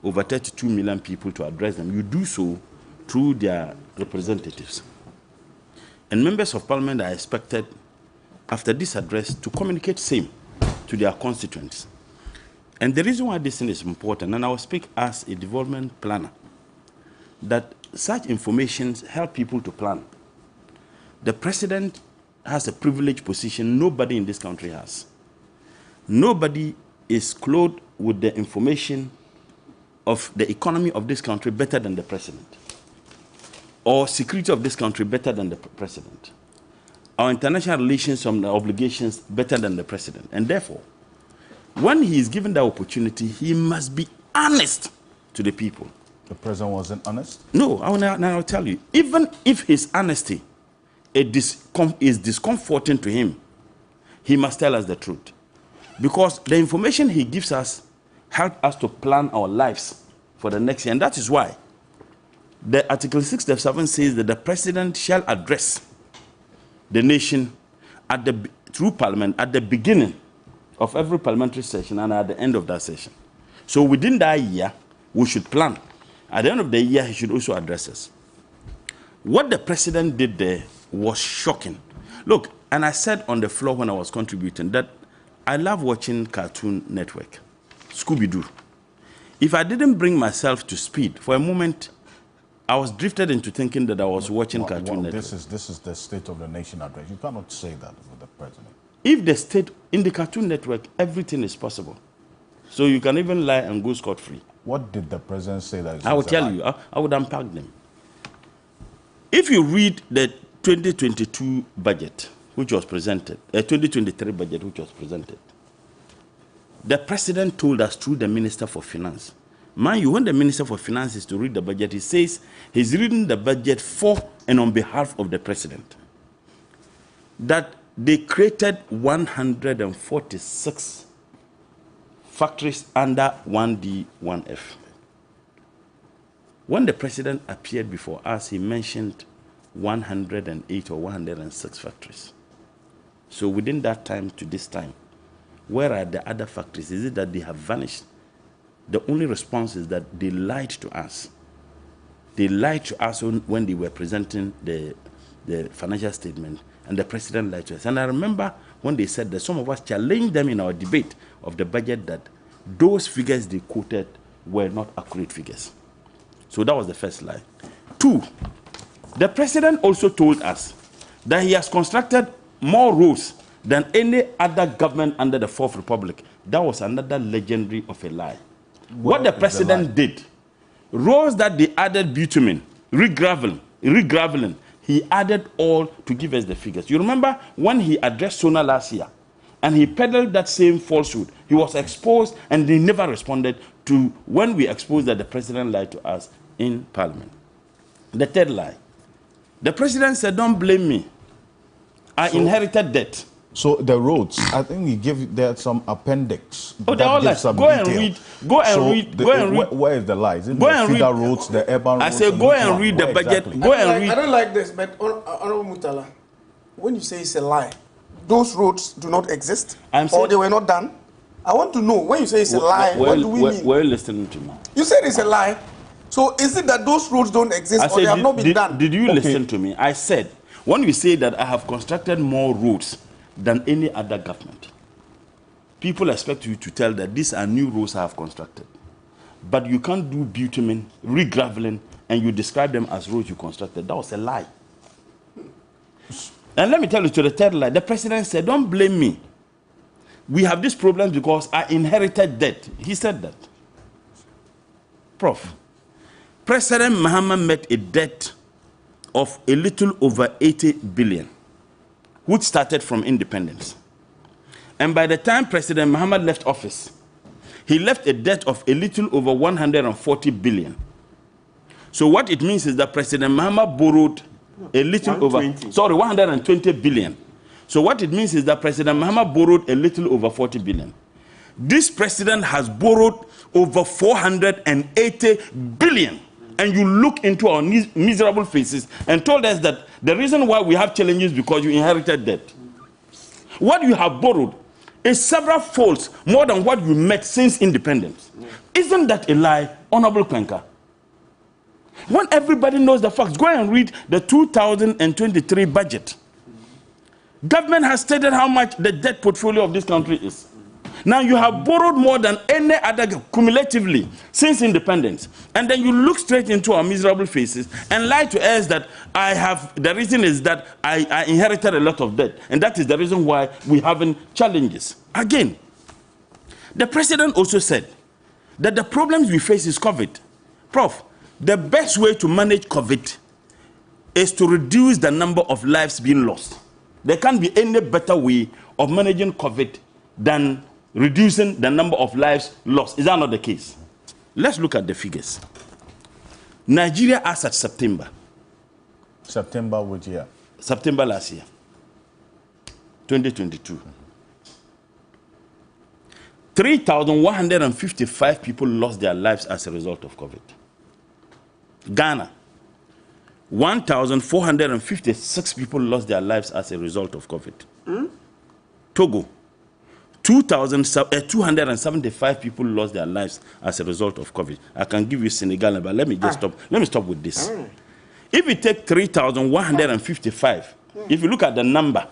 over 32 million people to address them. You do so through their representatives. And members of parliament are expected, after this address, to communicate same to their constituents. And the reason why this thing is important, and I will speak as a development planner, that such information help people to plan. The president has a privileged position nobody in this country has. Nobody is clothed with the information of the economy of this country better than the president, or security of this country better than the president, our international relations and obligations better than the president. And therefore, when he is given the opportunity, he must be honest to the people. The president wasn't honest? No, I'll tell you. Even if his honesty is discomforting to him, he must tell us the truth. Because the information he gives us helps us to plan our lives for the next year. And that is why the Article 67 says that the president shall address the nation through parliament at the beginning of every parliamentary session and at the end of that session. So within that year, we should plan. At the end of the year, he should also address us. What the president did there was shocking. Look, and I said on the floor when I was contributing that I love watching Cartoon Network, Scooby-Doo. If I didn't bring myself to speed, for a moment, I was drifted into thinking that I was watching Cartoon Network. This is the State of the Nation address. You cannot say that with the president. If the state, in the Cartoon Network, everything is possible. So you can even lie and go scot-free. What did the president say that is I will tell you. I would unpack them. If you read the 2022 budget, which was presented, 2023 budget, which was presented, the president told us through the Minister for Finance. Mind you, when the Minister for Finance is to read the budget, he says he's reading the budget for and on behalf of the president. That they created 146 factories under 1D, 1F. When the president appeared before us, he mentioned 108 or 106 factories. So within that time to this time, where are the other factories? Is it that they have vanished? The only response is that they lied to us. They lied to us when they were presenting the financial statement, and the president lied to us. And I remember when they said that some of us challenged them in our debate of the budget that those figures they quoted were not accurate figures. So that was the first lie. Two, the president also told us that he has constructed more roads than any other government under the Fourth Republic. That was another legendary of a lie. What the president did, roads that they added bitumen, regraveling, he added all to give us the figures. You remember when he addressed SONA last year and he peddled that same falsehood, he was exposed and they never responded to when we exposed that the president lied to us in parliament. The third lie, the president said, don't blame me. I inherited debt. So the roads, I think we give there some appendix. Oh, they're all like, go and read. Where is the lies? Go and read the roads, the urban roads. I say, go and read the budget. Go and read. I don't like this, but Honorable Mutala, when you say it's a lie, those roads do not exist, or they were not done. I want to know, when you say it's a lie, what do we mean? Were you listening to me? You said it's a lie. So is it that those roads don't exist or they have not been done? Did you listen to me? I said, when you say that I have constructed more roads than any other government, people expect you to tell that these are new roads I have constructed. But you can't do bitumen, regraveling, and you describe them as roads you constructed. That was a lie. And let me tell you to the third lie. The president said, don't blame me. We have this problem because I inherited debt. He said that. Prof, President Mahama met a debt of a little over 80 billion, which started from independence. And by the time President Mahama left office, he left a debt of a little over 140 billion. So what it means is that President Mahama borrowed a little over, 120 billion. So what it means is that President Mahama borrowed a little over 40 billion. This president has borrowed over 480 billion. And you look into our miserable faces and told us that the reason why we have challenges is because you inherited debt. What you have borrowed is several folds more than what you met since independence. Isn't that a lie, Honorable Kwenka? When everybody knows the facts, go and read the 2023 budget. Government has stated how much the debt portfolio of this country is. Now you have borrowed more than any other cumulatively since independence. And then you look straight into our miserable faces and lie to us that the reason is that I inherited a lot of debt. And that is the reason why we having challenges. Again, the president also said that the problems we face is COVID. Prof, the best way to manage COVID is to reduce the number of lives being lost. There can't be any better way of managing COVID than reducing the number of lives lost. Is that not the case? Let's look at the figures. Nigeria as at September. September which year? September last year. 2022. 3,155 people lost their lives as a result of COVID. Ghana, 1,456 people lost their lives as a result of COVID. Togo, 275 people lost their lives as a result of COVID. I can give you Senegal, but let me just stop. Let me stop with this. If you take 3,155, if you look at the number,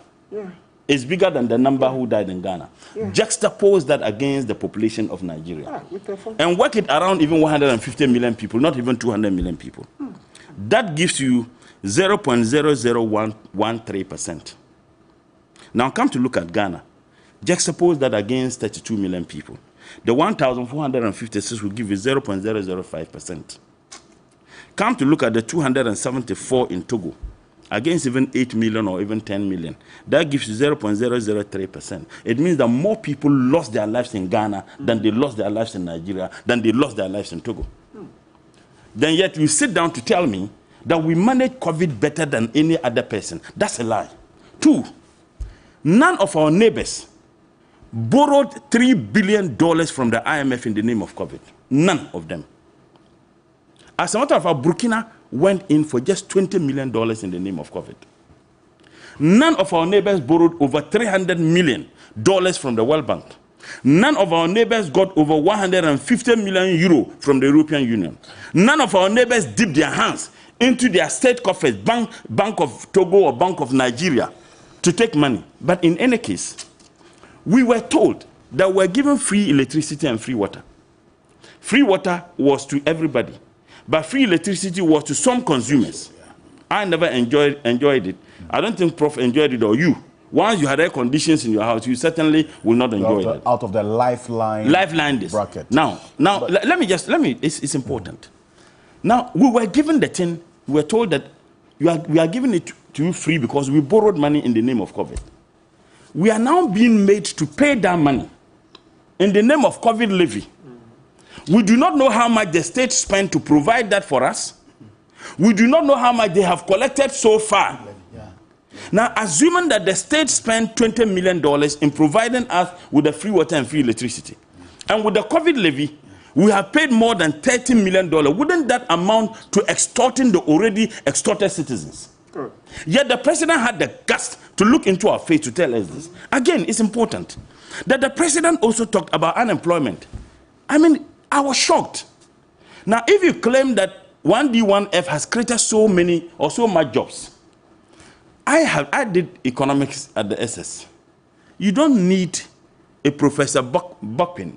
it's bigger than the number who died in Ghana. Juxtapose that against the population of Nigeria. And work it around even 150 million people, not even 200 million people. That gives you 0.00113%. Now come to look at Ghana. Juxtapose that against 32 million people. The 1,456 will give you 0.005%. Come to look at the 274 in Togo, against even 8 million or even 10 million. That gives you 0.003%. It means that more people lost their lives in Ghana than they lost their lives in Nigeria, than they lost their lives in Togo. Then yet you sit down to tell me that we manage COVID better than any other person. That's a lie. 2, none of our neighbors borrowed $3 billion from the IMF in the name of COVID. None of them. As a matter of fact, Burkina went in for just $20 million in the name of COVID. None of our neighbors borrowed over $300 million from the World Bank. None of our neighbors got over 150 million euro from the European Union. None of our neighbors dipped their hands into their state coffers, Bank of Togo or Bank of Nigeria, to take money. But in any case, we were told that we're given free electricity and free water. Free water was to everybody, but free electricity was to some consumers. I never enjoyed it. I don't think Prof enjoyed it, or you. Once you had air conditions in your house, you certainly will not enjoy it. Out of the lifeline bracket. Now, let me, it's important. Now, we were given the thing, we were told that we are giving it to you free because we borrowed money in the name of COVID. We are now being made to pay that money in the name of COVID levy. We do not know how much the state spent to provide that for us. We do not know how much they have collected so far. Now, assuming that the state spent $20 million in providing us with the free water and free electricity, and with the COVID levy, we have paid more than $30 million, wouldn't that amount to extorting the already extorted citizens? Yet the president had the guts to look into our face to tell us this. Again, it's important that the president also talked about unemployment. I mean, I was shocked. Now, if you claim that 1D1F has created so many or so much jobs, I did economics at the SS. You don't need a Professor Buckpin.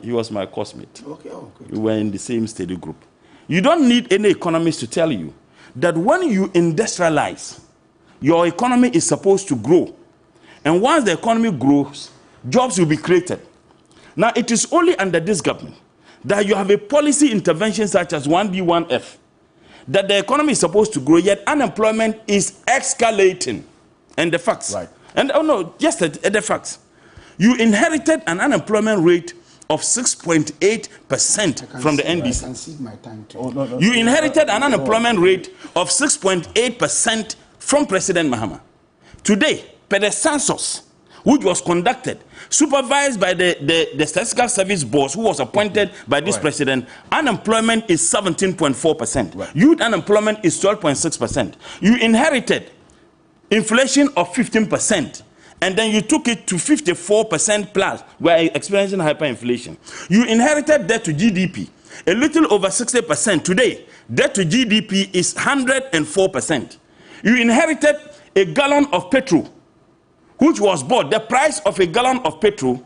He was my classmate. Okay. We were in the same study group. You don't need any economist to tell you that when you industrialize, your economy is supposed to grow. And once the economy grows, jobs will be created. Now, it is only under this government that you have a policy intervention such as 1D1F, that the economy is supposed to grow, yet unemployment is escalating. And the facts. Right. And the facts. You inherited an unemployment rate of 6.8% from the NDC. I can cede my time to You inherited an unemployment rate of 6.8% from President Mahama. Today, per the census, which was conducted, supervised by the Statistical Service Board, who was appointed by this president, unemployment is 17.4%. Youth unemployment is 12.6%. You inherited inflation of 15%. And then you took it to 54% plus. We're experiencing hyperinflation. You inherited debt to GDP, a little over 60%. Today, debt to GDP is 104%. You inherited a gallon of petrol, which was bought. The price of a gallon of petrol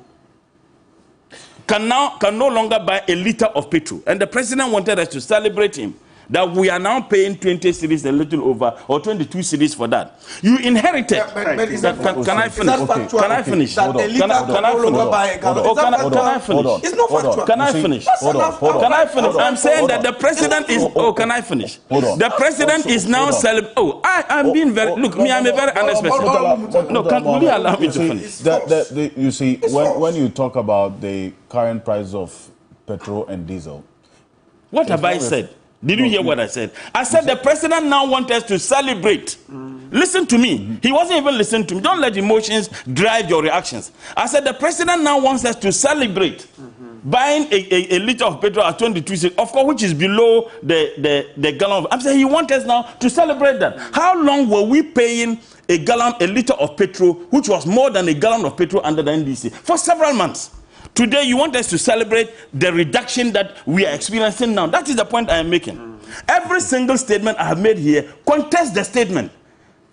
can no longer buy a liter of petrol. And the president wanted us to celebrate him, that we are now paying 20 cedis, a little over, or 22 cedis for that. You inherited. Can I finish? Can I finish? Can I finish? It's not factual. Can I finish? Can I finish? I'm saying that the president is. Oh, can I finish? The president is now celebrating. Oh, I'm being very. Look, me, I'm a very honest person. No, will you allow me to finish? You see, when you talk about the current price of petrol and diesel, what have I said? Did you hear what I said? I said the president now wants us to celebrate. Listen to me. He wasn't even listening to me. Don't let emotions drive your reactions. I said the president now wants us to celebrate buying a liter of petrol at 22 cents, of course, which is below the gallon. I'm saying he wants us now to celebrate that. How long were we paying a liter of petrol, which was more than a gallon of petrol under the NDC? For several months. Today, you want us to celebrate the reduction that we are experiencing now. That is the point I am making. Every single statement I have made here contests the statement.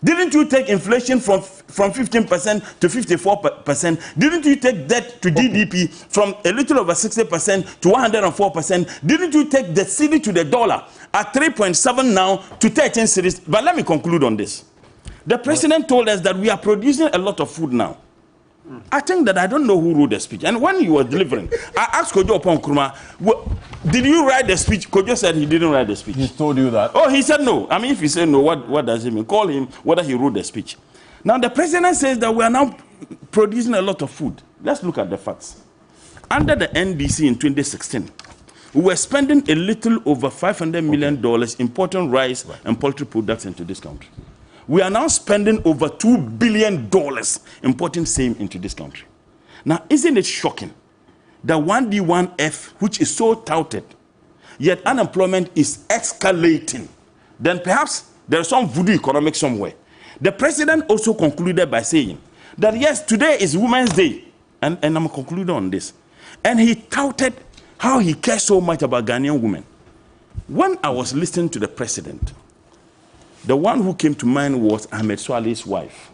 Didn't you take inflation from 15% to 54%? Didn't you take debt to GDP from a little over 60% to 104%? Didn't you take the cedi to the dollar at 3.7 now to 13 cedis? But let me conclude on this. The president told us that we are producing a lot of food now. I think that I don't know who wrote the speech. And when you were delivering, I asked Kojo Oppong Nkrumah, did you write the speech? Kojo said he didn't write the speech. He told you that? Oh, he said no. I mean, if he said no, what does it mean? Call him whether he wrote the speech. Now, the president says that we are now producing a lot of food. Let's look at the facts. Under the NDC in 2016, we were spending a little over $500 million importing rice and poultry products into this country. We are now spending over $2 billion importing same into this country. Now, isn't it shocking that 1D1F, which is so touted, yet unemployment is escalating? Then perhaps there is some voodoo economics somewhere. The president also concluded by saying that, yes, today is Women's Day, and I'm concluding on this. And he touted how he cares so much about Ghanaian women. When I was listening to the president, the one who came to mind was Ahmed Swale's wife.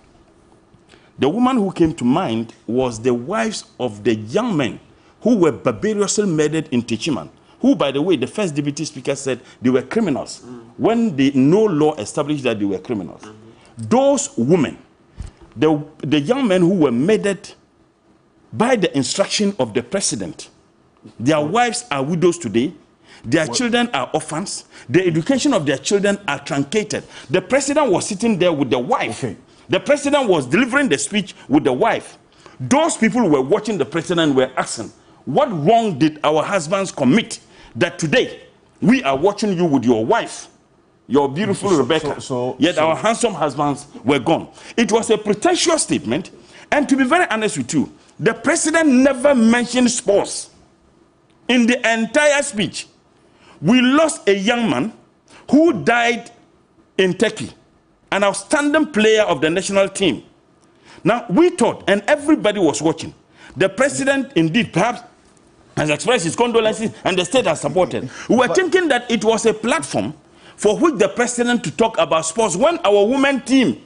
The woman who came to mind was the wives of the young men who were barbarously murdered in Techiman, who, by the way, the first deputy speaker said they were criminals when no law established that they were criminals. Those women, the young men who were murdered by the instruction of the president, their wives are widows today. Their children are orphans. The education of their children are truncated. The president was sitting there with the wife. Okay. The president was delivering the speech with the wife. Those people who were watching the president were asking, what wrong did our husbands commit that today we are watching you with your wife, your beautiful Rebecca, yet our handsome husbands were gone. It was a pretentious statement, and to be very honest with you, the president never mentioned sports in the entire speech. We lost a young man who died in Turkey, an outstanding player of the national team. Now, we thought, and everybody was watching, the president indeed perhaps has expressed his condolences and the state has supported. We were thinking that it was a platform for which the president to talk about sports when our women team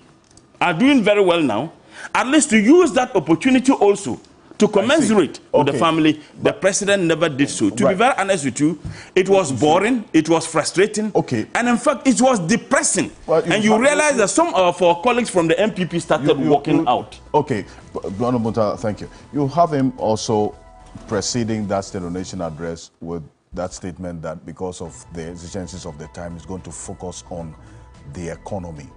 are doing very well now, at least to use that opportunity also to commensurate with the family. The president never did so. To be very honest with you, it was boring, it was frustrating, and in fact, it was depressing. And you realize that some of our colleagues from the MPP started walking out. Okay, Honorable Muta, thank you. You have him also preceding that State of the Nation address with that statement that because of the exigencies of the time, is going to focus on the economy.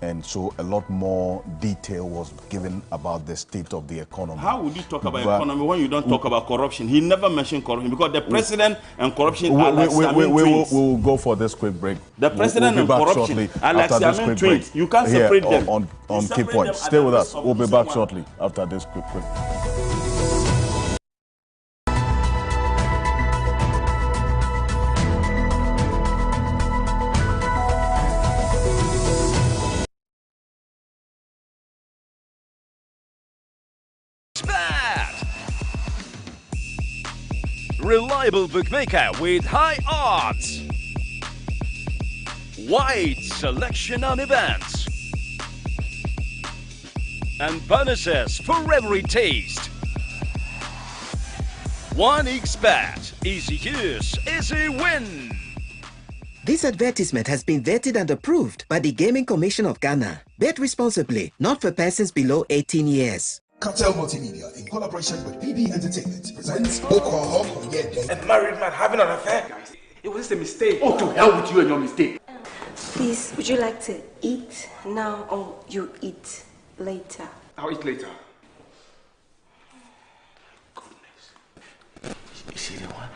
And so a lot more detail was given about the state of the economy. How would you talk about economy when you don't talk about corruption? He never mentioned corruption because the president and corruption are like twins. We will go for this quick break. The president and corruption are like Siamese twins. You can't separate them. On key points. Stay with us. We'll be back shortly after this quick break. Reliable bookmaker with high odds. Wide selection on events. And bonuses for every taste. 1xBet. Easy use, easy win. This advertisement has been vetted and approved by the Gaming Commission of Ghana. Bet responsibly, not for persons below 18 years. Cartel Multimedia, in collaboration with PB Entertainment, presents Boko Hawk Onyede. A married man having an affair? It was just a mistake. Oh, to hell with you and your mistake. Please, would you like to eat now or you eat later? I'll eat later. Goodness. Is she the one?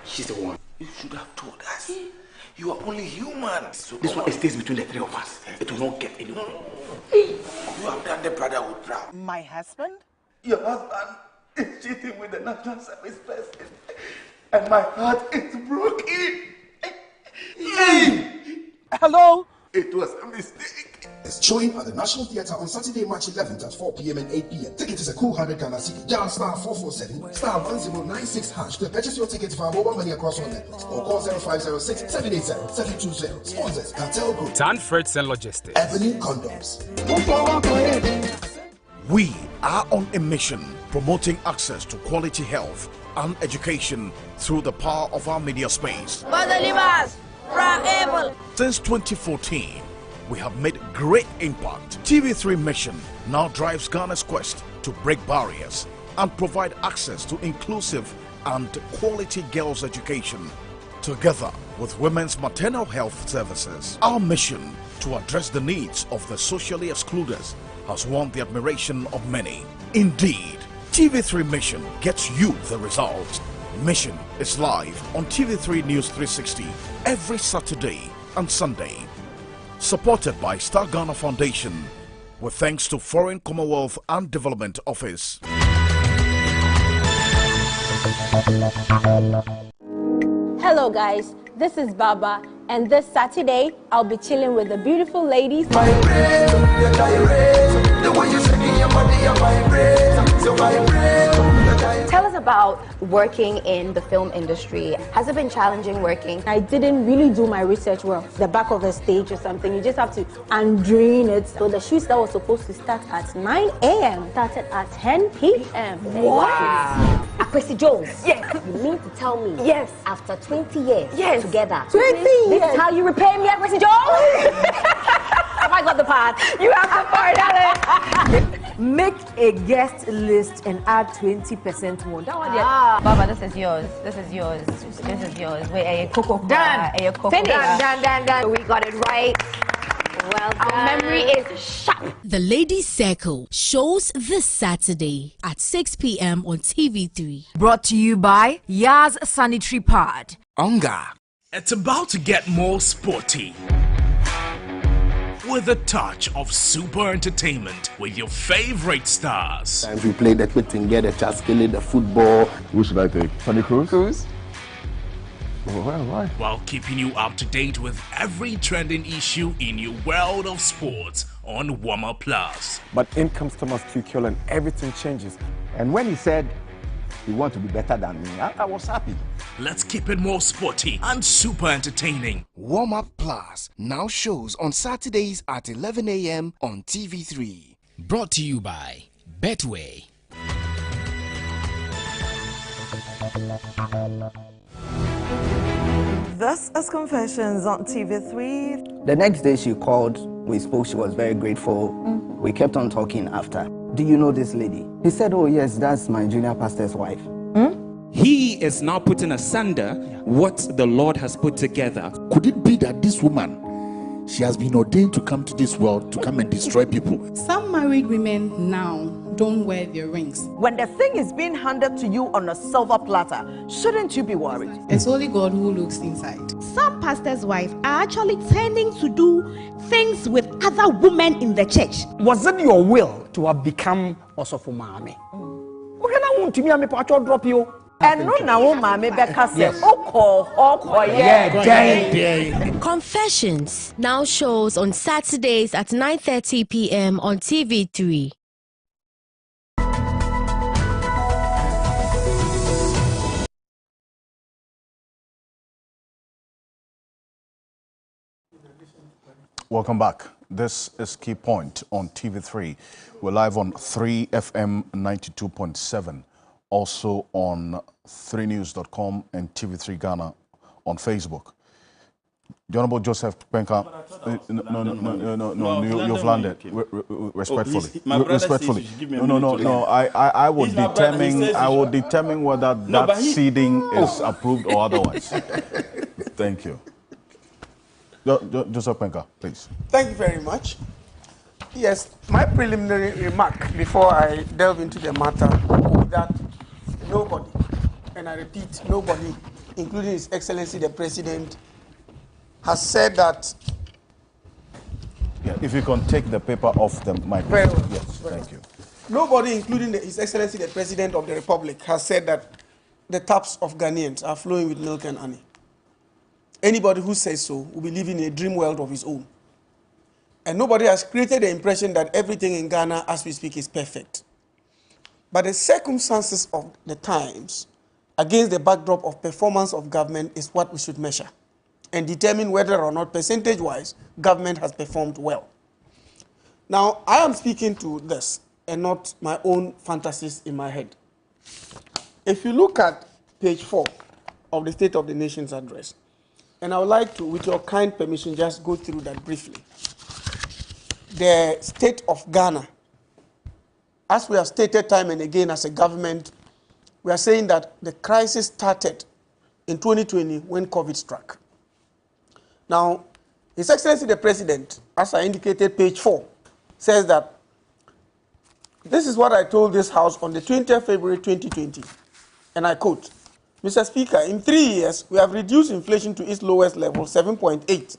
She's the one. You should have told us. You are only human. So this one stays between the three of us. It will not get anyone. You have done the brotherhood proud. My husband? Your husband is cheating with the National Service person. And my heart is broken. Hello? It was a mistake. It's showing at the National Theatre on Saturday, March 11th at 4 p.m. and 8 p.m. Ticket is a cool 100 Ghana cedi. Dial star 447 star 1096 hash to purchase your ticket via mobile money across all networks or call 0506 780 720. Sponsors Cartel Group, Tanfreds and Logistics, Avenue Condoms. We are on a mission promoting access to quality health and education through the power of our media space. Since 2014, we have made great impact. TV3 mission now drives Ghana's quest to break barriers and provide access to inclusive and quality girls' education, together with women's maternal health services. Our mission to address the needs of the socially excluded has won the admiration of many. Indeed, TV3 Mission gets you the results. Mission is live on TV3 News 360 every Saturday and Sunday. Supported by Star Ghana Foundation, with thanks to Foreign Commonwealth and Development Office. Hello guys, this is Baba, and this Saturday I'll be chilling with the beautiful ladies. Tell us about working in the film industry. Has it been challenging working? I didn't really do my research well. The back of a stage or something, you just have to undream it. So the shoots that was supposed to start at 9 a.m. started at 10 p.m. What? Akwesi Jones. Yes. You mean to tell me? Yes. After 20 years yes. together. 20 years. This is how you repay me, Akwesi Jones? Have I got the part? You have the part, darling. Make a guest list and add 20% more. That one, Baba, this is yours. This is yours. This is yours. Wait, a cocoa. Done. Finish. Done. We got it right. Well done. Our memory is sharp. The Ladies Circle shows this Saturday at 6 p.m. on TV3. Brought to you by Yaz Sanitary Pad. Onga. It's about to get more sporty. With a touch of super entertainment with your favorite stars. Times we played the Together, Chaskele, the football. Who should I take? Sonny Cruz? Why? While keeping you up to date with every trending issue in your world of sports on Warmer Plus. But in comes Thomas Tuchel and everything changes. And when he said he wanted to be better than me, I was happy. Let's keep it more sporty and super entertaining. Warm Up Plus now shows on Saturdays at 11 a.m. on TV3. Brought to you by Betway. This is Confessions on TV3. The next day she called, we spoke, she was very grateful. We kept on talking after. Do you know this lady? He said, oh yes, that's my junior pastor's wife. He is now putting asunder what the Lord has put together. Could it be that this woman She has been ordained to come to this world to come and destroy people. Some married women now don't wear their rings. When the thing is being handed to you on a silver platter, shouldn't you be worried? It's only God who looks inside. Some pastors' wives are actually tending to do things with other women in the church. Was it your will to have become Osofo Maame? Okay, now won't me drop you. And no na wo mama beka say Confessions now shows on Saturdays at 9:30 p.m. on TV3. Welcome back. This is Key Point on TV3. We're live on 3FM 92.7. Also on 3news.com and TV3 Ghana on Facebook. The Honorable Joseph Kpenka, no, you've landed respectfully. Respectfully. No. I would determine whether that seeding is approved or otherwise. Thank you. Joseph Kpenka, please. Thank you very much. Yes, my preliminary remark before I delve into the matter is that nobody, and I repeat, nobody, including His Excellency the President, has said that. Yeah, if you can take the paper off the mic. Very well. Yes, thank you. Nobody, including His Excellency the President of the Republic, has said that the taps of Ghanaians are flowing with milk and honey. Anybody who says so will be living in a dream world of his own. And nobody has created the impression that everything in Ghana, as we speak, is perfect. But the circumstances of the times, against the backdrop of performance of government, is what we should measure and determine whether or not, percentage-wise, government has performed well. Now, I am speaking to this and not my own fantasies in my head. If you look at page 4 of the State of the Nation's address, and I would like to, with your kind permission, just go through that briefly. The state of Ghana, as we have stated time and again as a government, we are saying that the crisis started in 2020 when COVID struck. Now, His Excellency the President, as I indicated, page 4, says that this is what I told this House on the 20th February 2020, and I quote, Mr. Speaker, in 3 years, we have reduced inflation to its lowest level, 7.8,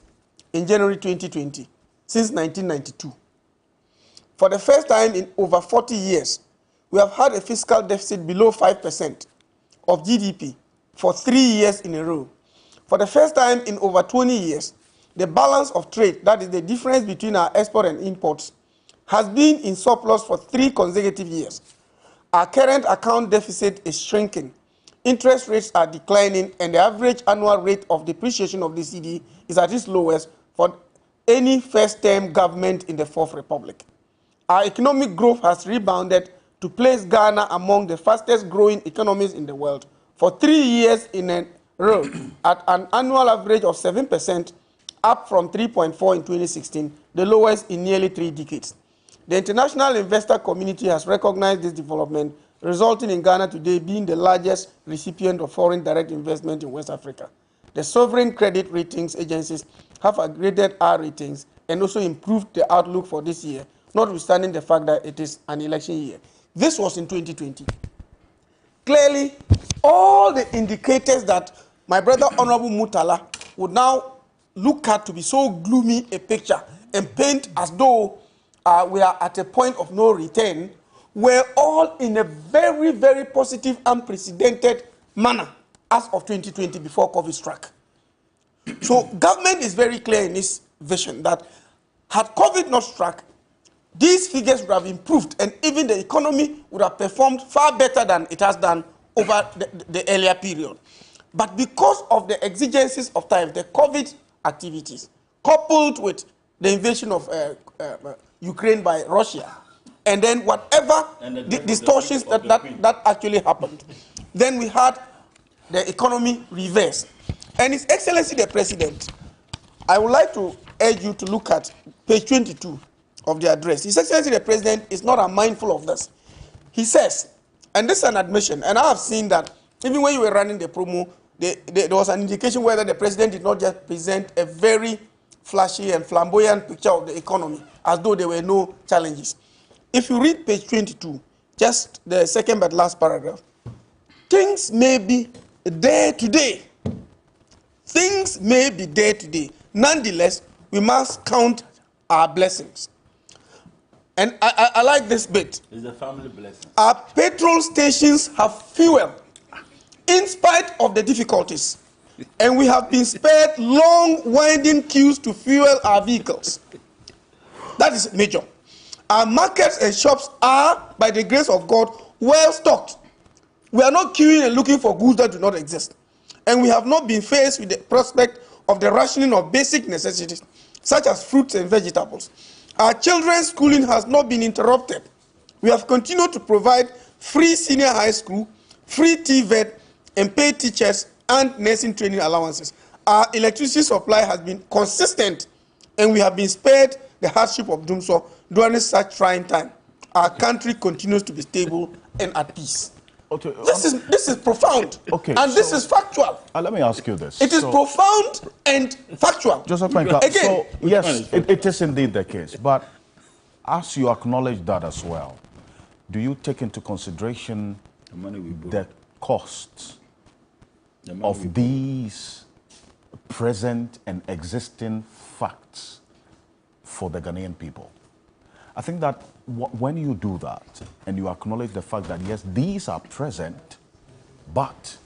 in January 2020, since 1992. For the first time in over 40 years, we have had a fiscal deficit below 5% of GDP for 3 years in a row. For the first time in over 20 years, the balance of trade, that is the difference between our export and imports, has been in surplus for 3 consecutive years. Our current account deficit is shrinking. Interest rates are declining, and the average annual rate of depreciation of the cedi is at its lowest for any first-term government in the Fourth Republic. Our economic growth has rebounded to place Ghana among the fastest-growing economies in the world for 3 years in a row at an annual average of 7%, up from 3.4 in 2016, the lowest in nearly 3 decades. The international investor community has recognized this development, resulting in Ghana today being the largest recipient of foreign direct investment in West Africa. The sovereign credit ratings agencies have upgraded our ratings and also improved the outlook for this year, notwithstanding the fact that it is an election year. This was in 2020. Clearly, all the indicators that my brother Honorable Mutala would now look at to be so gloomy a picture and paint as though we are at a point of no return were all in a very, very positive, unprecedented manner as of 2020 before COVID struck. So government is very clear in its vision that had COVID not struck, these figures would have improved and even the economy would have performed far better than it has done over the earlier period. But because of the exigencies of time, the COVID activities, coupled with the invasion of Ukraine by Russia, and then whatever distortions that actually happened, then we had the economy reverse. And His Excellency the President, I would like to urge you to look at page 22 of the address. His Excellency the President is not unmindful of this. He says, and this is an admission, and I have seen that even when you were running the promo, there was an indication whether the President did not just present a very flashy and flamboyant picture of the economy, as though there were no challenges. If you read page 22, just the second but last paragraph, things may be there today. Things may be there today. Nonetheless, we must count our blessings. And I like this bit. It's a family blessing. Our petrol stations have fuel in spite of the difficulties. And we have been spared long, winding queues to fuel our vehicles. That is major. Our markets and shops are, by the grace of God, well stocked. We are not queuing and looking for goods that do not exist. And we have not been faced with the prospect of the rationing of basic necessities, such as fruits and vegetables. Our children's schooling has not been interrupted. We have continued to provide free senior high school, free TVET, and paid teachers and nursing training allowances. Our electricity supply has been consistent, and we have been spared the hardship of doing so during such trying time. Our country continues to be stable and at peace. Okay, this is profound, okay, and this is factual. Let me ask you this. It is profound and factual. Joseph Kwenka, Again, so yes, it is indeed the case, but as you acknowledge that as well, do you take into consideration the costs of these present and existing facts for the Ghanaian people? I think that when you do that and you acknowledge the fact that yes, these are present, but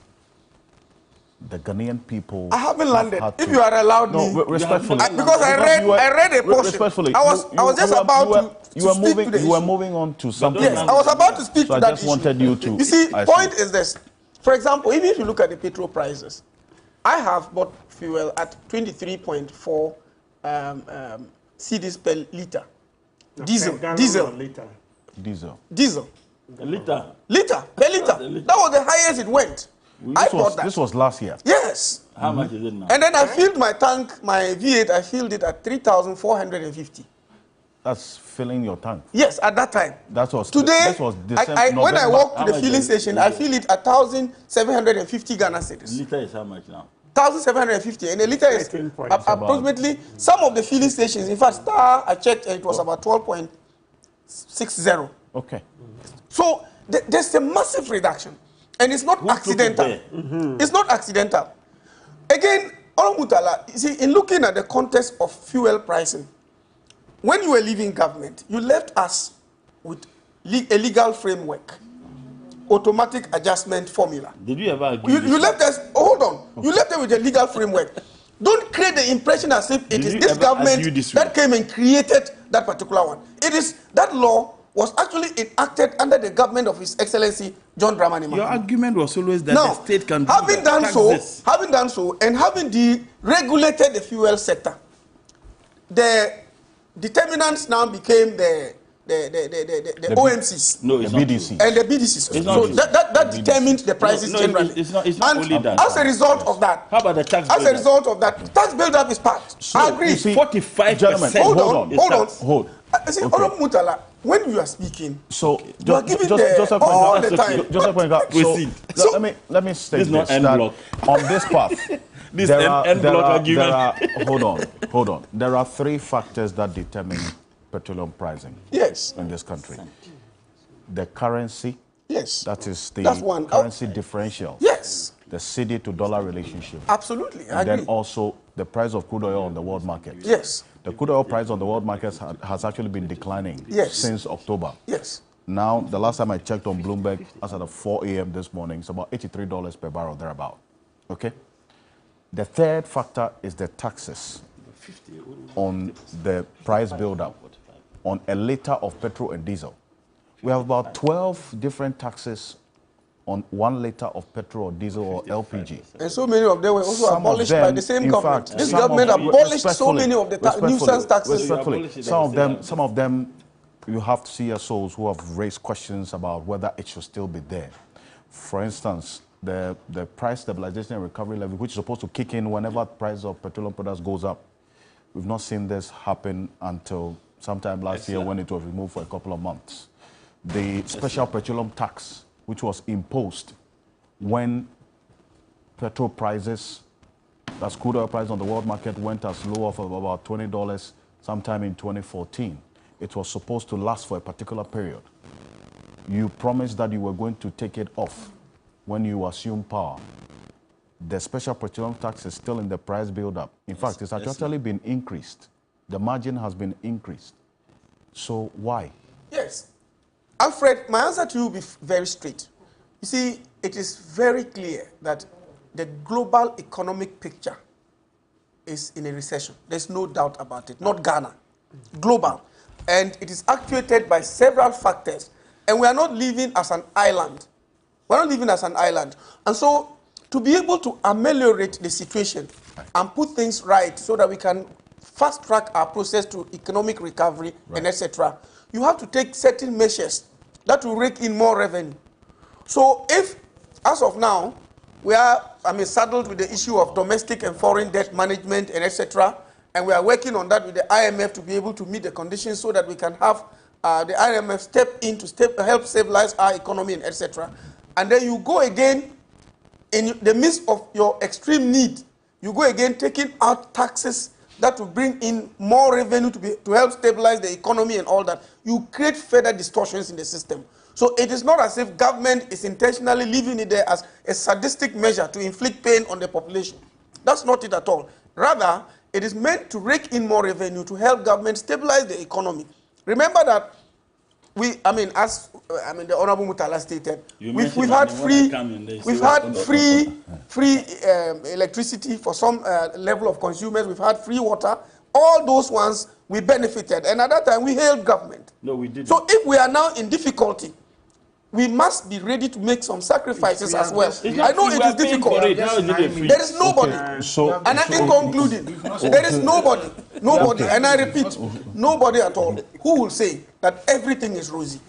the Ghanaian people. I haven't landed. If you are allowed me, respectfully, because I read a portion. Respectfully, I was just about to speak to the issue. You were moving on to something. Yes, I was about to speak so to that I just wanted you to. You see, point is this. For example, even if you look at the petrol prices, I have bought fuel at 23.4 cedis per liter. Diesel. A liter. Liter. That was the highest it went. This was last year. Yes. How much is it now? And then I filled my tank, my V8, I filled it at 3,450. That's filling your tank. Yes, at that time. That was today. That was December, when I walk to the filling station, I fill it at 1,750 Ghana cedis. Liter is how much now? 1,750, and a liter is approximately. Some of the filling stations, in fact, Star, I checked, and it was about 12.60. Okay. So there's a massive reduction, and it's not accidental. It's not accidental. Again, Olomutala, you see, in looking at the context of fuel pricing, when you were leaving government, you left us with a legal framework. Automatic adjustment formula. Did you ever agree? You left us, hold on. Okay. You left us with a legal framework. Don't create the impression as if it is this government that came and created that particular one. It is, that law was actually enacted under the government of His Excellency John Dramani Mahama. Your argument was always that the state can do having done so, and having deregulated the fuel sector, the determinants now became the OMCs, no, the BDCs, and the BDCs. So that determined the prices generally. It's not only that. As a result of that, how about the tax? As a result of that, tax build-up is part. So, I agree. 45%. Hold on. See, Mutala, when you are speaking, so you are giving all the time. So let me state this that on this path. Hold on. There are three factors that determine petroleum pricing. Yes. In this country. The currency. Yes. That's one. Currency differential. Yes. The cedi to dollar relationship. Absolutely. And then also the price of crude oil on the world market. Yes. The crude oil price on the world market has actually been declining since October. Yes. Now, the last time I checked on Bloomberg, as at 4 a.m. this morning, it's about $83 per barrel, thereabout. Okay? The third factor is the taxes on the price build-up on a liter of petrol and diesel. We have about 12 different taxes on 1 liter of petrol or diesel or LPG. And so many of them were also abolished by the same government. This government abolished so many of the nuisance taxes. Some of them, you have CSOs who have raised questions about whether it should still be there. For instance, the price stabilization and recovery levy, which is supposed to kick in whenever the price of petroleum products goes up. We've not seen this happen until sometime last year when it was removed for a couple of months. The special petroleum tax, which was imposed when petrol prices That crude oil price on the world market went as low of about $20 sometime in 2014. It was supposed to last for a particular period. You promised that you were going to take it off when you assume power. The special petroleum tax is still in the price build-up. In fact, it's actually been increased. The margin has been increased. So why? Yes. Alfred, my answer to you will be very straight. You see, it is very clear that the global economic picture is in a recession. There's no doubt about it. Not Ghana. Global. And it is actuated by several factors. And we are not living as an island. We're not living as an island. And so, to be able to ameliorate the situation and put things right so that we can fast-track our process to economic recovery and etc., you have to take certain measures that will rake in more revenue. So if, as of now, we are, saddled with the issue of domestic and foreign debt management and etc., and we are working on that with the IMF to be able to meet the conditions so that we can have the IMF step in to help stabilize our economy and etc. And then you go again, in the midst of your extreme need, you go again taking out taxes that will bring in more revenue to help stabilize the economy and all that. You create further distortions in the system. So it is not as if government is intentionally leaving it there as a sadistic measure to inflict pain on the population. That's not it at all. Rather, it is meant to rake in more revenue to help government stabilize the economy. Remember that the Honorable Mutala stated, we've had free electricity for some level of consumers. We've had free water. All those ones we benefited, and at that time we hailed government. No, we didn't. So if we are now in difficulty, we must be ready to make some sacrifices as well. I know it is difficult. There is nobody. Okay. And in concluding, there is nobody, and I repeat, nobody at all who will say that everything is rosy.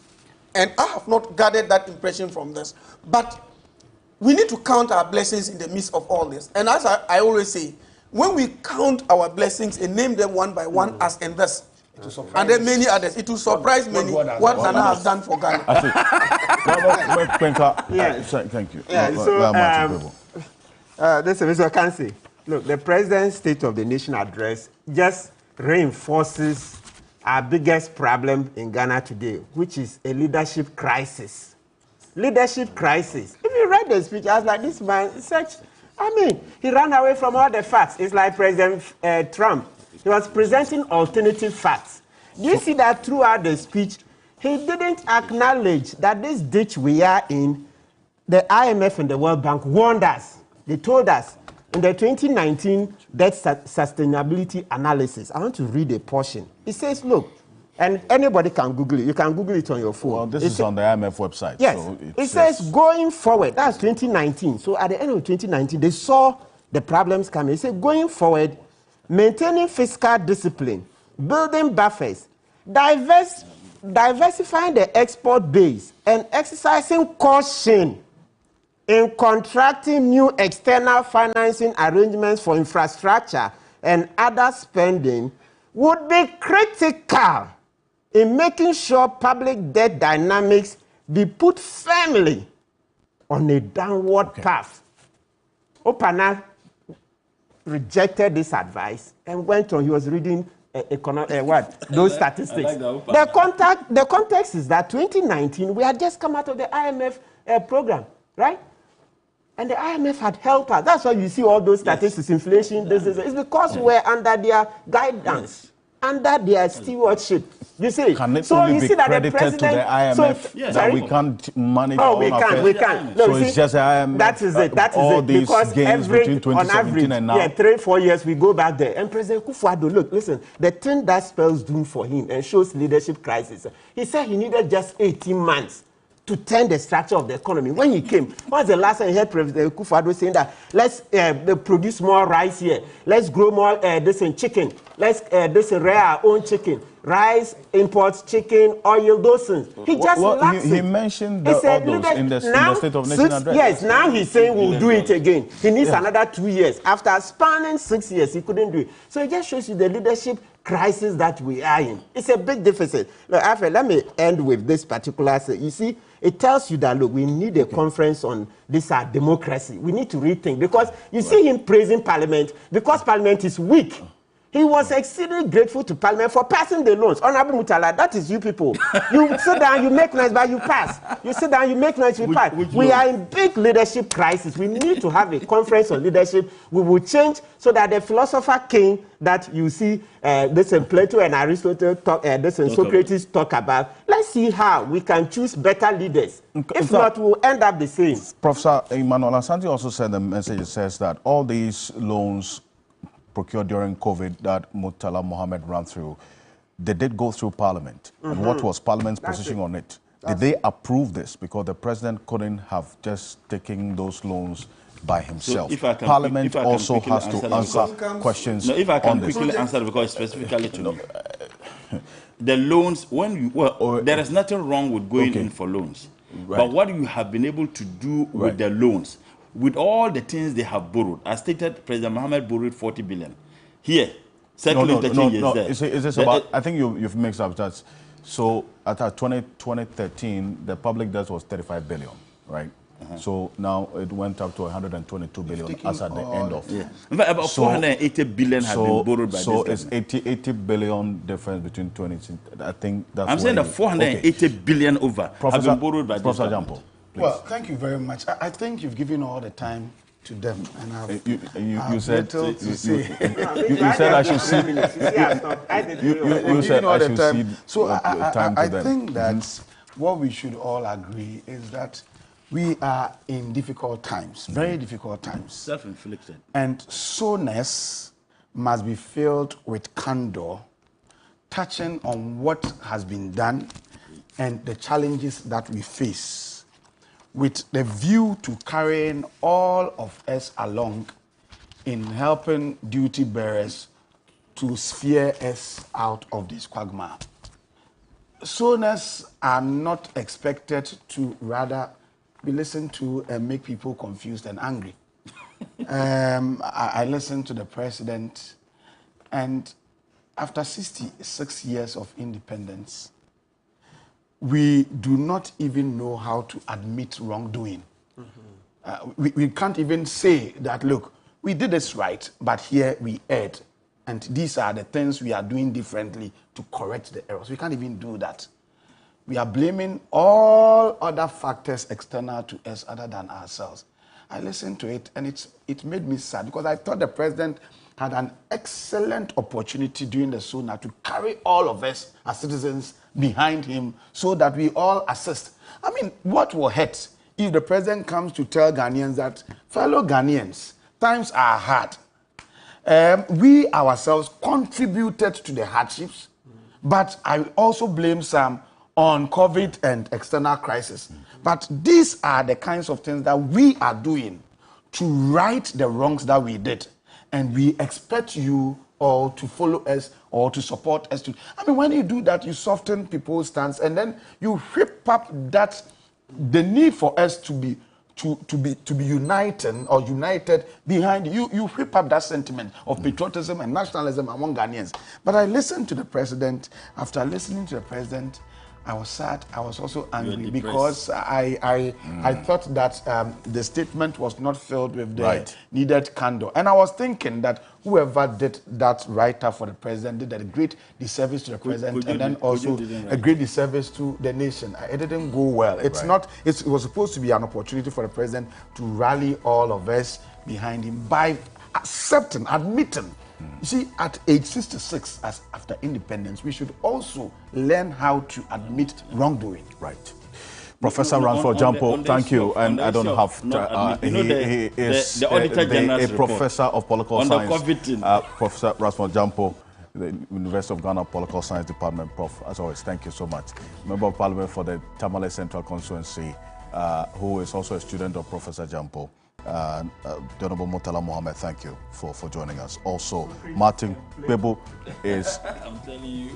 And I have not gathered that impression from this. But we need to count our blessings in the midst of all this. And as I always say, when we count our blessings and name them one by one as in this, and then many others, it will surprise many what Nana has done for Ghana. Thank you. Yeah, listen, Mr. Kansi, look, the President's State of the Nation address just reinforces our biggest problem in Ghana today, which is a leadership crisis. Leadership crisis. If you read the speech, I was like, this man, he ran away from all the facts. It's like President Trump. He was presenting alternative facts. Do you see that throughout the speech, he didn't acknowledge that this ditch we are in, the IMF and the World Bank warned us. They told us in the 2019 debt sustainability analysis. I want to read a portion. It says, look, and anybody can Google it. You can Google it on your phone. Well, this is on the IMF website. Yes. So it says going forward, that's 2019. So at the end of 2019, they saw the problems coming. It said going forward, maintaining fiscal discipline, building buffers, diversifying the export base, and exercising caution in contracting new external financing arrangements for infrastructure and other spending would be critical in making sure public debt dynamics be put firmly on a downward path. Opana rejected this advice and went on. He was reading those statistics. The context is that 2019, we had just come out of the IMF program, right? And the IMF had helped us. That's why you see all those statistics, inflation, this. It's because we're under their guidance, under their stewardship. You see, can it only be credited to the IMF that we can't manage our own affairs? We can't. No, so it's just the IMF. That is it. Because gains between 2017 and now. 3-4 years we go back there. And President Kufuor, look, listen, the thing that spells doom for him and shows leadership crisis. He said he needed just 18 months to turn the structure of the economy. When he came, when was the last time you heard President Kufuor saying that let's produce more rice here, let's grow more chicken, let's rear our own chicken, rice, imports, chicken, oil, those things. He just relaxed. He mentioned all those in the State of Nation address. Yes, now he's saying we'll do it again. He needs another 2 years. After spanning 6 years, he couldn't do it. So it just shows you the leadership crisis that we are in. It's a big deficit. Look, Alfred, let me end with this particular. You see, it tells you that, look, we need a conference on this democracy. We need to rethink, because you see him praising Parliament because Parliament is weak. He was exceedingly grateful to Parliament for passing the loans. Honorable Mutala, that is you people. You sit down, you make noise, but you pass. You sit down, you make noise, you pass. We are in big leadership crisis. We need to have a conference on leadership. We will change so that the philosopher king that you see, this and Plato and Aristotle talk, this and Socrates talk about. Let's see how we can choose better leaders. If not, we'll end up the same. Professor Emmanuel Asante also said the message says that all these loans procured during COVID that Murtala Mohammed ran through, they did go through Parliament. And what was Parliament's position on it? Did they approve this? Because the president couldn't have just taken those loans by himself. So Parliament also has to answer questions. No, if I can quickly answer, because specifically to me, the loans, when you, there is nothing wrong with going in for loans. Right. But what you have been able to do with the loans, with all the things they have borrowed, as stated, President Mohammed borrowed 40 billion. Here, circling there. Is this about, I think you've mixed up that. So at 2013, the public debt was 35 billion, right? So now it went up to 122 billion as at the end of. About 480 billion have been borrowed by so this. So it's 80 billion difference between 20. I think that's. I'm saying that 480 billion over have been borrowed by Professor Jampo. Well, thank you very much. I think you've given all the time to them, and I've you said little to say. You said I should see. You said I should see. So I think that what we should all agree is that we are in difficult times, very difficult times. Self-inflicted. And soreness must be filled with candor, touching on what has been done and the challenges that we face, with the view to carrying all of us along in helping duty bearers to sphere us out of this quagmire. Soreness are not expected to rather be listened to and make people confused and angry. I listened to the president, and after 66 years of independence, we do not even know how to admit wrongdoing. We can't even say that, look, we did this right, but here we erred. And these are the things we are doing differently to correct the errors. We can't even do that. We are blaming all other factors external to us other than ourselves. I listened to it, and it made me sad, because I thought the president had an excellent opportunity during the SONA to carry all of us as citizens behind him so that we all assist. I mean, what will hurt if the president comes to tell Ghanaians that, fellow Ghanaians, times are hard. We ourselves contributed to the hardships, but I also blame some on COVID and external crisis. But these are the kinds of things that we are doing to right the wrongs that we did. And we expect you all to follow us or to support us. I mean, when you do that, you soften people's stance, and then you whip up that the need for us to be united or united behind you. You whip up that sentiment of patriotism and nationalism among Ghanaians. But I listened to the president. After listening to the president, I was sad. I was also angry because I thought that the statement was not filled with the needed candor. And I was thinking that whoever did that write-up for the president did a great disservice to the president, and then also a great disservice to the nation. It didn't go well. It's not. It was supposed to be an opportunity for the president to rally all of us behind him by accepting, admitting. You see, at age 66, as after independence, we should also learn how to admit wrongdoing. Right. Professor Ransford Jampo, thank you. And I don't have he is the Auditor General's a professor of political science. Professor Ransford Jampo, the University of Ghana Political Science Department. Prof, as always, thank you so much. Member of Parliament for the Tamale Central Constituency, who is also a student of Professor Jampo. The Honorable Murtala Mohammed, thank you for joining us. Also, Martin Kpebu is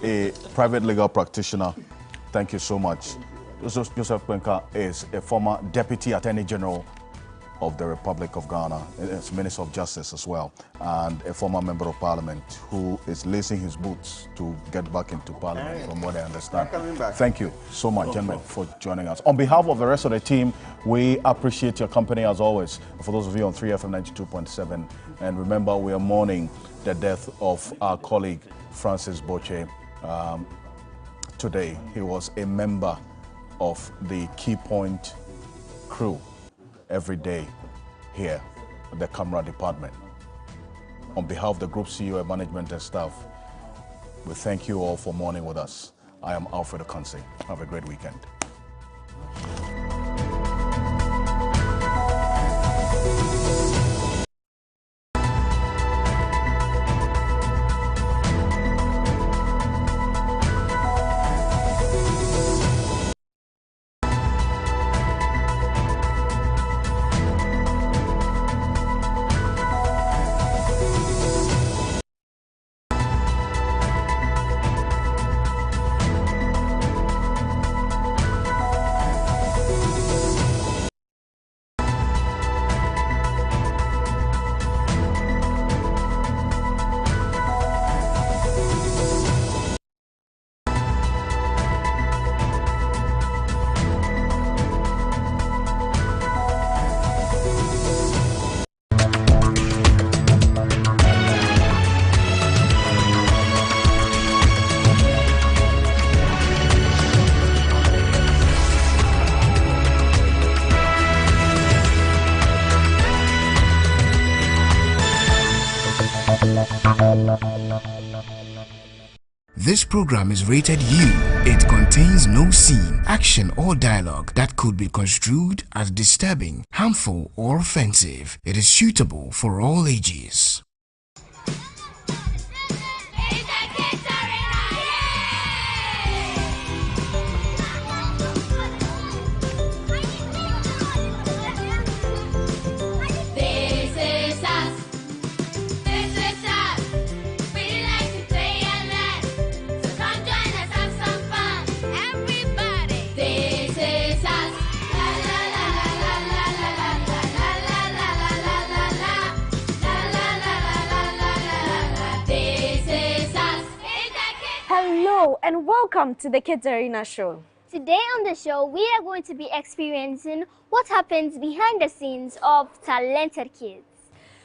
a private legal practitioner. Thank you so much. Joseph Kwenka is a former Deputy Attorney General of the Republic of Ghana, as Minister of Justice as well, and a former Member of Parliament who is lacing his boots to get back into Parliament, from what I understand. Thank you so much, gentlemen, for joining us. On behalf of the rest of the team, we appreciate your company as always. For those of you on 3FM 92.7, and remember, we are mourning the death of our colleague, Francis Boche. Today, he was a member of the Key Point crew every day here at the camera department. On behalf of the group CEO, management and staff, we thank you all for mourning with us. I am Alfred Okansi. Have a great weekend. This program is rated U. It contains no scene, action or dialogue that could be construed as disturbing, harmful or offensive. It is suitable for all ages. And welcome to the Kids Arena show. Today on the show, we are going to be experiencing what happens behind the scenes of talented kids.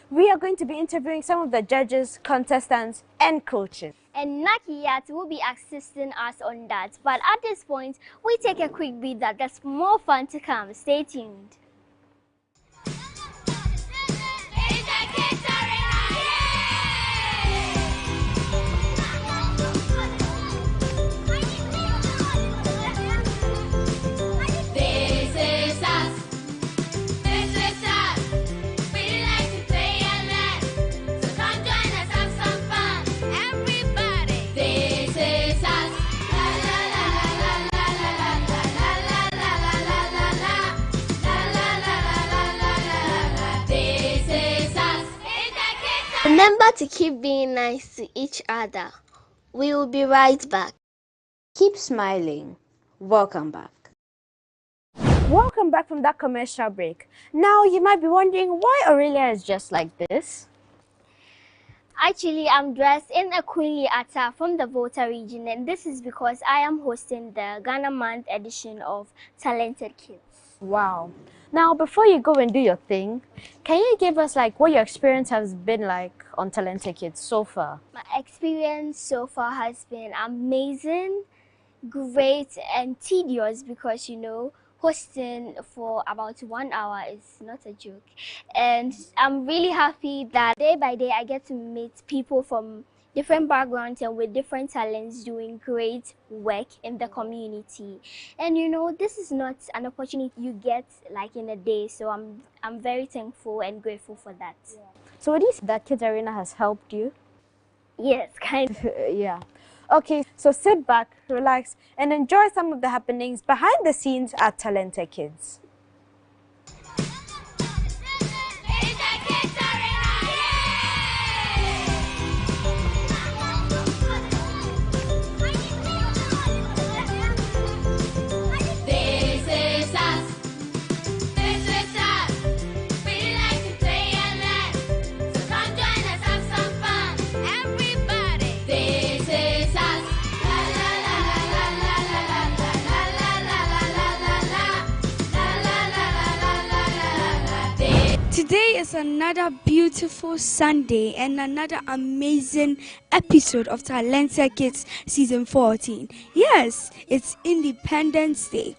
We are going to be interviewing some of the judges, contestants, and coaches. And Nakiyat will be assisting us on that. But at this point, we take a quick beat that there's more fun to come. Stay tuned. Remember to keep being nice to each other. We will be right back. Keep smiling. Welcome back. Welcome back from that commercial break. Now you might be wondering why Aurelia is just like this. Actually, I'm dressed in a queenly attire from the Volta region, and this is because I am hosting the Ghana Month edition of Talented Kids. Wow. Now, before you go and do your thing, can you give us like what your experience has been like on Talented Kids so far? My experience so far has been amazing, great, and tedious because, you know, hosting for about 1 hour is not a joke. And I'm really happy that day by day I get to meet people from different backgrounds and with different talents doing great work in the community. And you know, this is not an opportunity you get like in a day, so I'm very thankful and grateful for that. Yeah. So would you say that Kids Arena has helped you? Yes, kind of. Yeah. Okay, so sit back, relax, and enjoy some of the happenings behind the scenes at Talented Kids. This is us. Today is another beautiful Sunday and another amazing episode of Talented Kids Season 14. Yes, it's Independence Day.